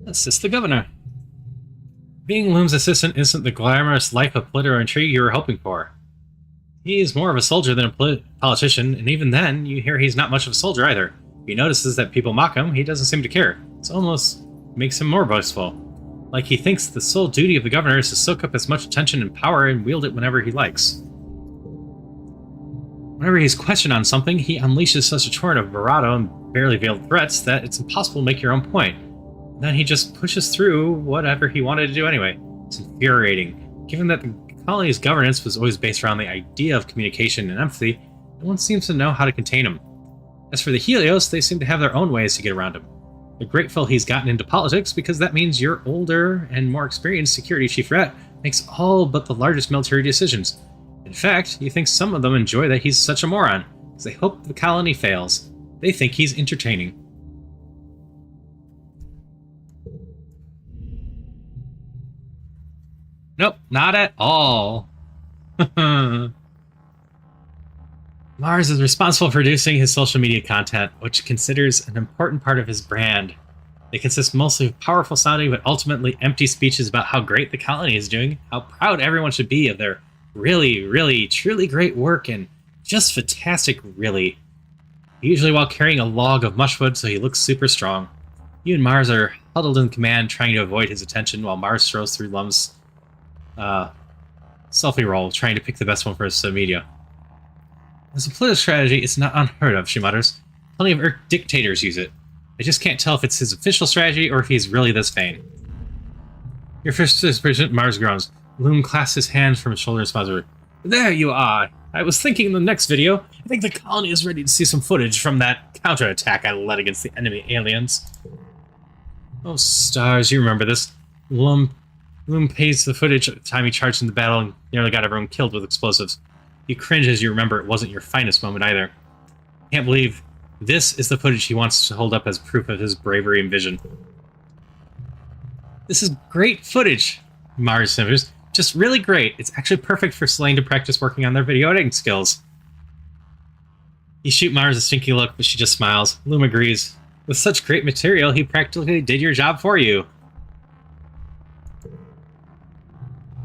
Assist the governor. Being Loom's assistant isn't the glamorous life of political intrigue you were hoping for. He's more of a soldier than a politician, and even then, you hear he's not much of a soldier either. If he notices that people mock him, he doesn't seem to care. It almost makes him more boastful. Like he thinks the sole duty of the governor is to soak up as much attention and power and wield it whenever he likes. Whenever he's questioned on something, he unleashes such a torrent of bravado and barely veiled threats that it's impossible to make your own point. Then he just pushes through whatever he wanted to do anyway. It's infuriating. Given that the colony's governance was always based around the idea of communication and empathy, no one seems to know how to contain him. As for the Helios, they seem to have their own ways to get around him. They're grateful he's gotten into politics because that means your older and more experienced security chief rat makes all but the largest military decisions. In fact, you think some of them enjoy that he's such a moron, because they hope the colony fails. They think he's entertaining. Nope, not at all. Mars is responsible for producing his social media content, which he considers an important part of his brand. They consist mostly of powerful sounding but ultimately empty speeches about how great the colony is doing, how proud everyone should be of their really, really, truly great work, and just fantastic, really. Usually while carrying a log of mushwood so he looks super strong. You and Mars are huddled in command trying to avoid his attention while Mars strolls through Lum's selfie roll, trying to pick the best one for his social media. As a political strategy, it's not unheard of, she mutters. Plenty of dictators use it. I just can't tell if it's his official strategy or if he's really this vain. Your first suspicion, Mars groans. Loom clasps his hands from his shoulder and smiles. There you are! I was thinking in the next video, I think the colony is ready to see some footage from that counterattack I led against the enemy aliens. Oh stars, you remember this. Loom pays the footage at the time he charged in the battle and nearly got everyone killed with explosives. You cringe as you remember it wasn't your finest moment either. Can't believe this is the footage he wants to hold up as proof of his bravery and vision. This is great footage, Mars sniffers. Just really great. It's actually perfect for Selene to practice working on their video editing skills. You shoot Mars a stinky look, but she just smiles. Loom agrees. With such great material, he practically did your job for you.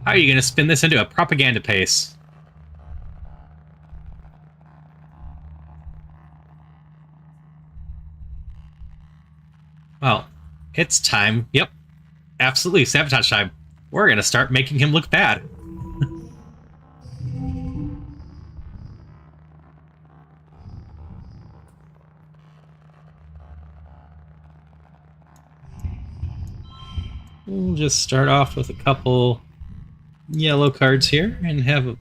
How are you going to spin this into a propaganda piece? Well, it's time. Yep. Absolutely, sabotage time. We're going to start making him look bad. We'll just start off with a couple yellow cards here and have a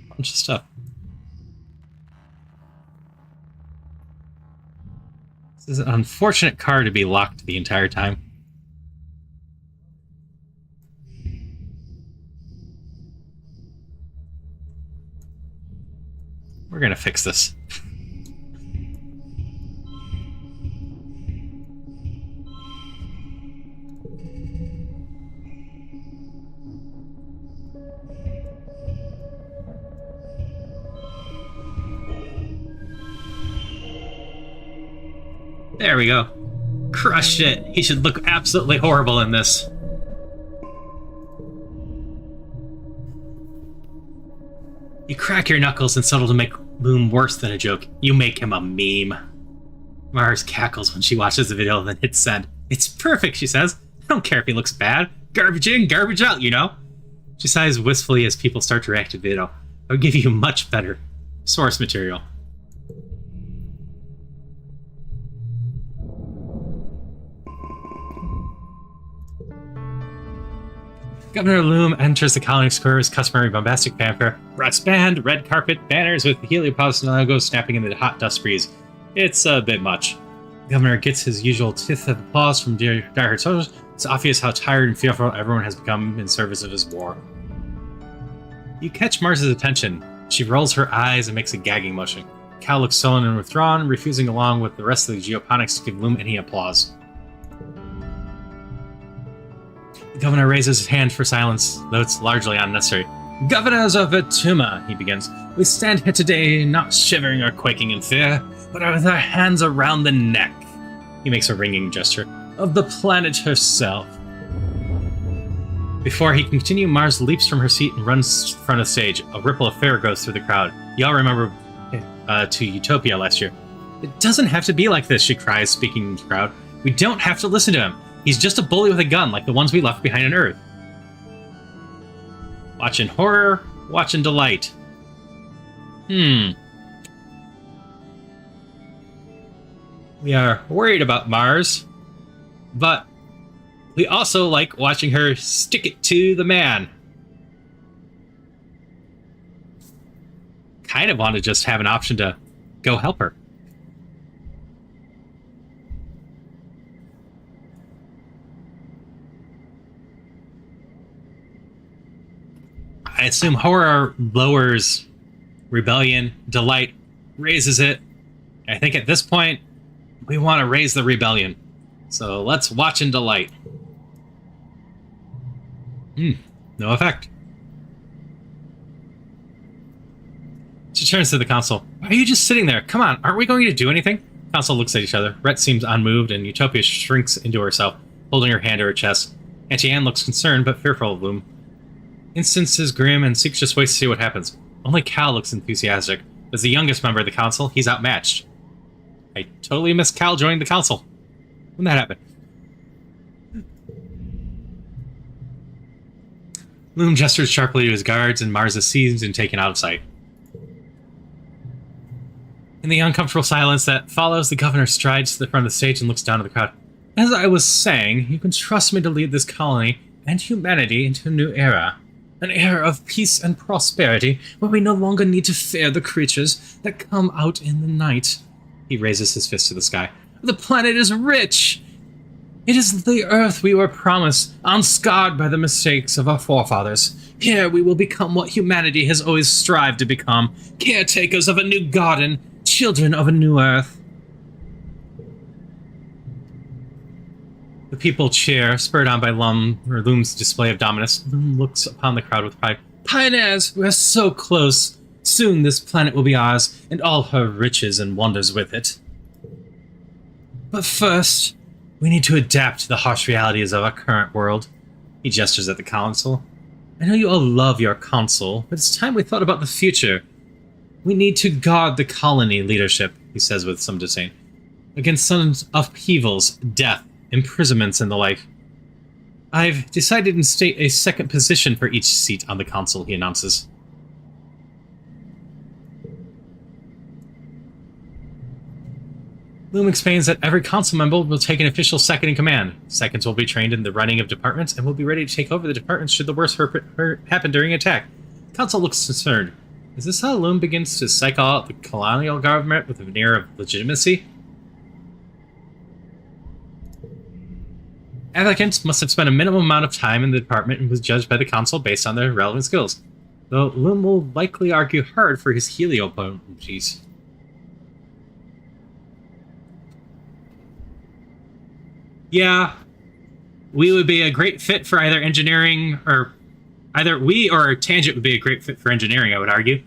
bunch of stuff. This is an unfortunate card to be locked the entire time. We're gonna fix this. There we go. Crushed it. He should look absolutely horrible in this. You crack your knuckles and settle to make Loom, worse than a joke. You make him a meme. Mars cackles when she watches the video, then hits send. It's perfect, she says. I don't care if he looks bad. Garbage in, garbage out, you know? She sighs wistfully as people start to react to the video. I would give you much better source material. Governor Loom enters the colony square with customary bombastic fanfare. Brass band, red carpet, banners with heliopause logos snapping in the hot dust breeze. It's a bit much. The governor gets his usual tithe of applause from diehard soldiers. It's obvious how tired and fearful everyone has become in service of his war. You catch Mars's attention. She rolls her eyes and makes a gagging motion. Cal looks sullen and withdrawn, refusing along with the rest of the geoponics to give Loom any applause. The governor raises his hand for silence, though it's largely unnecessary. Governors of Vituma, he begins. We stand here today not shivering or quaking in fear, but with our hands around the neck, he makes a ringing gesture, of the planet herself. Before he can continue, Mars leaps from her seat and runs in front of the stage. A ripple of fear goes through the crowd. Y'all remember to Utopia last year. It doesn't have to be like this, she cries, speaking to the crowd. We don't have to listen to him. He's just a bully with a gun, like the ones we left behind on Earth. Watch in horror, watch in delight. We are worried about Mars, but we also like watching her stick it to the man. Kind of want to just have an option to go help her. I assume horror lowers rebellion, delight raises it. I think at this point, we want to raise the rebellion. So let's watch and delight. No effect. She turns to the council. Why are you just sitting there? Come on, aren't we going to do anything? Council looks at each other. Rhett seems unmoved, and Utopia shrinks into herself, holding her hand to her chest. Auntie Anne looks concerned, but fearful of Loom. Instance is grim, and Seeks just waits to see what happens. Only Cal looks enthusiastic. As the youngest member of the council, he's outmatched. I totally missed Cal joining the council. When that happened. Loom gestures sharply to his guards, and Mars is seized and taken out of sight. In the uncomfortable silence that follows, the governor strides to the front of the stage and looks down at the crowd. As I was saying, you can trust me to lead this colony and humanity into a new era. An era of peace and prosperity, where we no longer need to fear the creatures that come out in the night. He raises his fist to the sky. The planet is rich! It is the Earth we were promised, unscarred by the mistakes of our forefathers. Here we will become what humanity has always strived to become, caretakers of a new garden, children of a new Earth. The people cheer, spurred on by Loom's display of dominance. Loom looks upon the crowd with pride. Pioneers, we're so close. Soon this planet will be ours, and all her riches and wonders with it. But first, we need to adapt to the harsh realities of our current world. He gestures at the council. I know you all love your council, but it's time we thought about the future. We need to guard the colony leadership, he says with some disdain, against some upheavals, death, imprisonments, and the like. I've decided to state a second position for each seat on the council, he announces. Loom explains that every council member will take an official second in command. Seconds will be trained in the running of departments and will be ready to take over the departments should the worst happen during attack. Council looks concerned. Is this how Loom begins to cycle out the colonial government with a veneer of legitimacy? Applicants must have spent a minimum amount of time in the department and was judged by the council based on their relevant skills, though Loom will likely argue hard for his heliopotencies. Yeah, we would be a great fit for either engineering, or either we or Tangent would be a great fit for engineering, I would argue.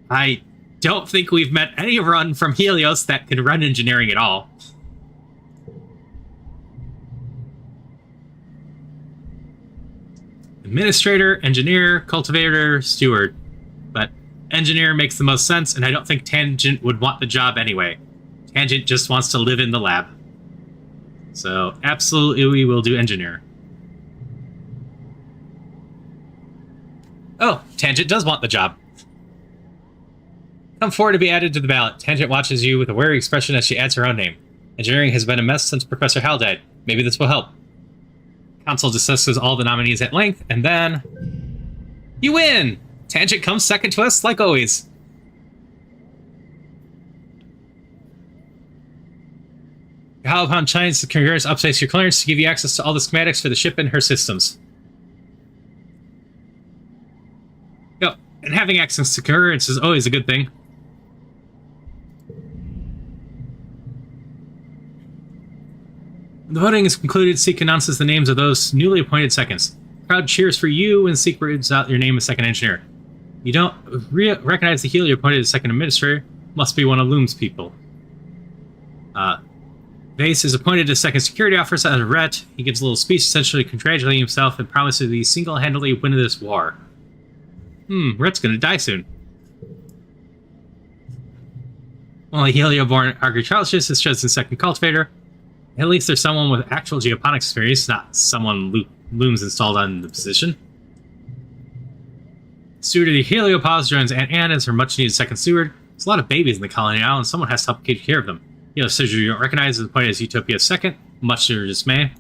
I don't think we've met any run from Helios that can run engineering at all. Administrator, engineer, cultivator, steward. But Engineer makes the most sense, and I don't think Tangent would want the job anyway. Tangent just wants to live in the lab. So, absolutely we will do engineer. Oh, Tangent does want the job. Come forward to be added to the ballot. Tangent watches you with a wary expression as she adds her own name. Engineering has been a mess since Professor Hal died. Maybe this will help. Council discusses all the nominees at length, and then... You win! Tangent comes second to us, like always. How upon Chines, the Congress updates your clearance to give you access to all the schematics for the ship and her systems. Yep, and having access to clearance is always a good thing. When the voting is concluded, Seek announces the names of those newly appointed seconds. The crowd cheers for you, and Seek reads out your name as second engineer. You don't recognize the Helio appointed as second administrator. Must be one of Loom's people. Vase is appointed as second security officer as Rhett. He gives a little speech essentially congratulating himself and promises to be single-handedly win this war. Rhett's gonna die soon. Only Helio-born agriculturist is chosen second cultivator. At least there's someone with actual geoponics experience, not someone Loom's installed on the position. Steward of the Heliopause joins Aunt Anne as her much-needed second steward. There's a lot of babies in the colony now, and someone has to help take care of them. Helo surgery you don't recognize is appointed as Utopia's second, much to her dismay.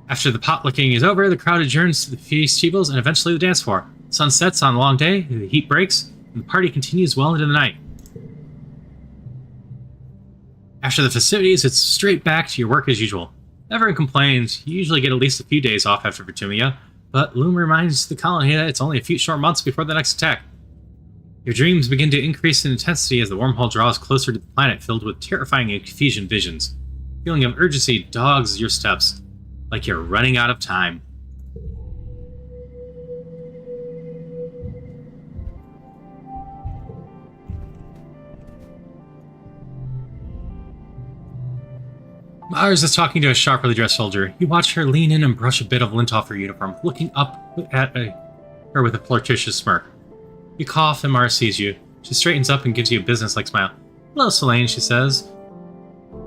After the potlucking is over, the crowd adjourns to the feast tables and eventually the dance floor. The sun sets on a long day, the heat breaks, and the party continues well into the night. After the festivities, it's straight back to your work as usual. Everyone complains. You usually get at least a few days off after Vitumia, but Loom reminds the colony that it's only a few short months before the next attack. Your dreams begin to increase in intensity as the wormhole draws closer to the planet filled with terrifying and confusion visions. A feeling of urgency dogs your steps, like you're running out of time. Mars is talking to a sharply dressed soldier. You watch her lean in and brush a bit of lint off her uniform, looking up at her with a flirtatious smirk. You cough and Mars sees you. She straightens up and gives you a businesslike smile. Hello, Selene, she says.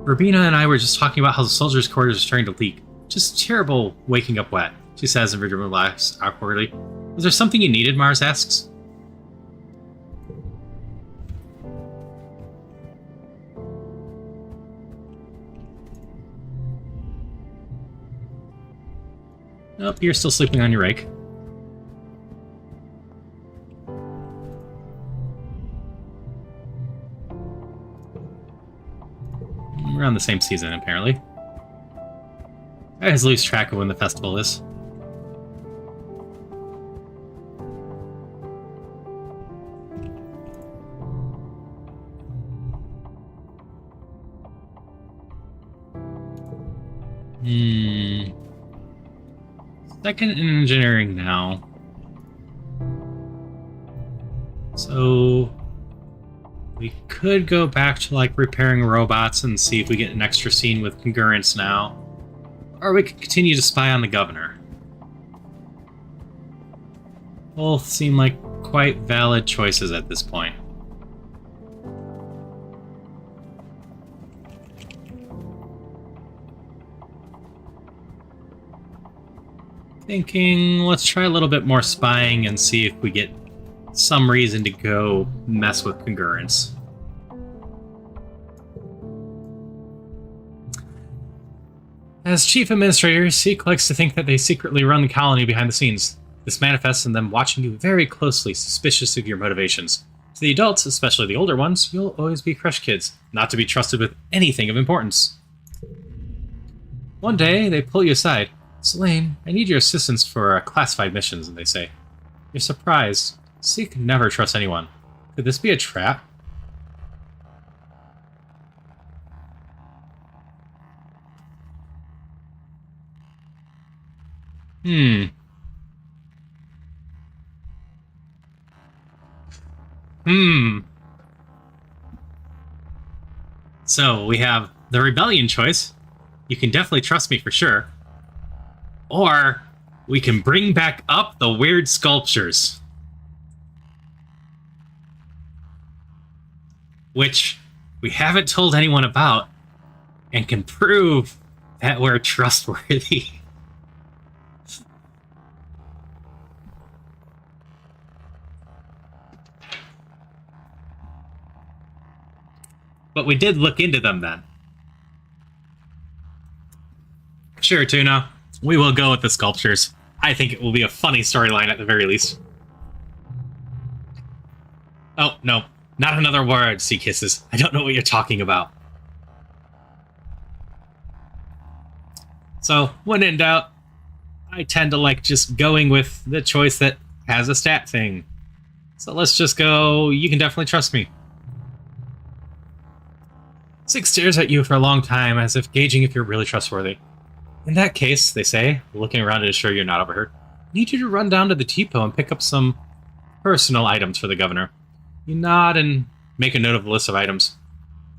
Rabina and I were just talking about how the soldiers' quarters are starting to leak. Just terrible waking up wet, she says and relaxes awkwardly. Was there something you needed, Mars asks. Nope, you're still sleeping on your rake. We're on the same season, apparently. I always lose track of when the festival is. Second in engineering now. So we could go back to like repairing robots and see if we get an extra scene with Congruence now. Or we could continue to spy on the governor. Both seem like quite valid choices at this point. Thinking, let's try a little bit more spying and see if we get some reason to go mess with Congruence. As chief administrator, Seek likes to think that they secretly run the colony behind the scenes. This manifests in them watching you very closely, suspicious of your motivations. To the adults, especially the older ones, you'll always be crush kids, not to be trusted with anything of importance. One day, they pull you aside. Selene, I need your assistance for classified missions, they say. You're surprised. Seek never trusts anyone. Could this be a trap? So, we have the Rebellion choice. You can definitely trust me for sure. Or, we can bring back up the weird sculptures. which we haven't told anyone about, and can prove that we're trustworthy. But we did look into them then. Sure, Tuna. We will go with the sculptures. I think it will be a funny storyline at the very least. Oh, no. Not another word, Sea Kisses. I don't know what you're talking about. So, when in doubt, I tend to like just going with the choice that has a stat thing. So let's just go, you can definitely trust me. Six stares at you for a long time, as if gauging if you're really trustworthy. In that case, they say, looking around to ensure you're not overheard, I need you to run down to the depot and pick up some personal items for the governor. You nod and make a note of the list of items.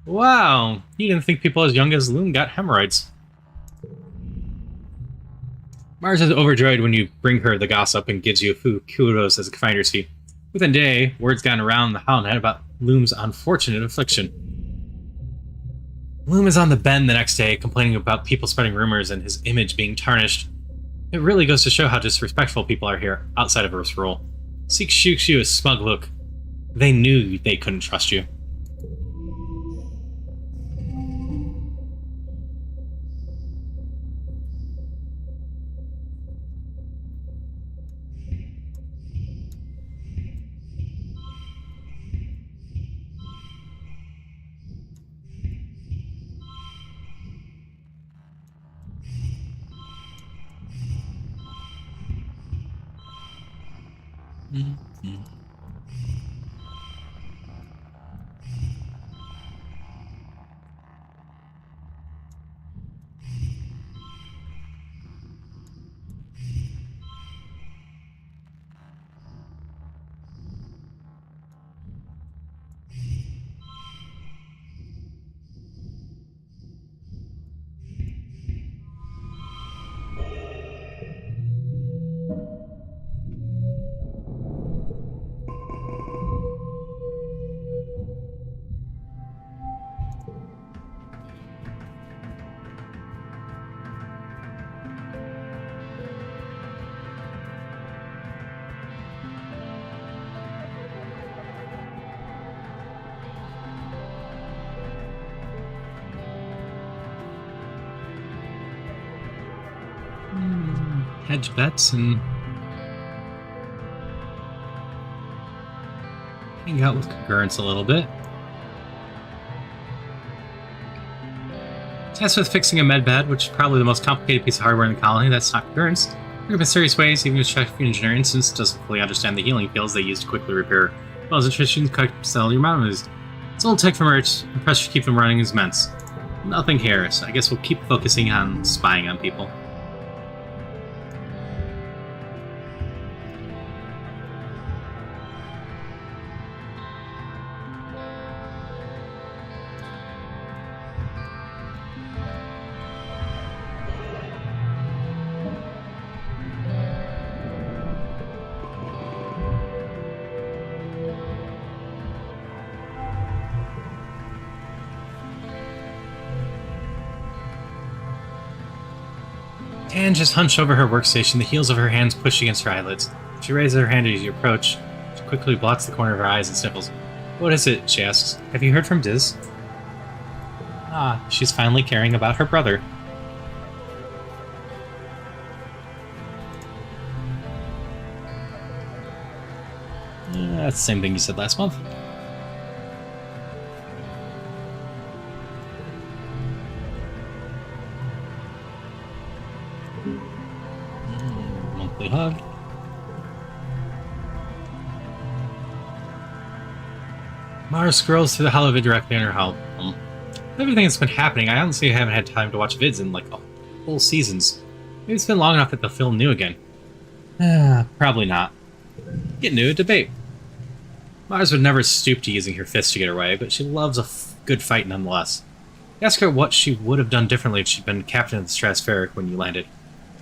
Wow, you didn't think people as young as Loon got hemorrhoids. Mars is overjoyed when you bring her the gossip and gives you a few kudos as a finder's fee. Within a day, word's gotten around the Howlnet about Loom's unfortunate affliction. Loom is on the bend the next day, complaining about people spreading rumors and his image being tarnished. It really goes to show how disrespectful people are here, outside of Earth's rule. Seek shoots you a smug look. They knew they couldn't trust you. Mm-hmm. Hedge bets and hang out with Concurrence a little bit. Tasked with fixing a medbed, which is probably the most complicated piece of hardware in the colony. That's not Concurrence. In mysterious ways, even a chef engineer instance doesn't fully understand the healing pills they use to quickly repair well nutrition cut cell your mountains. It's old tech from Earth. The pressure to keep them running is immense. Nothing here, so I guess we'll keep focusing on spying on people. Tan just hunched over her workstation, the heels of her hands pushed against her eyelids. She raises her hand as you approach. She quickly blocks the corner of her eyes and sniffles. What is it? She asks. Have you heard from Diz? Ah, she's finally caring about her brother. That's the same thing you said last month. Monthly hug. Mara scrolls through the hollow vid directly on her home. Everything that's been happening, I honestly haven't had time to watch vids in like whole seasons. Maybe it's been long enough that they'll feel new again. Probably not. Get new, debate. Mars would never stoop to using her fists to get her way, but she loves a good fight nonetheless. Ask her what she would have done differently if she'd been captain of the Stratospheric when you landed.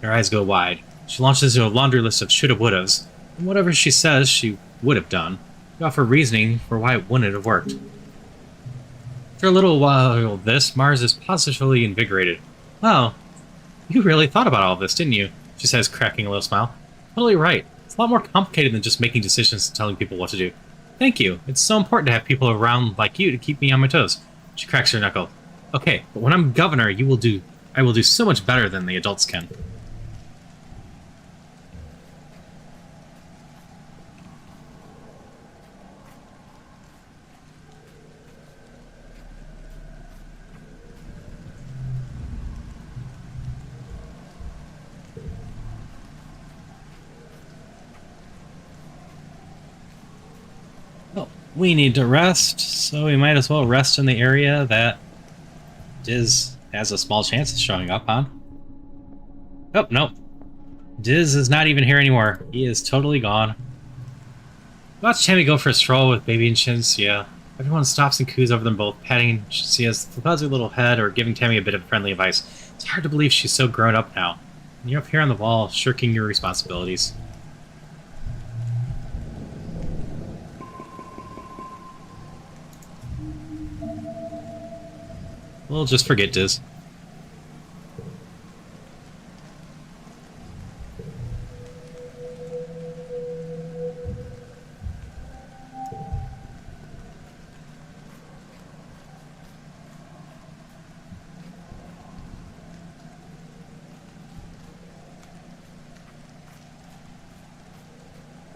Her eyes go wide. She launches into a laundry list of shoulda wouldas, and whatever she says she would have done, you offer reasoning for why it wouldn't have worked. After a little while of this, Mars is positively invigorated. Wow, you really thought about all of this, didn't you? She says, cracking a little smile. Totally right. It's a lot more complicated than just making decisions and telling people what to do. Thank you. It's so important to have people around like you to keep me on my toes. She cracks her knuckle. Okay, but when I'm governor, I will do so much better than the adults can. We need to rest, so we might as well rest in the area that Diz has a small chance of showing up on. Oh, no. Diz is not even here anymore. He is totally gone. Watch Tammy go for a stroll with Baby and Shinsia. Everyone stops and coos over them both, patting Shinsia's fuzzy little head or giving Tammy a bit of friendly advice. It's hard to believe she's so grown up now. And you're up here on the wall, shirking your responsibilities. We'll just forget Diz.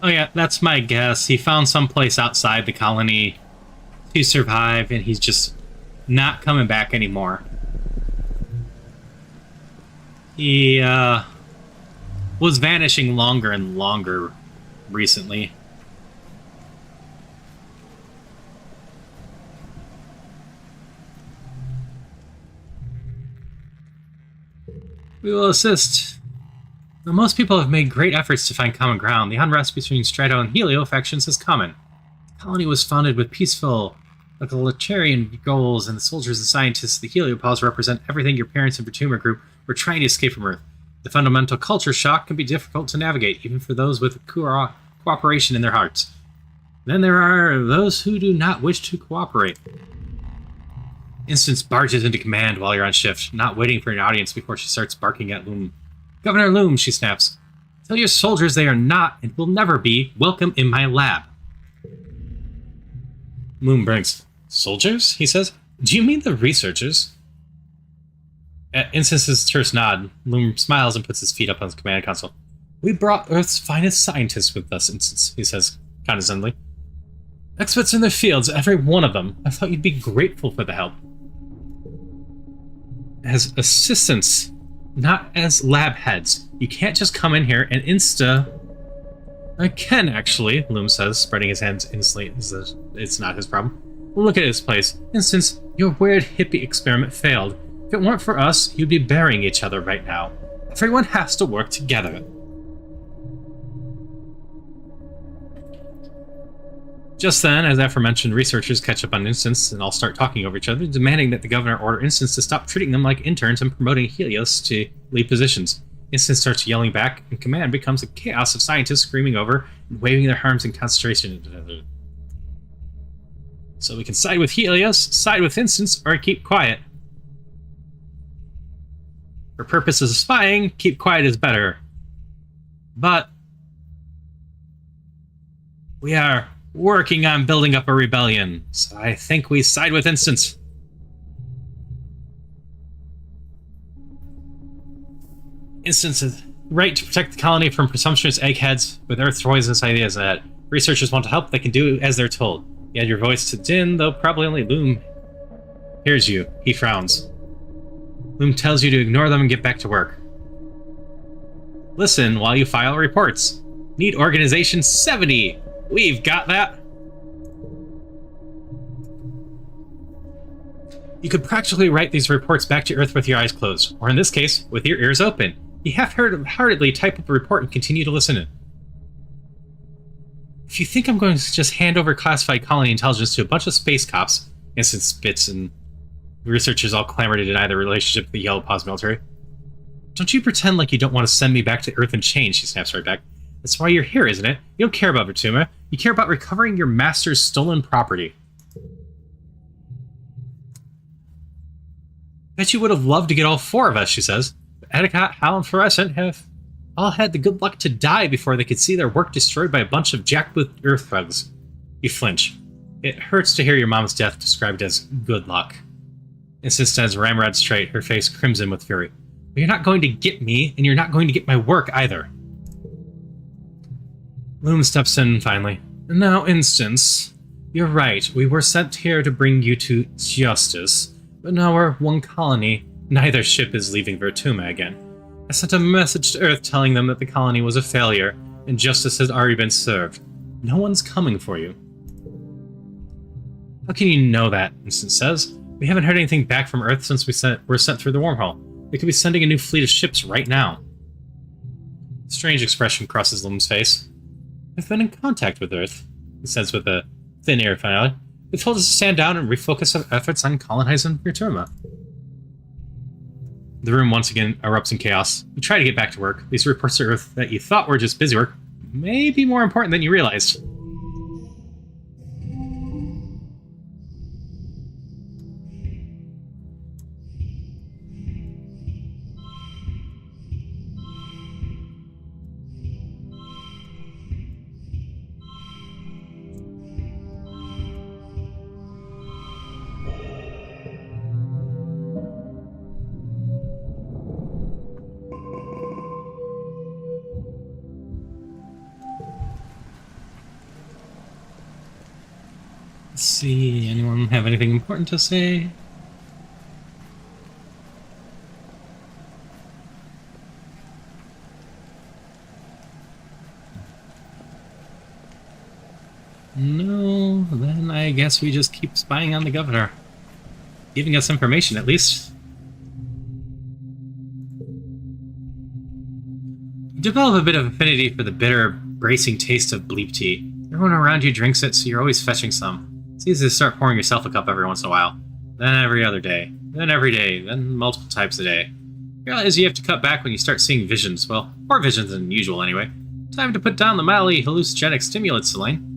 Oh yeah, that's my guess. He found someplace outside the colony to survive, and he's just not coming back anymore. He was vanishing longer and longer recently. We will assist. Though most people have made great efforts to find common ground, the unrest between Strato and Helio factions is common. The colony was founded with peaceful egalitarian goals, and the soldiers and scientists of the Heliopause represent everything your parents and Bertuma group were trying to escape from Earth. The fundamental culture shock can be difficult to navigate, even for those with cooperation in their hearts. Then there are those who do not wish to cooperate. Instance barges into command while you're on shift, not waiting for an audience before she starts barking at Loom. Governor Loom, she snaps. Tell your soldiers they are not, and will never be, welcome in my lab. Loom blinks. Soldiers? He says. Do you mean the researchers? At Instance's terse nod, Loom smiles and puts his feet up on the command console. We brought Earth's finest scientists with us, Instance, he says, condescendingly. Experts in their fields, every one of them. I thought you'd be grateful for the help. As assistants, not as lab heads. You can't just come in here and I can, actually, Loom says, spreading his hands instantly as if it's not his problem. Look at this place. Instance, your weird hippie experiment failed. If it weren't for us, you'd be burying each other right now. Everyone has to work together. Just then, as aforementioned, researchers catch up on Instance and all start talking over each other, demanding that the governor order Instance to stop treating them like interns and promoting Helios to lead positions. Instance starts yelling back, and command becomes a chaos of scientists screaming over and waving their arms in concentration. So we can side with Helios, side with Instance, or keep quiet. For purposes of spying, keep quiet is better. But we are working on building up a rebellion, so I think we side with Instance. Instance's right to protect the colony from presumptuous eggheads with Earth's poisonous ideas that researchers want to help, they can do as they're told. You add your voice to Din, though probably only Loom hears you. He frowns. Loom tells you to ignore them and get back to work. Listen while you file reports. Need Organization 70. We've got that. You could practically write these reports back to Earth with your eyes closed, or in this case, with your ears open. You half-heartedly type up a report and continue to listen. If you think I'm going to just hand over classified colony intelligence to a bunch of space cops, Instance spits, and researchers all clamor to deny their relationship with the Yellow Paws military. Don't you pretend like you don't want to send me back to Earth in chains, she snaps right back. That's why you're here, isn't it? You don't care about Bertuma. You care about recovering your master's stolen property. Bet you would have loved to get all 4 of us, she says. But Etiquette, Hal, and Fluorescent have all had the good luck to die before they could see their work destroyed by a bunch of jackboot earth thugs. You flinch. It hurts to hear your mom's death described as good luck. Insists as Ramrod straight, her face crimson with fury. But you're not going to get me, and you're not going to get my work either. Loom steps in finally. Now, Instance, you're right. We were sent here to bring you to justice. But now we're one colony. Neither ship is leaving Vertuma again. I sent a message to Earth telling them that the colony was a failure, and justice has already been served. No one's coming for you. How can you know that? Instance says. We haven't heard anything back from Earth since were sent through the wormhole. They could be sending a new fleet of ships right now. A strange expression crosses Loom's face. I've been in contact with Earth, he says with a thin air finale. They told us to stand down and refocus our efforts on colonizing Vertuma. The room once again erupts in chaos. You try to get back to work. These reports to Earth that you thought were just busy work may be more important than you realized. Let's see, anyone have anything important to say? No, then I guess we just keep spying on the governor. Giving us information, at least. You develop a bit of affinity for the bitter, bracing taste of bleep tea. Everyone around you drinks it, so you're always fetching some. It's easy to start pouring yourself a cup every once in a while. Then every other day. Then every day. Then multiple types a day. You realize you have to cut back when you start seeing visions. Well, more visions than usual anyway. Time to put down the mildly hallucinogenic stimulants, Elaine.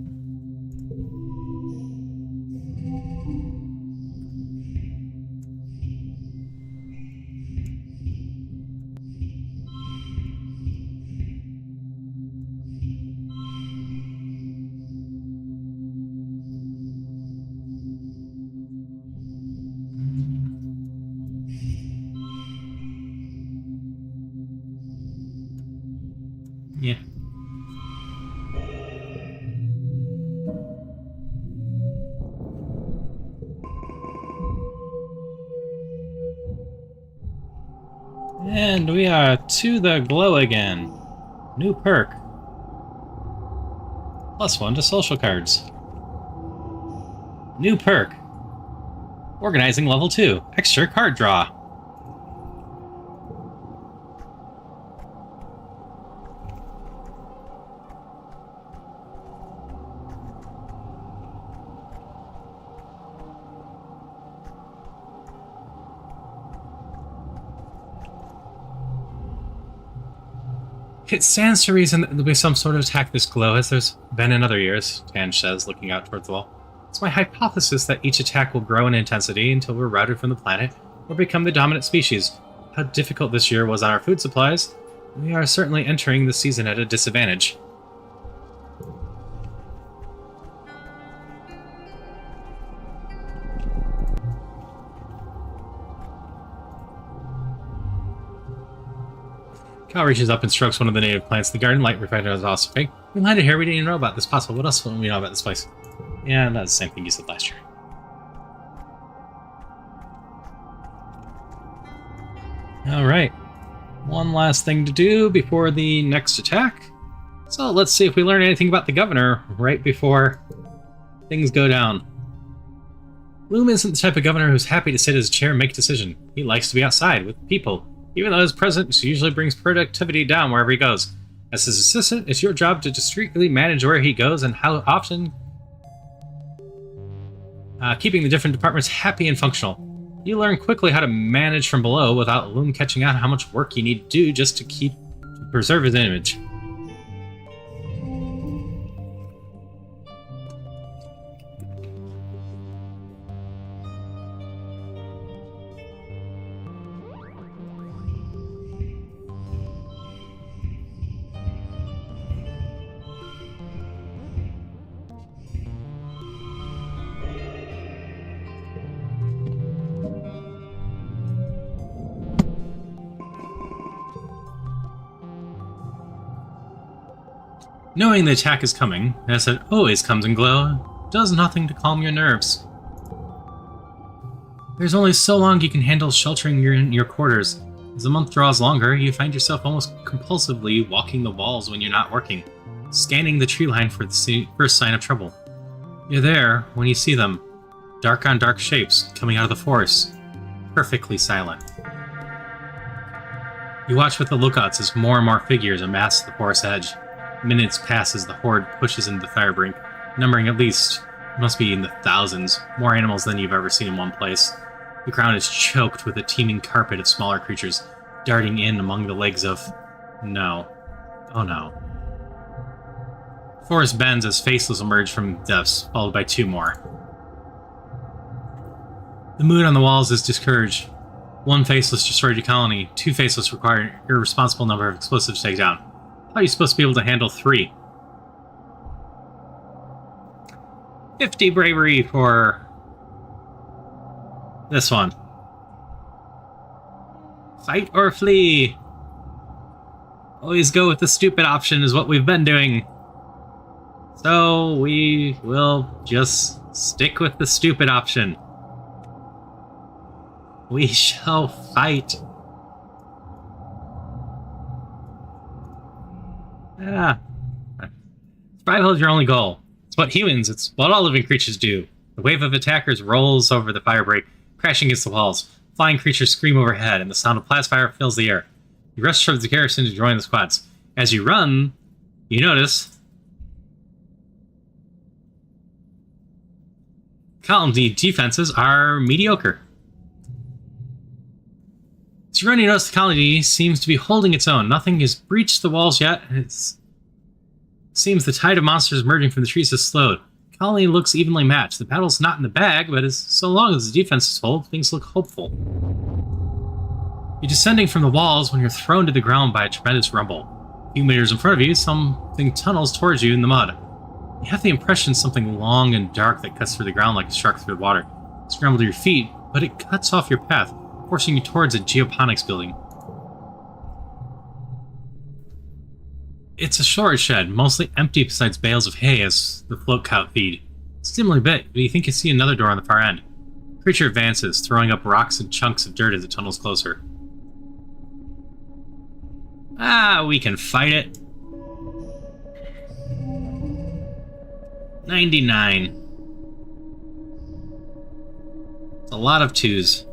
Yeah. And we are to the glow again. New perk. +1 to social cards. New perk. Organizing level 2. Extra card draw. It stands to reason that there'll be some sort of attack this glow, as there's been in other years, Tange says, looking out towards the wall. It's my hypothesis that each attack will grow in intensity until we're routed from the planet, or become the dominant species. How difficult this year was on our food supplies. We are certainly entering the season at a disadvantage. Cal reaches up and strokes one of the native plants in the garden, light refined as phosphate. We landed here, we didn't even know about this possible. What else would we know about this place? Yeah, that's the same thing you said last year. Alright. One last thing to do before the next attack. So let's see if we learn anything about the governor right before things go down. Loom isn't the type of governor who's happy to sit in his chair and make a decision. He likes to be outside with people, even though his presence usually brings productivity down wherever he goes. As his assistant, it's your job to discreetly manage where he goes and how often, keeping the different departments happy and functional. You learn quickly how to manage from below without Loom catching on how much work you need to do just to preserve his image. Knowing the attack is coming, as it always comes in glow, does nothing to calm your nerves. There's only so long you can handle sheltering your quarters. As the month draws longer, you find yourself almost compulsively walking the walls when you're not working, scanning the tree line for the first sign of trouble. You're there when you see them, dark on dark shapes coming out of the forest, perfectly silent. You watch with the lookouts as more and more figures amass at the forest edge. Minutes pass as the horde pushes into the firebrink, numbering at least, it must be in the thousands, more animals than you've ever seen in one place. The ground is choked with a teeming carpet of smaller creatures, darting in among the legs of... No. Oh no. Forest bends as faceless emerge from depths, followed by two more. The mood on the walls is discouraged. One faceless destroyed your colony, two faceless require an irresponsible number of explosives to take down. How are you supposed to be able to handle 3? 50 bravery for... this one. Fight or flee. Always go with the stupid option is what we've been doing. So we will just stick with the stupid option. We shall fight. Survival is your only goal. It's what humans, it's what all living creatures do. The wave of attackers rolls over the firebreak, crashing against the walls. Flying creatures scream overhead, and the sound of blast fire fills the air. You rush towards the garrison to join the squads. As you run, you notice... colony defenses are mediocre. As you run, you notice the colony seems to be holding its own. Nothing has breached the walls yet, and it seems the tide of monsters emerging from the trees has slowed. The colony looks evenly matched. The battle's not in the bag, but so long as the defenses hold, things look hopeful. You're descending from the walls when you're thrown to the ground by a tremendous rumble. A few meters in front of you, something tunnels towards you in the mud. You have the impression something long and dark that cuts through the ground like a shark through the water. You scramble to your feet, but it cuts off your path, forcing you towards a geoponics building. It's a storage shed, mostly empty besides bales of hay as the float cow feed. It's dimly lit, but you think you see another door on the far end. The creature advances, throwing up rocks and chunks of dirt as it tunnels closer. We can fight it. 99. It's a lot of 2s.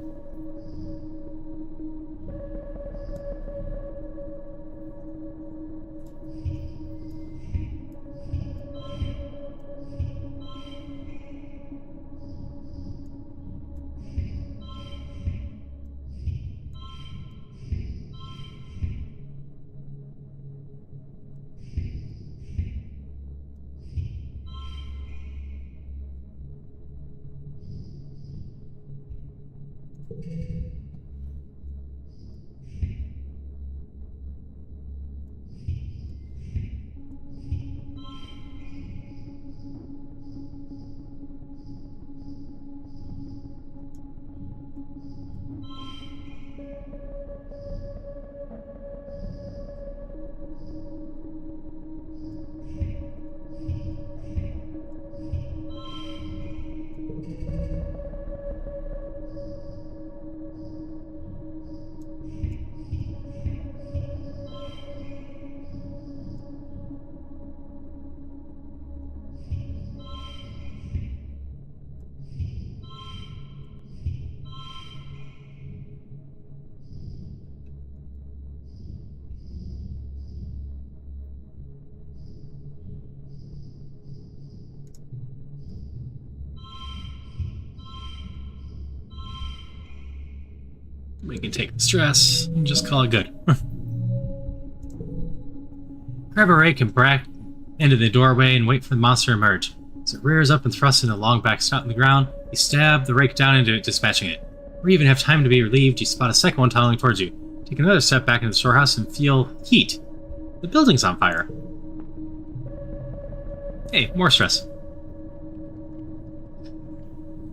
We can take the stress and just call it good. Grab a rake and back into the doorway and wait for the monster to emerge. As it rears up and thrusts in a long back snout in the ground, you stab the rake down into it, dispatching it. Before you even have time to be relieved, you spot a second one tunneling towards you. Take another step back into the storehouse and feel heat. The building's on fire. Hey, more stress.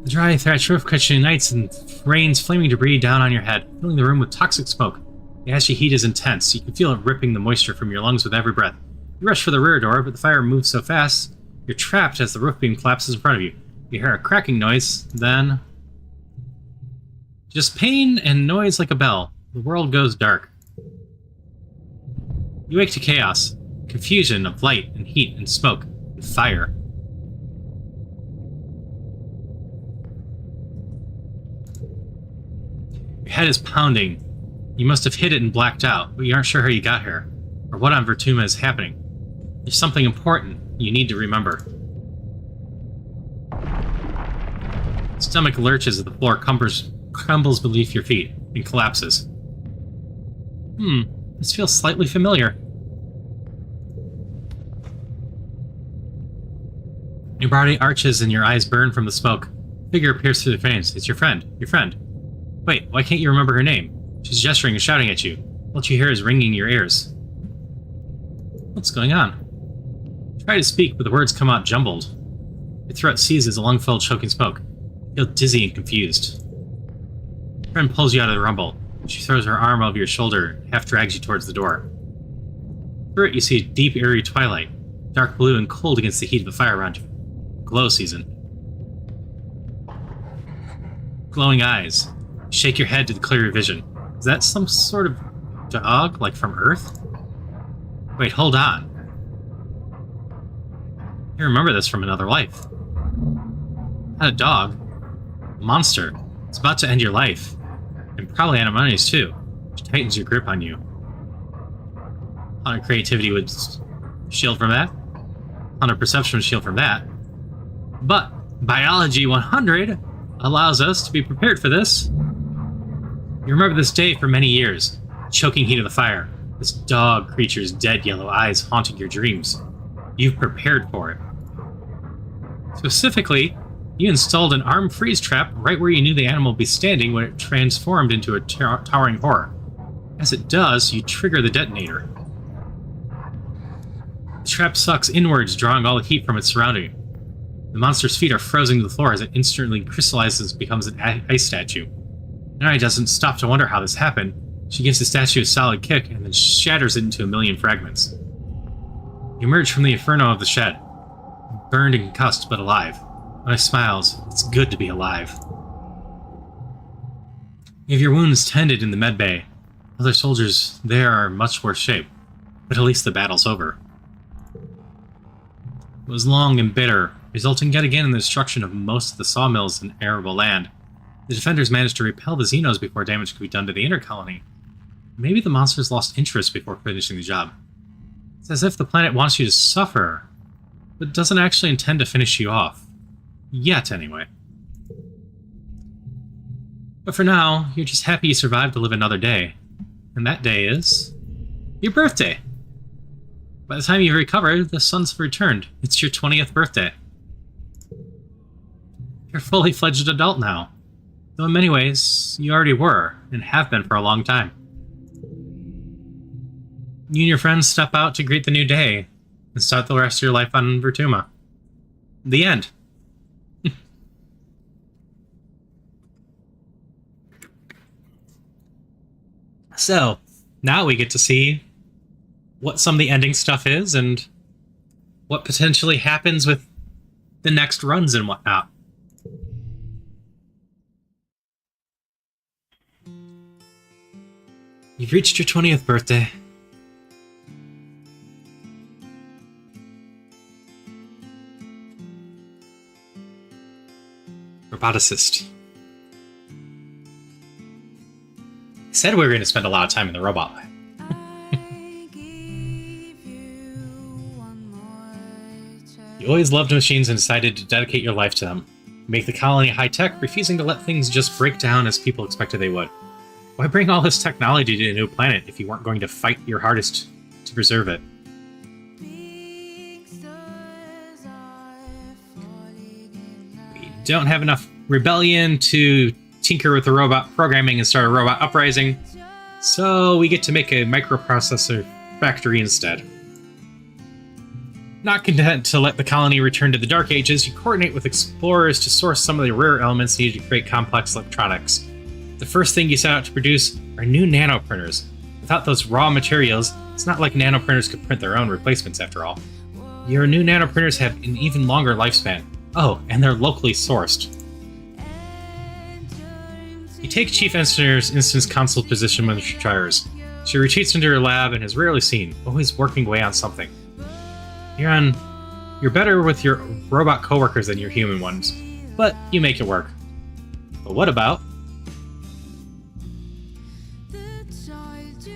The dry thatch roof catches nights and rains flaming debris down on your head, filling the room with toxic smoke. The ashy heat is intense. You can feel it ripping the moisture from your lungs with every breath. You rush for the rear door, but the fire moves so fast, you're trapped as the roof beam collapses in front of you. You hear a cracking noise, then... just pain and noise like a bell. The world goes dark. You wake to chaos. Confusion of light and heat and smoke and fire. Your head is pounding. You must have hit it and blacked out, but you aren't sure how you got here, or what on Vertuma is happening. There's something important you need to remember. Stomach lurches as the floor crumbles beneath your feet and collapses. This feels slightly familiar. Your body arches and your eyes burn from the smoke. Figure appears through the flames. It's your friend. Your friend. Wait, why can't you remember her name? She's gesturing and shouting at you. What you hear is ringing in your ears. What's going on? Try to speak, but the words come out jumbled. Your throat seizes a lung-filled choking smoke. You feel dizzy and confused. Your friend pulls you out of the rumble. She throws her arm over your shoulder and half drags you towards the door. Through it, you see a deep, eerie twilight, dark blue and cold against the heat of the fire around you. Glow season. Glowing eyes. You shake your head to clear your vision. Is that some sort of dog, like from Earth? Wait, hold on. You remember this from another life. Not a dog. A monster. It's about to end your life. And probably Anamoni's too, which tightens your grip on you. Hunter creativity would shield from that. Hunter perception would shield from that. But Biology 100 allows us to be prepared for this. You remember this day for many years. Choking heat of the fire. This dog creature's dead yellow eyes haunting your dreams. You've prepared for it. Specifically, you installed an arm freeze trap right where you knew the animal would be standing when it transformed into a towering horror. As it does, you trigger the detonator. The trap sucks inwards, drawing all the heat from its surrounding. The monster's feet are frozen to the floor as it instantly crystallizes and becomes an ice statue. Nari doesn't stop to wonder how this happened. She gives the statue a solid kick and then shatters it into a million fragments. You emerge from the inferno of the shed, burned and concussed but alive. Nari smiles. It's good to be alive. You have your wounds tended in the med bay. Other soldiers there are in much worse shape, but at least the battle's over. It was long and bitter, resulting yet again in the destruction of most of the sawmills and arable land. The defenders managed to repel the Xenos before damage could be done to the inner colony. Maybe the monsters lost interest before finishing the job. It's as if the planet wants you to suffer, but doesn't actually intend to finish you off. Yet, anyway. But for now, you're just happy you survived to live another day. And that day is... your birthday! By the time you've recovered, the suns have returned. It's your 20th birthday. You're a fully fledged adult now. Though in many ways, you already were, and have been for a long time. You and your friends step out to greet the new day, and start the rest of your life on Vertuma. The end. So, now we get to see what some of the ending stuff is, and what potentially happens with the next runs and whatnot. You've reached your 20th birthday. Roboticist. I said we were going to spend a lot of time in the robot lab. You always loved machines and decided to dedicate your life to them. Make the colony high-tech, refusing to let things just break down as people expected they would. Why bring all this technology to a new planet if you weren't going to fight your hardest to preserve it? We don't have enough rebellion to tinker with the robot programming and start a robot uprising, so we get to make a microprocessor factory instead. Not content to let the colony return to the Dark Ages, you coordinate with explorers to source some of the rare elements needed to create complex electronics. The first thing you set out to produce are new nanoprinters. Without those raw materials, It's not like nanoprinters could print their own replacements after all. Your new nanoprinters have an even longer lifespan. Oh, and they're locally sourced. You take Chief Engineer's instance console position when she retires. She retreats into her lab and is rarely seen, always working away on something. You're better with your robot coworkers than your human ones, but you make it work. But what about?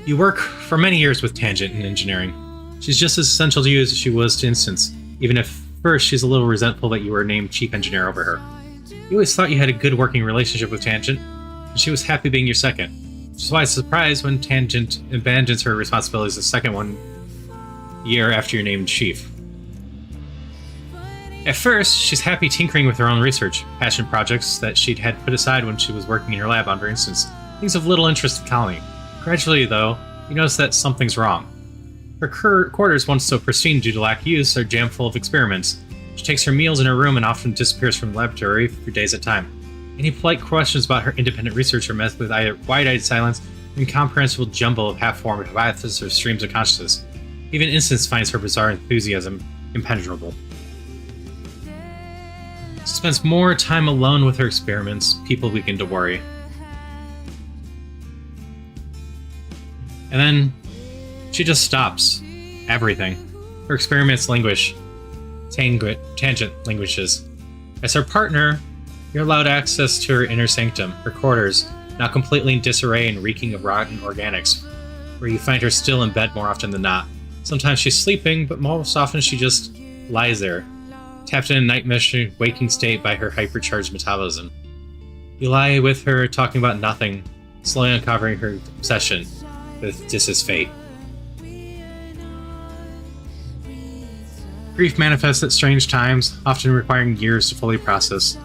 You work for many years with Tangent in engineering. She's just as essential to you as she was to Instance, even if first she's a little resentful that you were named Chief Engineer over her. You always thought you had a good working relationship with Tangent, and she was happy being your second. Which is why it's a surprise when Tangent abandons her responsibilities the second one year after you're named Chief. At first, she's happy tinkering with her own research, passion projects that she'd had put aside when she was working in her lab on, for instance, things of little interest to Colony. Gradually, though, you notice that something's wrong. Her quarters, once so pristine due to lack of use, are jammed full of experiments. She takes her meals in her room and often disappears from the laboratory for days at a time. Any polite questions about her independent research are met with either wide-eyed silence or incomprehensible jumble of half-formed hypotheses or streams of consciousness. Even Instance finds her bizarre enthusiasm impenetrable. She spends more time alone with her experiments, people begin to worry. And then, she just stops. Everything. Her experiments languish. Tangent languishes. As her partner, you're allowed access to her inner sanctum, her quarters, now completely in disarray and reeking of rotten organics, where you find her still in bed more often than not. Sometimes she's sleeping, but most often she just lies there, tapped in a nightmare waking state by her hypercharged metabolism. You lie with her, talking about nothing, slowly uncovering her obsession with Dis's fate. Grief manifests at strange times, often requiring years to fully process.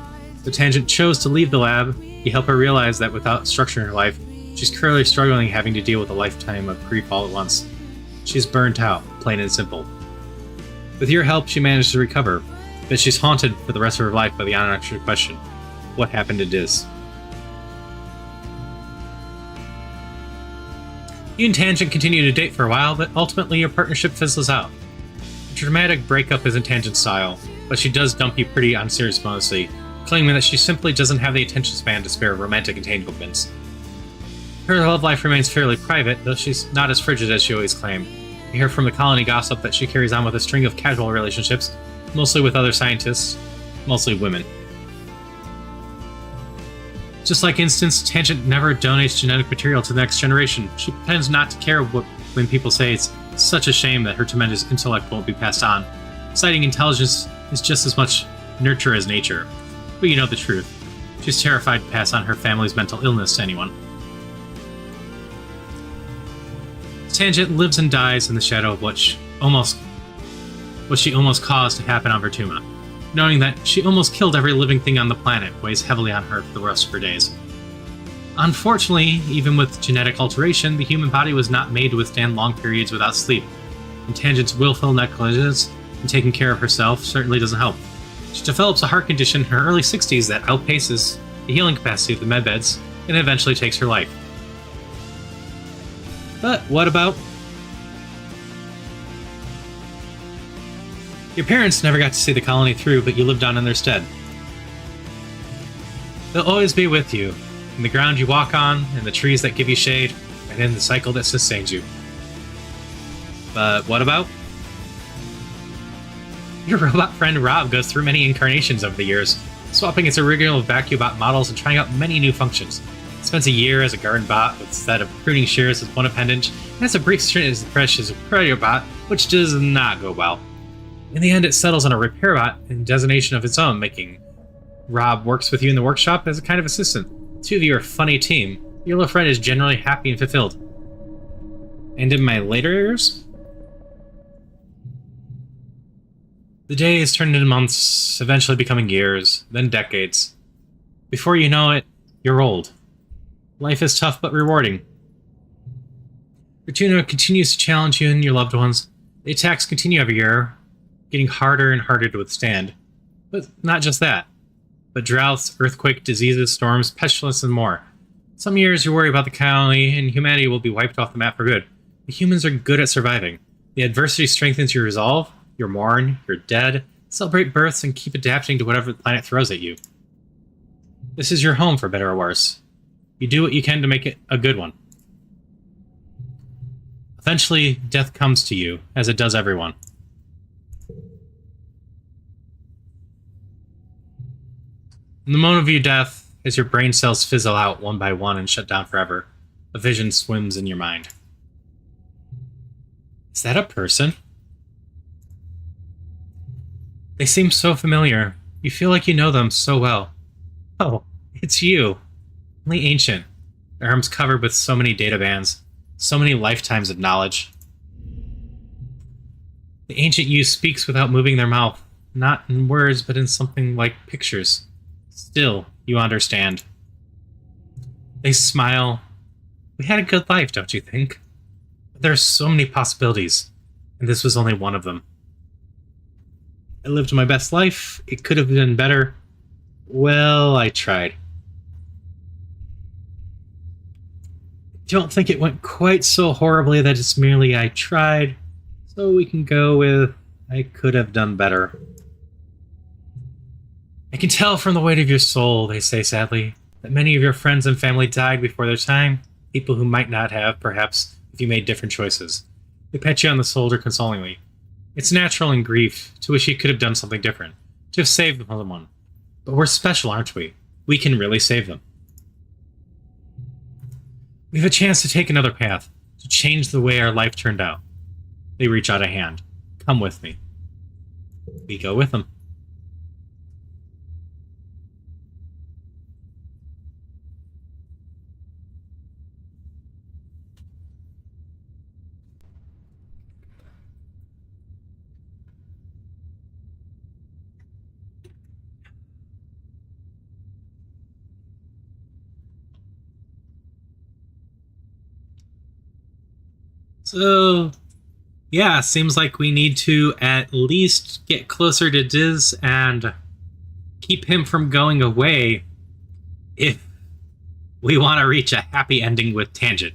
The Tangent chose to leave the lab. You help her realize that without structure in her life, she's currently struggling having to deal with a lifetime of grief all at once. She's burnt out, plain and simple. With your help, she managed to recover, but she's haunted for the rest of her life by the unanswered question, what happened to Dis? You and Tangent continue to date for a while, but ultimately your partnership fizzles out. A dramatic breakup isn't Tangent's style, but she does dump you pretty unceremoniously, claiming that she simply doesn't have the attention span to spare romantic entanglements. Her love life remains fairly private, though she's not as frigid as she always claimed. You hear from the colony gossip that she carries on with a string of casual relationships, mostly with other scientists, mostly women. Just like Instance, Tangent never donates genetic material to the next generation. She pretends not to care when people say it's such a shame that her tremendous intellect won't be passed on, citing intelligence is just as much nurture as nature. But you know the truth. She's terrified to pass on her family's mental illness to anyone. Tangent lives and dies in the shadow of what she almost caused to happen on Vertuma, knowing that she almost killed every living thing on the planet weighs heavily on her for the rest of her days. Unfortunately, even with genetic alteration, the human body was not made to withstand long periods without sleep, and Tangent's willful negligence in taking care of herself certainly doesn't help. She develops a heart condition in her early 60s that outpaces the healing capacity of the medbeds and eventually takes her life. But what about? Your parents never got to see the colony through, but you lived on in their stead. They'll always be with you, in the ground you walk on, in the trees that give you shade, and in the cycle that sustains you. But what about? Your robot friend Rob goes through many incarnations over the years, swapping its original VacuBot models and trying out many new functions. It spends a year as a garden bot with a set of pruning shears with one appendage, and has a brief stint as fresh as a predator bot, which does not go well. In the end, it settles on a repair bot and designation of its own, making Rob works with you in the workshop as a kind of assistant. The two of you are a funny team. Your little friend is generally happy and fulfilled. And in my later years? The days turn into months, eventually becoming years, then decades. Before you know it, you're old. Life is tough but rewarding. Fortuna continues to challenge you and your loved ones. The attacks continue every year, getting harder and harder to withstand. But not just that, but droughts, earthquake, diseases, storms, pestilence, and more. Some years you worry about the colony and humanity will be wiped off the map for good. The humans are good at surviving. The adversity strengthens your resolve, you mourn, you're dead, celebrate births, and keep adapting to whatever the planet throws at you. This is your home, for better or worse. You do what you can to make it a good one. Eventually, death comes to you, as it does everyone. In the moment of your death, as your brain cells fizzle out one by one and shut down forever, a vision swims in your mind. Is that a person? They seem so familiar. You feel like you know them so well. Oh, it's you. Only ancient. Their arms covered with so many data bands, so many lifetimes of knowledge. The ancient you speaks without moving their mouth, not in words, but in something like pictures. Still, you understand. They smile. We had a good life, don't you think? But there are so many possibilities, and this was only one of them. I lived my best life. It could have been better. Well, I tried. Don't think it went quite so horribly that it's merely I tried, so we can go with I could have done better. I can tell from the weight of your soul, they say sadly, that many of your friends and family died before their time, people who might not have, perhaps, if you made different choices. They pat you on the shoulder consolingly. It's natural in grief to wish you could have done something different, to have saved someone. But we're special, aren't we? We can really save them. We have a chance to take another path, to change the way our life turned out. They reach out a hand. Come with me. We go with them. So, yeah, seems like we need to at least get closer to Diz and keep him from going away if we want to reach a happy ending with Tangent.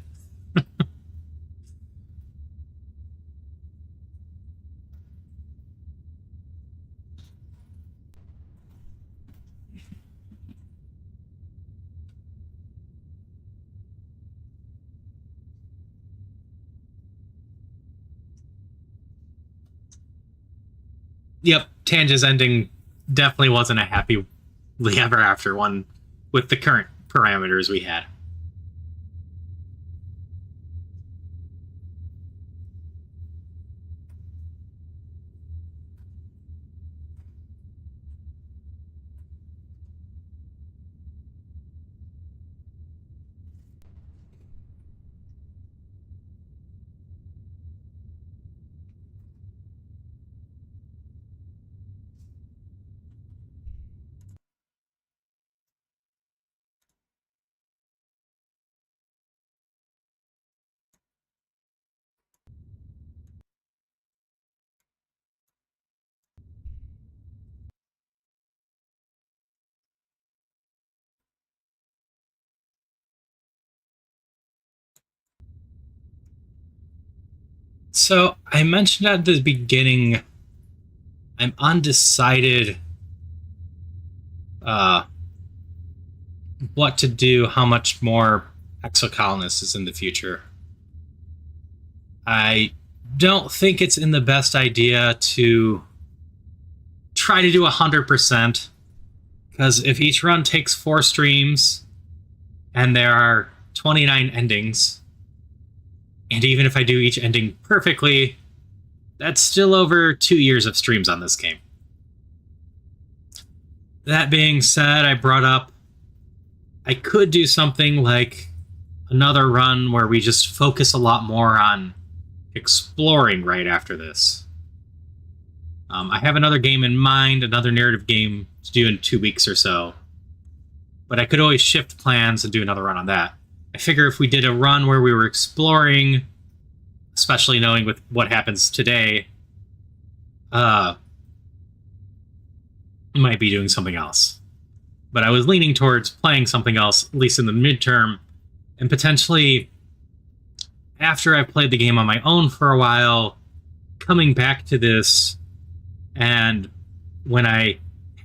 Yep, Tangent's ending definitely wasn't a happily ever after one with the current parameters we had. So, I mentioned at the beginning, I'm undecided what to do, how much more Exocolonist is in the future. I don't think it's in the best idea to try to do 100%, because if each run takes 4 streams and there are 29 endings, and even if I do each ending perfectly, that's still over 2 years of streams on this game. That being said, I brought up I could do something like another run where we just focus a lot more on exploring right after this. I have another game in mind, another narrative game to do in 2 weeks or so, but I could always shift plans and do another run on that. I figure if we did a run where we were exploring, especially knowing with what happens today, might be doing something else. But I was leaning towards playing something else, at least in the midterm, and potentially after I've played the game on my own for a while, coming back to this, and when I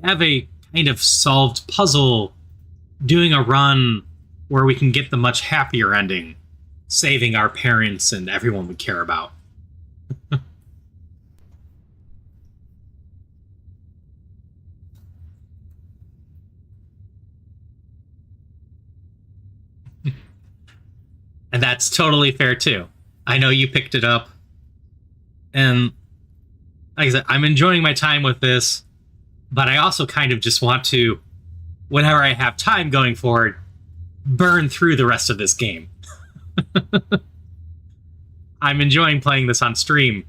have a kind of solved puzzle, doing a run where we can get the much happier ending, saving our parents and everyone we care about. And that's totally fair too. I know you picked it up, and like I said, I'm enjoying my time with this, but I also kind of just want to, whenever I have time going forward, burn through the rest of this game. I'm enjoying playing this on stream,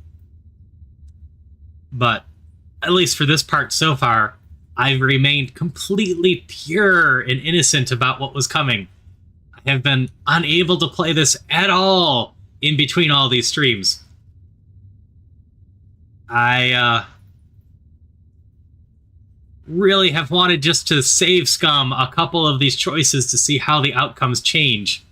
but at least for this part so far, I've remained completely pure and innocent about what was coming. I have been unable to play this at all in between all these streams. I really have wanted just to save Scum a couple of these choices to see how the outcomes change.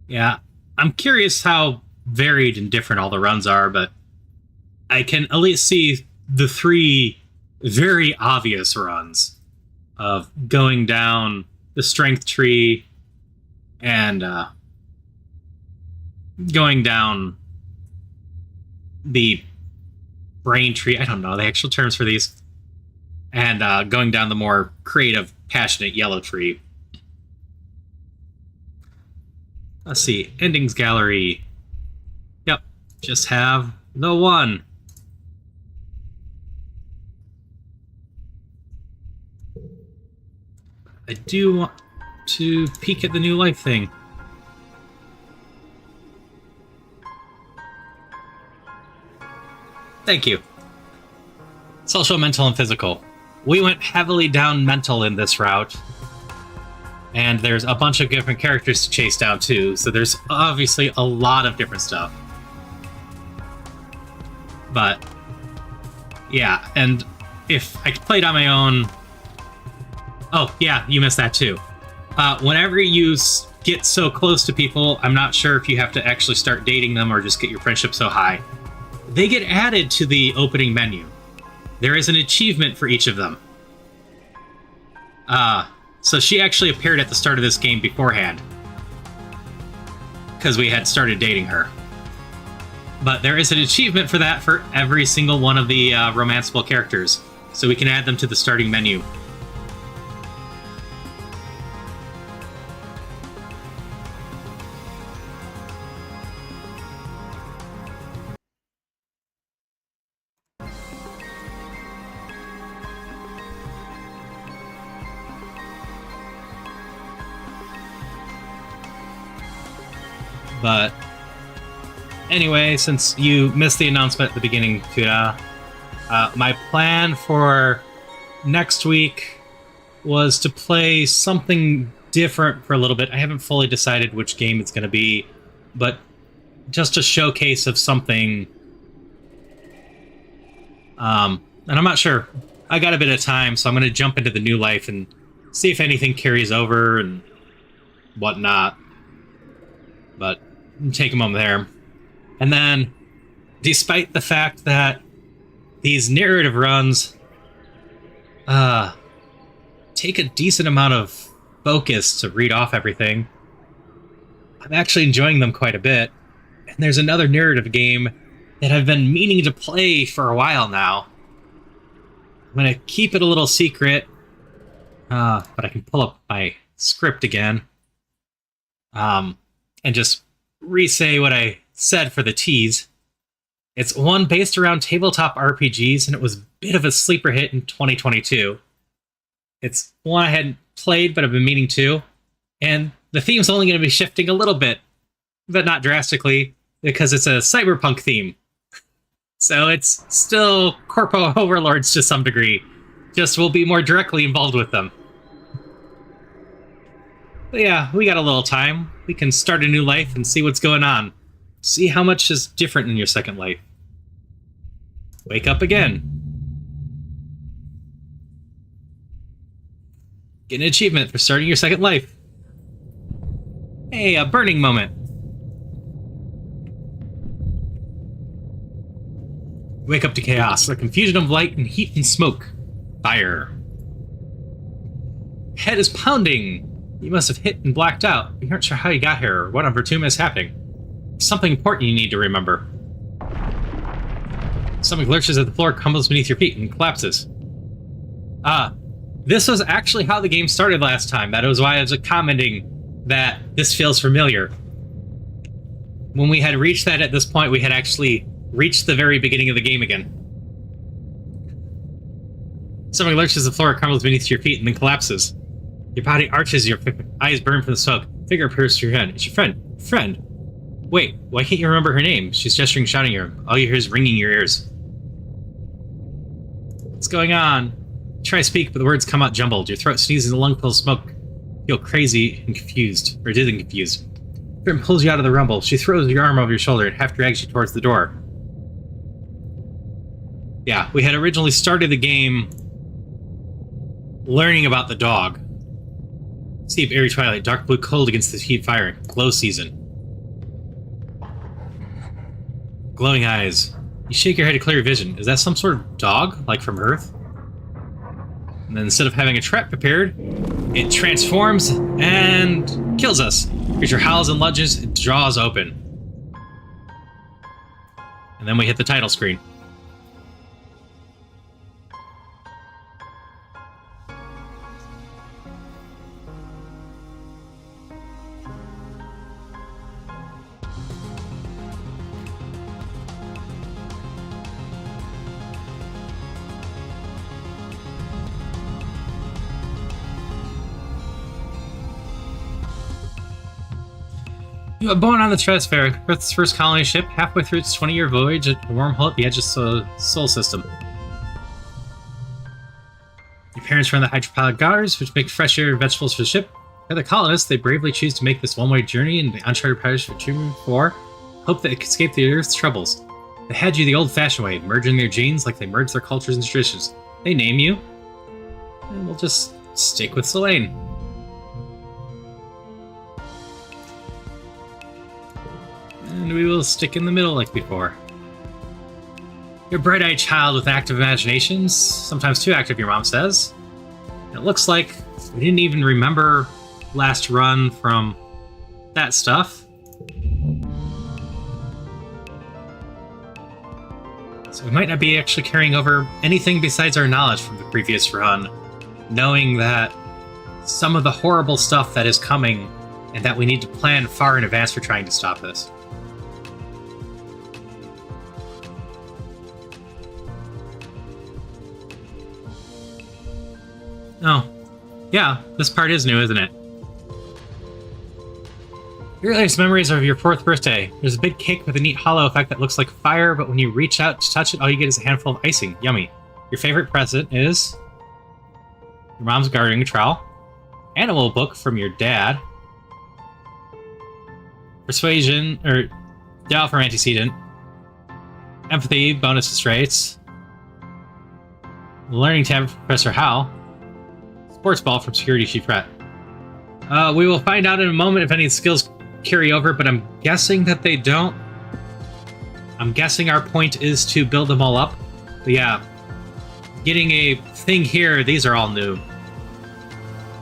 Yeah, I'm curious how varied and different all the runs are, but I can at least see the three very obvious runs of going down the strength tree and going down the brain tree. I don't know the actual terms for these. And going down the more creative, passionate yellow tree. Let's see. Endings gallery. Yep. Just have the one. I do want to peek at the new life thing. Thank you. Social, mental, and physical. We went heavily down mental in this route. And there's a bunch of different characters to chase down too, so there's obviously a lot of different stuff. But yeah, and if I played on my own... Oh, yeah, you missed that too. Whenever you get so close to people, I'm not sure if you have to actually start dating them or just get your friendship so high. They get added to the opening menu. There is an achievement for each of them. So she actually appeared at the start of this game beforehand, because we had started dating her. But there is an achievement for that for every single one of the romanceable characters, so we can add them to the starting menu. But anyway, since you missed the announcement at the beginning, Tuda, my plan for next week was to play something different for a little bit. I haven't fully decided which game it's going to be, but just a showcase of something. And I'm not sure. I got a bit of time, so I'm going to jump into the new life and see if anything carries over and whatnot. But take a moment there. And then, despite the fact that these narrative runs take a decent amount of focus to read off everything, I'm actually enjoying them quite a bit. And there's another narrative game that I've been meaning to play for a while now. I'm going to keep it a little secret, but I can pull up my script again and just re-say what I said for the tease. It's one based around tabletop RPGs, and it was a bit of a sleeper hit in 2022. It's one I hadn't played, but I've been meaning to, and the theme's only going to be shifting a little bit. but not drastically, because it's a cyberpunk theme. So it's still corpo overlords to some degree. Just we'll be more directly involved with them. But yeah, we got a little time. We can start a new life and see what's going on. See how much is different in your second life. Wake up again. Get an achievement for starting your second life. Hey, a burning moment. Wake up to chaos, a confusion of light and heat and smoke. Fire. Head is pounding. You must have hit and blacked out. You aren't sure how you got here or what on Vertum is happening. Something important you need to remember. Something lurches at the floor, crumbles beneath your feet, and collapses. This was actually how the game started last time. That was why I was commenting that this feels familiar. When we had reached that at this point, we had actually reached the very beginning of the game again. Something lurches at the floor, crumbles beneath your feet, and then collapses. Your body arches, your eyes burn from the smoke. Figure appears to your head. It's your friend. Friend. Wait, why can't you remember her name? She's gesturing, shouting her. All you hear is ringing your ears. What's going on? Try to speak, but the words come out jumbled. Your throat sneezes and a lung full of smoke. You feel crazy and confused, or dizzy and confused. Grim pulls you out of the rumble. She throws your arm over your shoulder and half drags you towards the door. Yeah, we had originally started the game learning about the dog. Steep, airy twilight, dark blue cold against the heat fire. Glow season. Glowing eyes. You shake your head to clear your vision. Is that some sort of dog, like from Earth? And then instead of having a trap prepared, it transforms and kills us. Creature howls and lunges and jaws open. And then we hit the title screen. You were born on the Troposphere, Earth's first colony ship, halfway through its 20-year voyage at a wormhole at the edge of the Sol system. Your parents run the hydroponic gardens, which make fresh air and vegetables for the ship. They're the colonists. They bravely choose to make this one-way journey in the uncharted passage for 2-4, hope that it can escape the Earth's troubles. They had you the old-fashioned way, merging their genes like they merge their cultures and traditions. They name you, and we'll just stick with Selene. And we will stick in the middle like before. You're a bright-eyed child with active imaginations, sometimes too active, your mom says. And it looks like we didn't even remember last run from that stuff. So we might not be actually carrying over anything besides our knowledge from the previous run, knowing that some of the horrible stuff that is coming and that we need to plan far in advance for trying to stop this. Oh, yeah, this part is new, isn't it? Your earliest memories are of your 4th birthday. There's a big cake with a neat hollow effect that looks like fire, but when you reach out to touch it, all you get is a handful of icing. Yummy. Your favorite present is your mom's gardening trowel, animal book from your dad, persuasion, or dial from antecedent, empathy, bonus traits, learning tab from Professor Hal, sports ball from security chief Rat. We will find out in a moment if any skills carry over, but I'm guessing that they don't. I'm guessing our point is to build them all up. But yeah, getting a thing here, these are all new.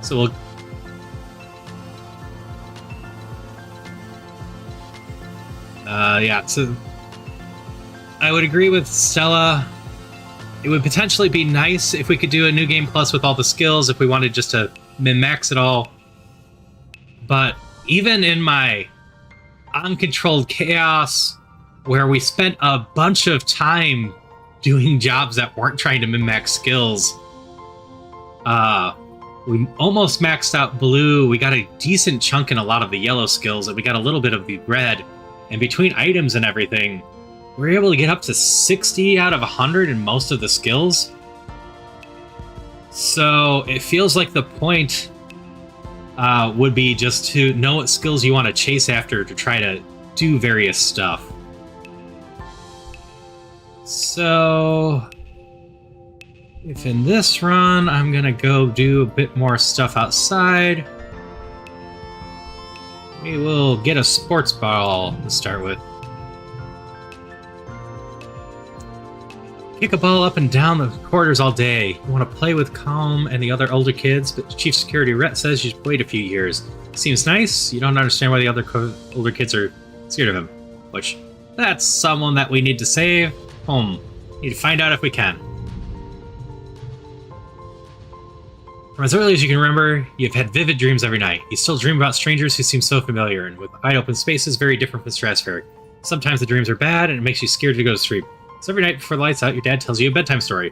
So we'll... yeah, so I would agree with Stella. It would potentially be nice if we could do a new game plus with all the skills if we wanted just to min-max it all. But even in my uncontrolled chaos, where we spent a bunch of time doing jobs that weren't trying to min-max skills, We almost maxed out blue. We got a decent chunk in a lot of the yellow skills, and we got a little bit of the red. And between items and everything, we were able to get up to 60 out of 100 in most of the skills. So it feels like the point would be just to know what skills you want to chase after to try to do various stuff. So if in this run I'm gonna go do a bit more stuff outside, we will get a sports ball to start with. Kick a ball up and down the corridors all day. You want to play with Calm and the other older kids, but Chief Security Rhett says you should wait a few years. Seems nice. You don't understand why the other older kids are scared of him. Which, that's someone that we need to save. Need to find out if we can. From as early as you can remember, you've had vivid dreams every night. You still dream about strangers who seem so familiar, and with wide open spaces very different from stratospheric. Sometimes the dreams are bad, and it makes you scared to go to sleep. So every night before the lights out, your dad tells you a bedtime story.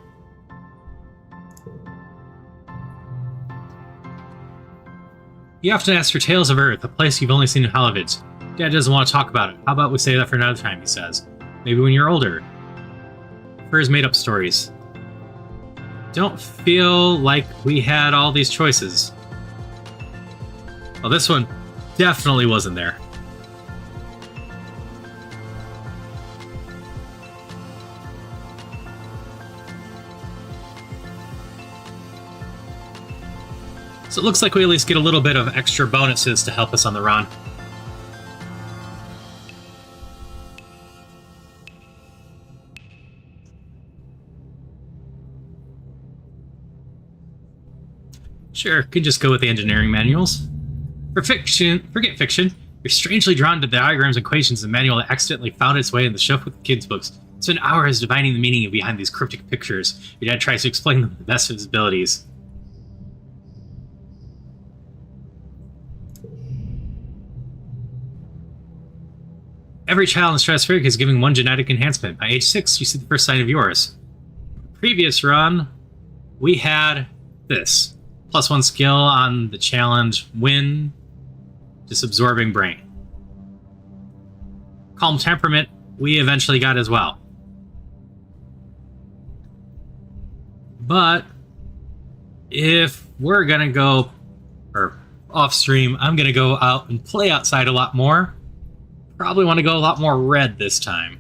You often ask for Tales of Earth, a place you've only seen in holovids. Dad doesn't want to talk about it. How about we save that for another time, he says. Maybe when you're older. For his made-up stories. Don't feel like we had all these choices. Well, this one definitely wasn't there. So it looks like we at least get a little bit of extra bonuses to help us on the run. Sure, could just go with the engineering manuals. For fiction, forget fiction. You're strangely drawn to the diagrams and equations in the manual that accidentally found its way in the shelf with the kids' books. Spend hours divining the meaning behind these cryptic pictures. Your dad tries to explain them to the best of his abilities. Every child in Stratospheric is given one genetic enhancement. By age 6, you see the first sign of yours. Previous run, we had this. +1 skill on the challenge, Win, just absorbing brain. Calm temperament, we eventually got as well. But if we're gonna go, or off stream, I'm gonna go out and play outside a lot more. Probably want to go a lot more red this time.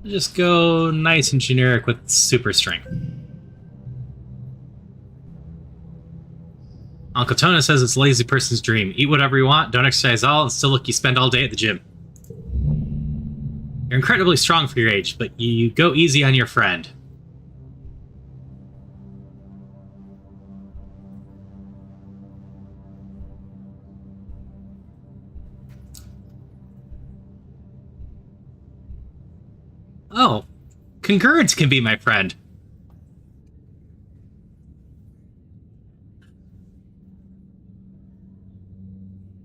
Just go nice and generic with super strength. Uncle Tona says it's a lazy person's dream. Eat whatever you want, don't exercise all, and still look you spend all day at the gym. You're incredibly strong for your age, but you go easy on your friend. Oh, concurrence can be my friend.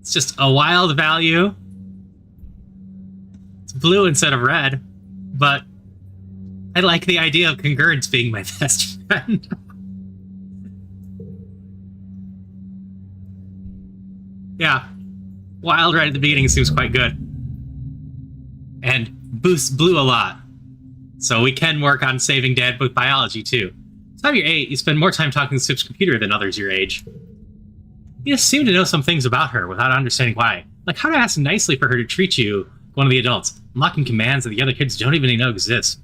It's just a wild value. It's blue instead of red, but I like the idea of concurrence being my best friend. Yeah, wild right at the beginning seems quite good. And boosts blue a lot. So we can work on saving Dad with biology too. By the time you're 8, you spend more time talking to Sip's computer than others your age. You just seem to know some things about her without understanding why. Like how to ask nicely for her to treat you, one of the adults, unlocking commands that the other kids don't even know exist.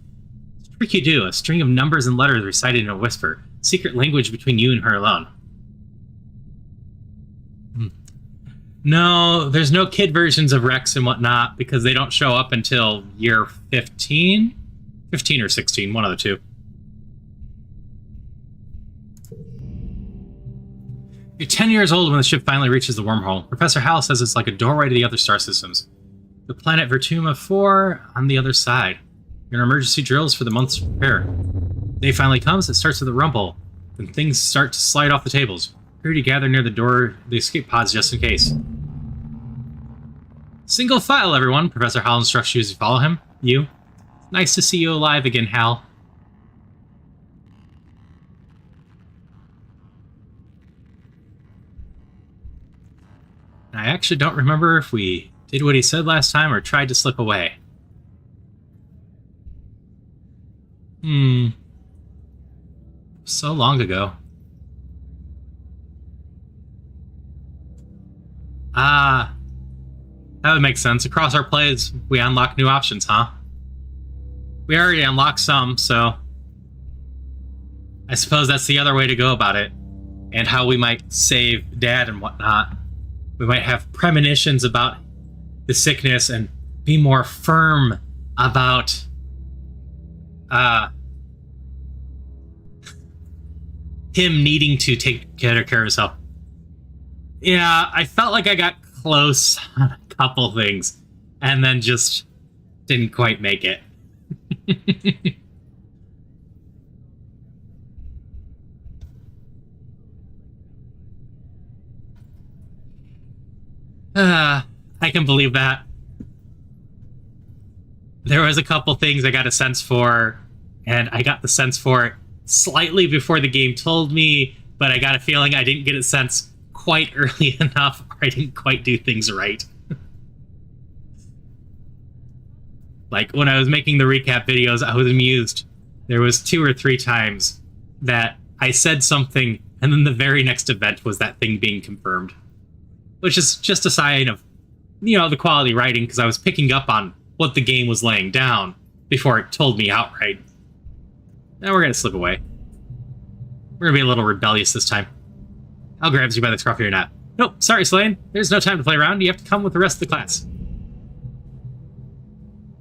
It's a trick you do, a string of numbers and letters recited in a whisper, secret language between you and her alone. No, there's no kid versions of Rex and whatnot because they don't show up until year 15? 15 or 16, one of the two. You're 10 years old when the ship finally reaches the wormhole. Professor Howell says it's like a doorway to the other star systems. The planet Vertuma 4 on the other side. Your emergency drills for the months to prepare. Day finally comes, it starts with a rumble. then things start to slide off the tables. Hurry to gather near the door, the escape pods just in case. Single file, everyone. Professor Hall instructs you as you follow him. You. Nice to see you alive again, Hal. I actually don't remember if we did what he said last time or tried to slip away. So long ago. Ah, that would make sense. Across our plays, we unlock new options, huh? We already unlocked some, so I suppose that's the other way to go about it. And how we might save Dad and whatnot. We might have premonitions about the sickness and be more firm about him needing to take care of himself. Yeah, I felt like I got close on a couple things and then just didn't quite make it. I can believe that. There was a couple things I got a sense for, and I got the sense for it slightly before the game told me, but I got a feeling I didn't get a sense quite early enough, or I didn't quite do things right. Like, when I was making the recap videos, I was amused. There was 2 or 3 times that I said something, and then the very next event was that thing being confirmed. Which is just a sign of, the quality writing, because I was picking up on what the game was laying down before it told me outright. Now we're going to slip away. We're going to be a little rebellious this time. I'll grab you by the scruff of your neck. Nope, sorry, Slane. There's no time to play around. You have to come with the rest of the class.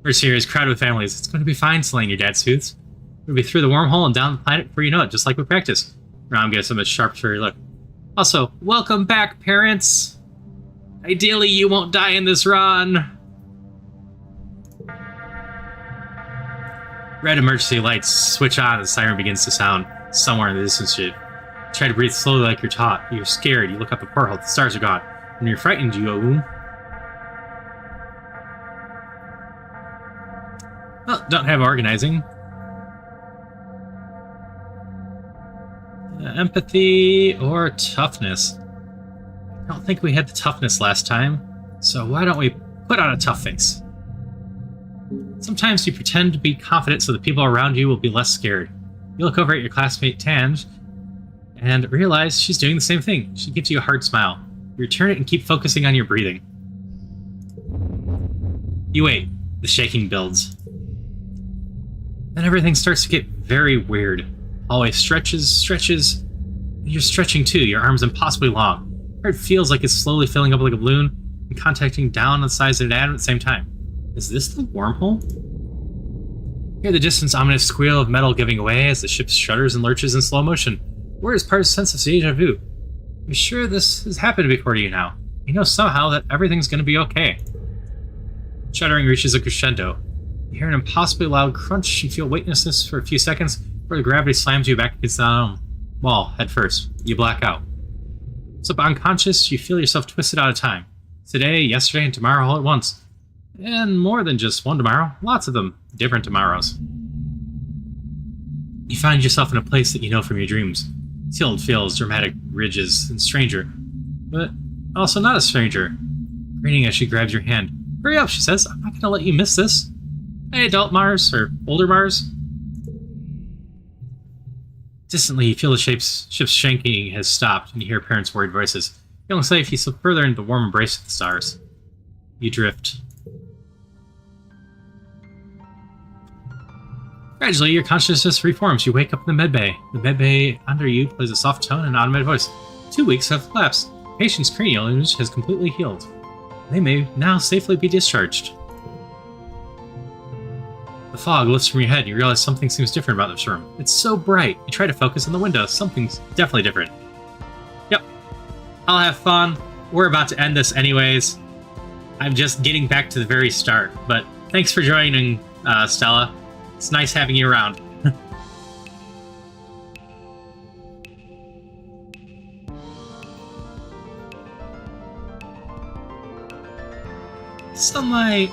First year is crowded with families. It's going to be fine, Slane, your dad soothes. We'll be through the wormhole and down the planet before you know it, just like we practiced. Rom gives him a sharp, furry look. Also, welcome back, parents. Ideally, you won't die in this run. Red emergency lights switch on as the siren begins to sound somewhere in the distance. You try to breathe slowly like you're taught. You're scared. You look up the porthole. The stars are gone. When you're frightened, you go, Well, don't have organizing. Empathy or toughness. I don't think we had the toughness last time, so why don't we put on a tough face? Sometimes you pretend to be confident so the people around you will be less scared. You look over at your classmate Tange and realize she's doing the same thing. She gives you a hard smile. You return it and keep focusing on your breathing. You wait. The shaking builds. Then everything starts to get very weird. Hallway stretches. You're stretching too, your arms impossibly long. It feels like it's slowly filling up like a balloon and contacting down on the sides of an atom at the same time. Is this the wormhole? You hear the distant ominous squeal of metal giving away as the ship shudders and lurches in slow motion. Where is part of sense of deja vu? You're sure this has happened before to you now. You know somehow that everything's going to be okay. Shuddering reaches a crescendo. You hear an impossibly loud crunch and feel weightlessness for a few seconds before the gravity slams you back against the wall head first. You black out. So unconscious, you feel yourself twisted out of time. Today, yesterday, and tomorrow all at once. And more than just one tomorrow. Lots of them. Different tomorrows. You find yourself in a place that you know from your dreams. Tilled fields, dramatic ridges, and stranger. But also not a stranger. Grinning as she grabs your hand. Hurry up, she says. I'm not going to let you miss this. Hey, adult Mars, or older Mars. Distantly, you feel the ship's shaking has stopped, and you hear parents' worried voices. Feeling safe, you slip further into the warm embrace of the stars. You drift. Gradually, your consciousness reforms. You wake up in the medbay. The medbay under you plays a soft tone and automated voice. 2 weeks have elapsed. The patient's cranial image has completely healed. They may now safely be discharged. The fog lifts from your head, and you realize something seems different about this room. It's so bright. You try to focus on the window. Something's definitely different. Yep. I'll have fun. We're about to end this anyways. I'm just getting back to the very start. But thanks for joining, Stella. It's nice having you around. Sunlight!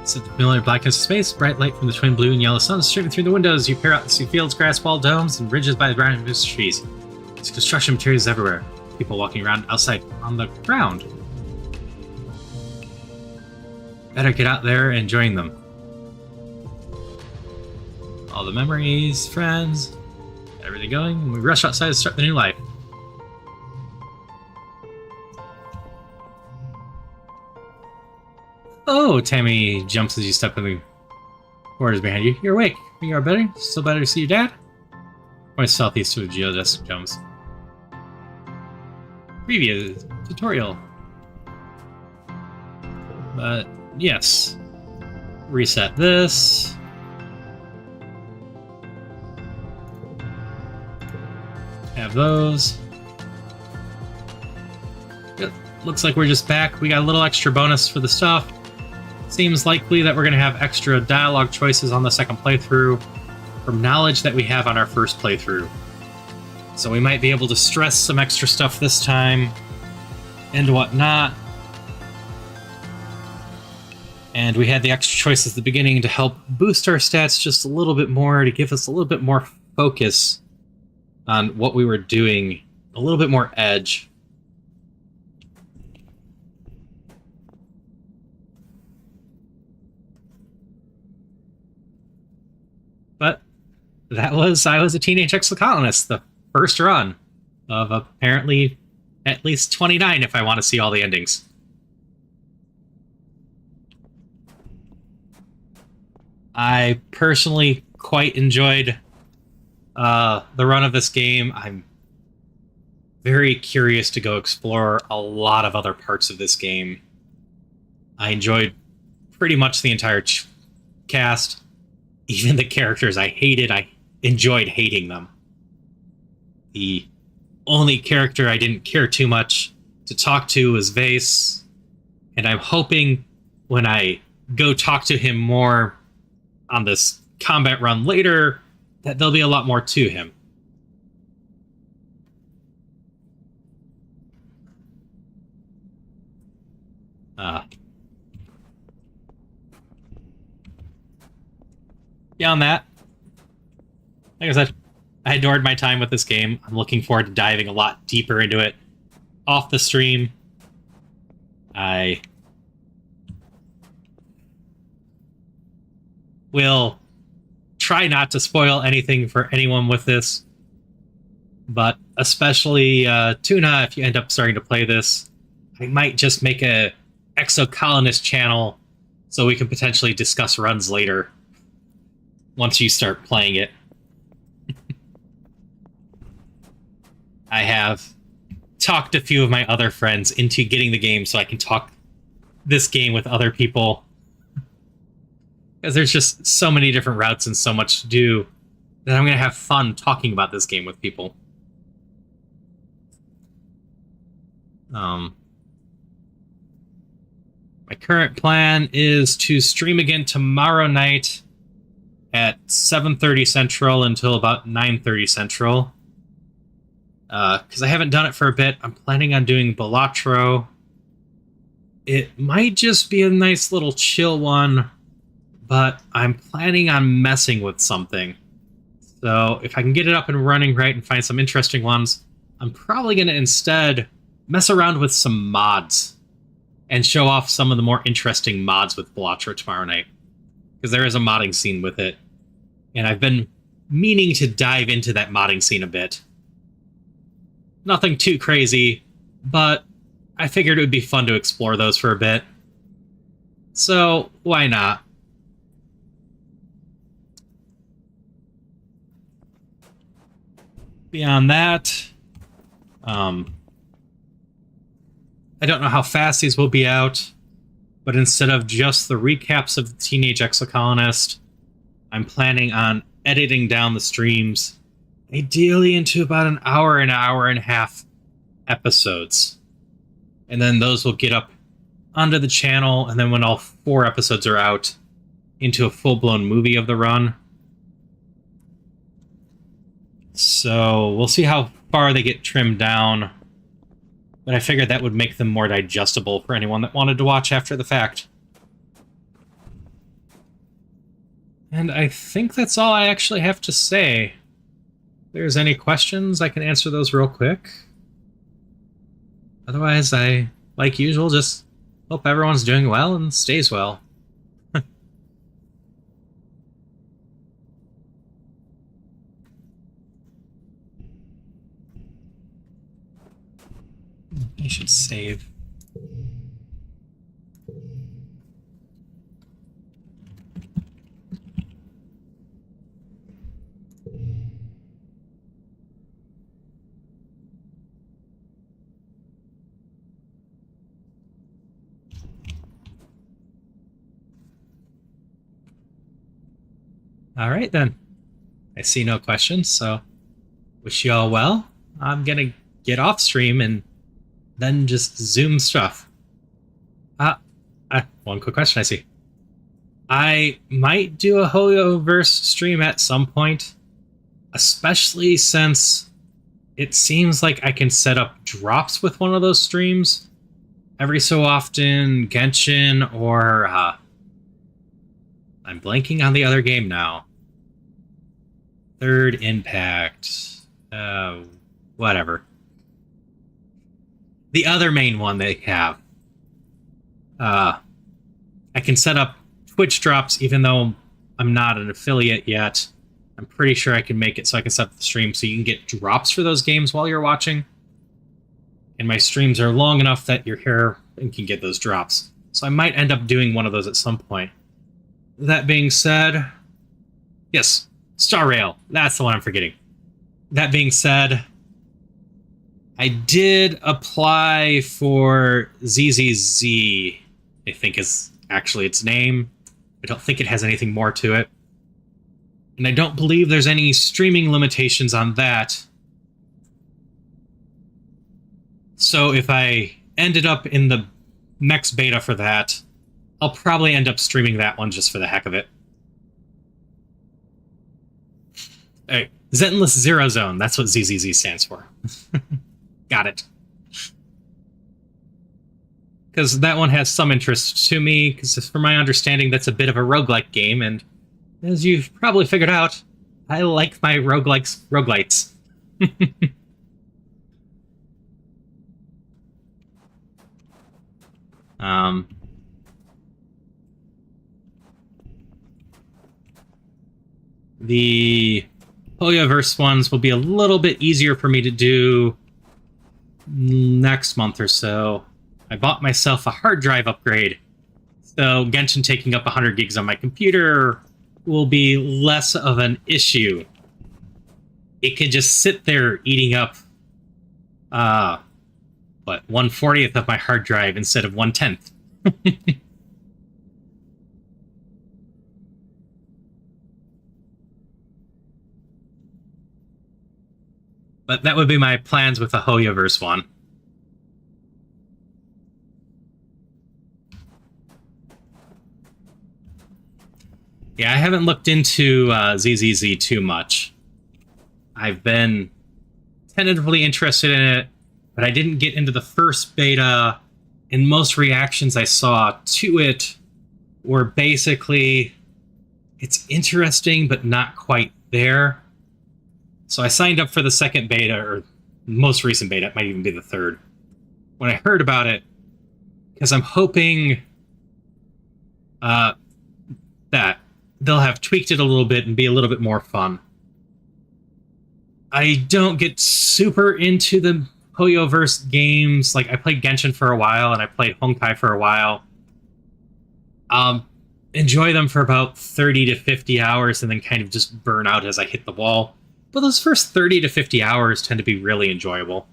It's the familiar blackness of space, bright light from the twin blue and yellow suns streaming through the windows. You peer out to see fields, grass, wall, domes, and ridges by the ground and trees. There's construction materials everywhere. People walking around outside on the ground. Better get out there and join them. All the memories, friends, everything going, and we rush outside to start the new life. Oh, Tammy jumps as you step in the quarters behind you. You're awake. You are better? Still better to see your dad? Points southeast to a geodesic jumps. Previous tutorial. But, yes. Reset this. Have those. Yep. Looks like we're just back. We got a little extra bonus for the stuff. Seems likely that we're going to have extra dialogue choices on the second playthrough from knowledge that we have on our first playthrough. So we might be able to stress some extra stuff this time and whatnot. And we had the extra choices at the beginning to help boost our stats just a little bit more, to give us a little bit more focus on what we were doing, a little bit more edge. But I was a Teenage Exocolonist, the first run of apparently at least 29 if I want to see all the endings. I personally quite enjoyed the run of this game. I'm very curious to go explore a lot of other parts of this game. I enjoyed pretty much the entire cast. Even the characters I hated, I enjoyed hating them. The only character I didn't care too much to talk to was Vase, and I'm hoping when I go talk to him more on this combat run later, that there'll be a lot more to him. Beyond that, like I said, I adored my time with this game. I'm looking forward to diving a lot deeper into it off the stream. I will try not to spoil anything for anyone with this, but especially Tuna, if you end up starting to play this, I might just make a Exocolonist channel so we can potentially discuss runs later once you start playing it. I have talked a few of my other friends into getting the game so I can talk this game with other people. Because there's just so many different routes and so much to do that I'm going to have fun talking about this game with people. My current plan is to stream again tomorrow night at 7:30 Central until about 9:30 Central. Because I haven't done it for a bit. I'm planning on doing Balatro. It might just be a nice little chill one, but I'm planning on messing with something. So if I can get it up and running right and find some interesting ones, I'm probably going to instead mess around with some mods and show off some of the more interesting mods with Balatro tomorrow night. Because there is a modding scene with it. And I've been meaning to dive into that modding scene a bit. Nothing too crazy, but I figured it would be fun to explore those for a bit. So, why not? Beyond that, I don't know how fast these will be out, but instead of just the recaps of the Teenage Exocolonist, I'm planning on editing down the streams, ideally into about an hour and a half episodes. And then those will get up onto the channel, and then when all 4 episodes are out, into a full-blown movie of the run. So we'll see how far they get trimmed down but I figured that would make them more digestible for anyone that wanted to watch after the fact. And I think that's all I actually have to say. If there's any questions, I can answer those real quick. Otherwise, I, like usual, just hope everyone's doing well and stays well. I should save. All right, then. I see no questions, so wish you all well. I'm gonna get off stream and then just zoom stuff. One quick question I see. I might do a Hoyoverse stream at some point, especially since it seems like I can set up drops with one of those streams every so often. Genshin or I'm blanking on the other game now. Third Impact. Whatever. The other main one they have. I can set up Twitch drops even though I'm not an affiliate yet. I'm pretty sure I can make it so I can set up the stream so you can get drops for those games while you're watching. And my streams are long enough that you're here and can get those drops. So I might end up doing one of those at some point. That being said, yes, Star Rail. That's the one I'm forgetting. That being said, I did apply for ZZZ, I think is actually its name. I don't think it has anything more to it. And I don't believe there's any streaming limitations on that. So if I ended up in the next beta for that, I'll probably end up streaming that one just for the heck of it. Alright, Zenless Zero Zone, that's what ZZZ stands for. Got it. Because that one has some interest to me, because from my understanding, that's a bit of a roguelike game, and as you've probably figured out, I like my roguelites. The Hoyoverse ones will be a little bit easier for me to do next month or so. I bought myself a hard drive upgrade, so Genshin taking up 100 gigs on my computer will be less of an issue. It could just sit there eating up, 1/40th of my hard drive instead of 1/10. But that would be my plans with the Hoyoverse one. Yeah, I haven't looked into ZZZ too much. I've been tentatively interested in it, but I didn't get into the first beta, and most reactions I saw to it were basically, it's interesting, but not quite there. So I signed up for the second beta, or most recent beta, it might even be the third, when I heard about it, because I'm hoping that they'll have tweaked it a little bit and be a little bit more fun. I don't get super into the Hoyoverse games. Like, I played Genshin for a while, and I played Honkai for a while. Enjoy them for about 30 to 50 hours, and then kind of just burn out as I hit the wall. But those first 30 to 50 hours tend to be really enjoyable.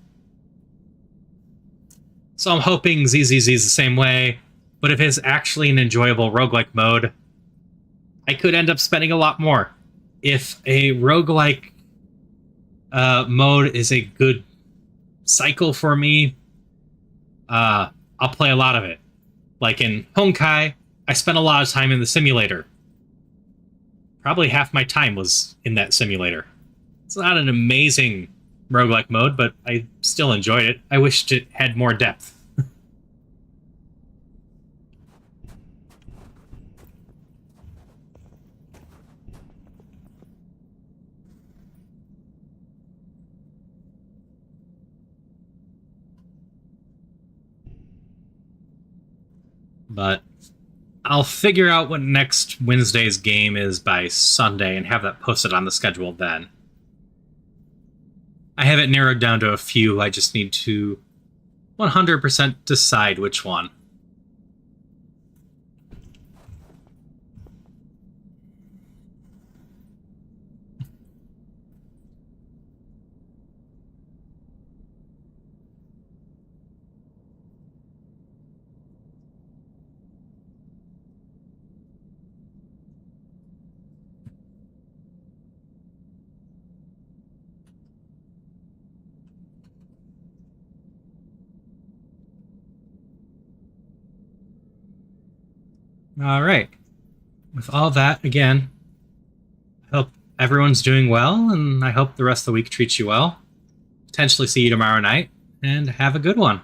So I'm hoping ZZZ is the same way, but if it's actually an enjoyable roguelike mode, I could end up spending a lot more. If a roguelike mode is a good cycle for me, I'll play a lot of it. Like in Honkai, I spent a lot of time in the simulator. Probably half my time was in that simulator. It's not an amazing roguelike mode, but I still enjoyed it. I wished it had more depth. But I'll figure out what next Wednesday's game is by Sunday and have that posted on the schedule then. I have it narrowed down to a few. I just need to 100% decide which one. All right. With all that, again, I hope everyone's doing well, and I hope the rest of the week treats you well. Potentially see you tomorrow night, and have a good one.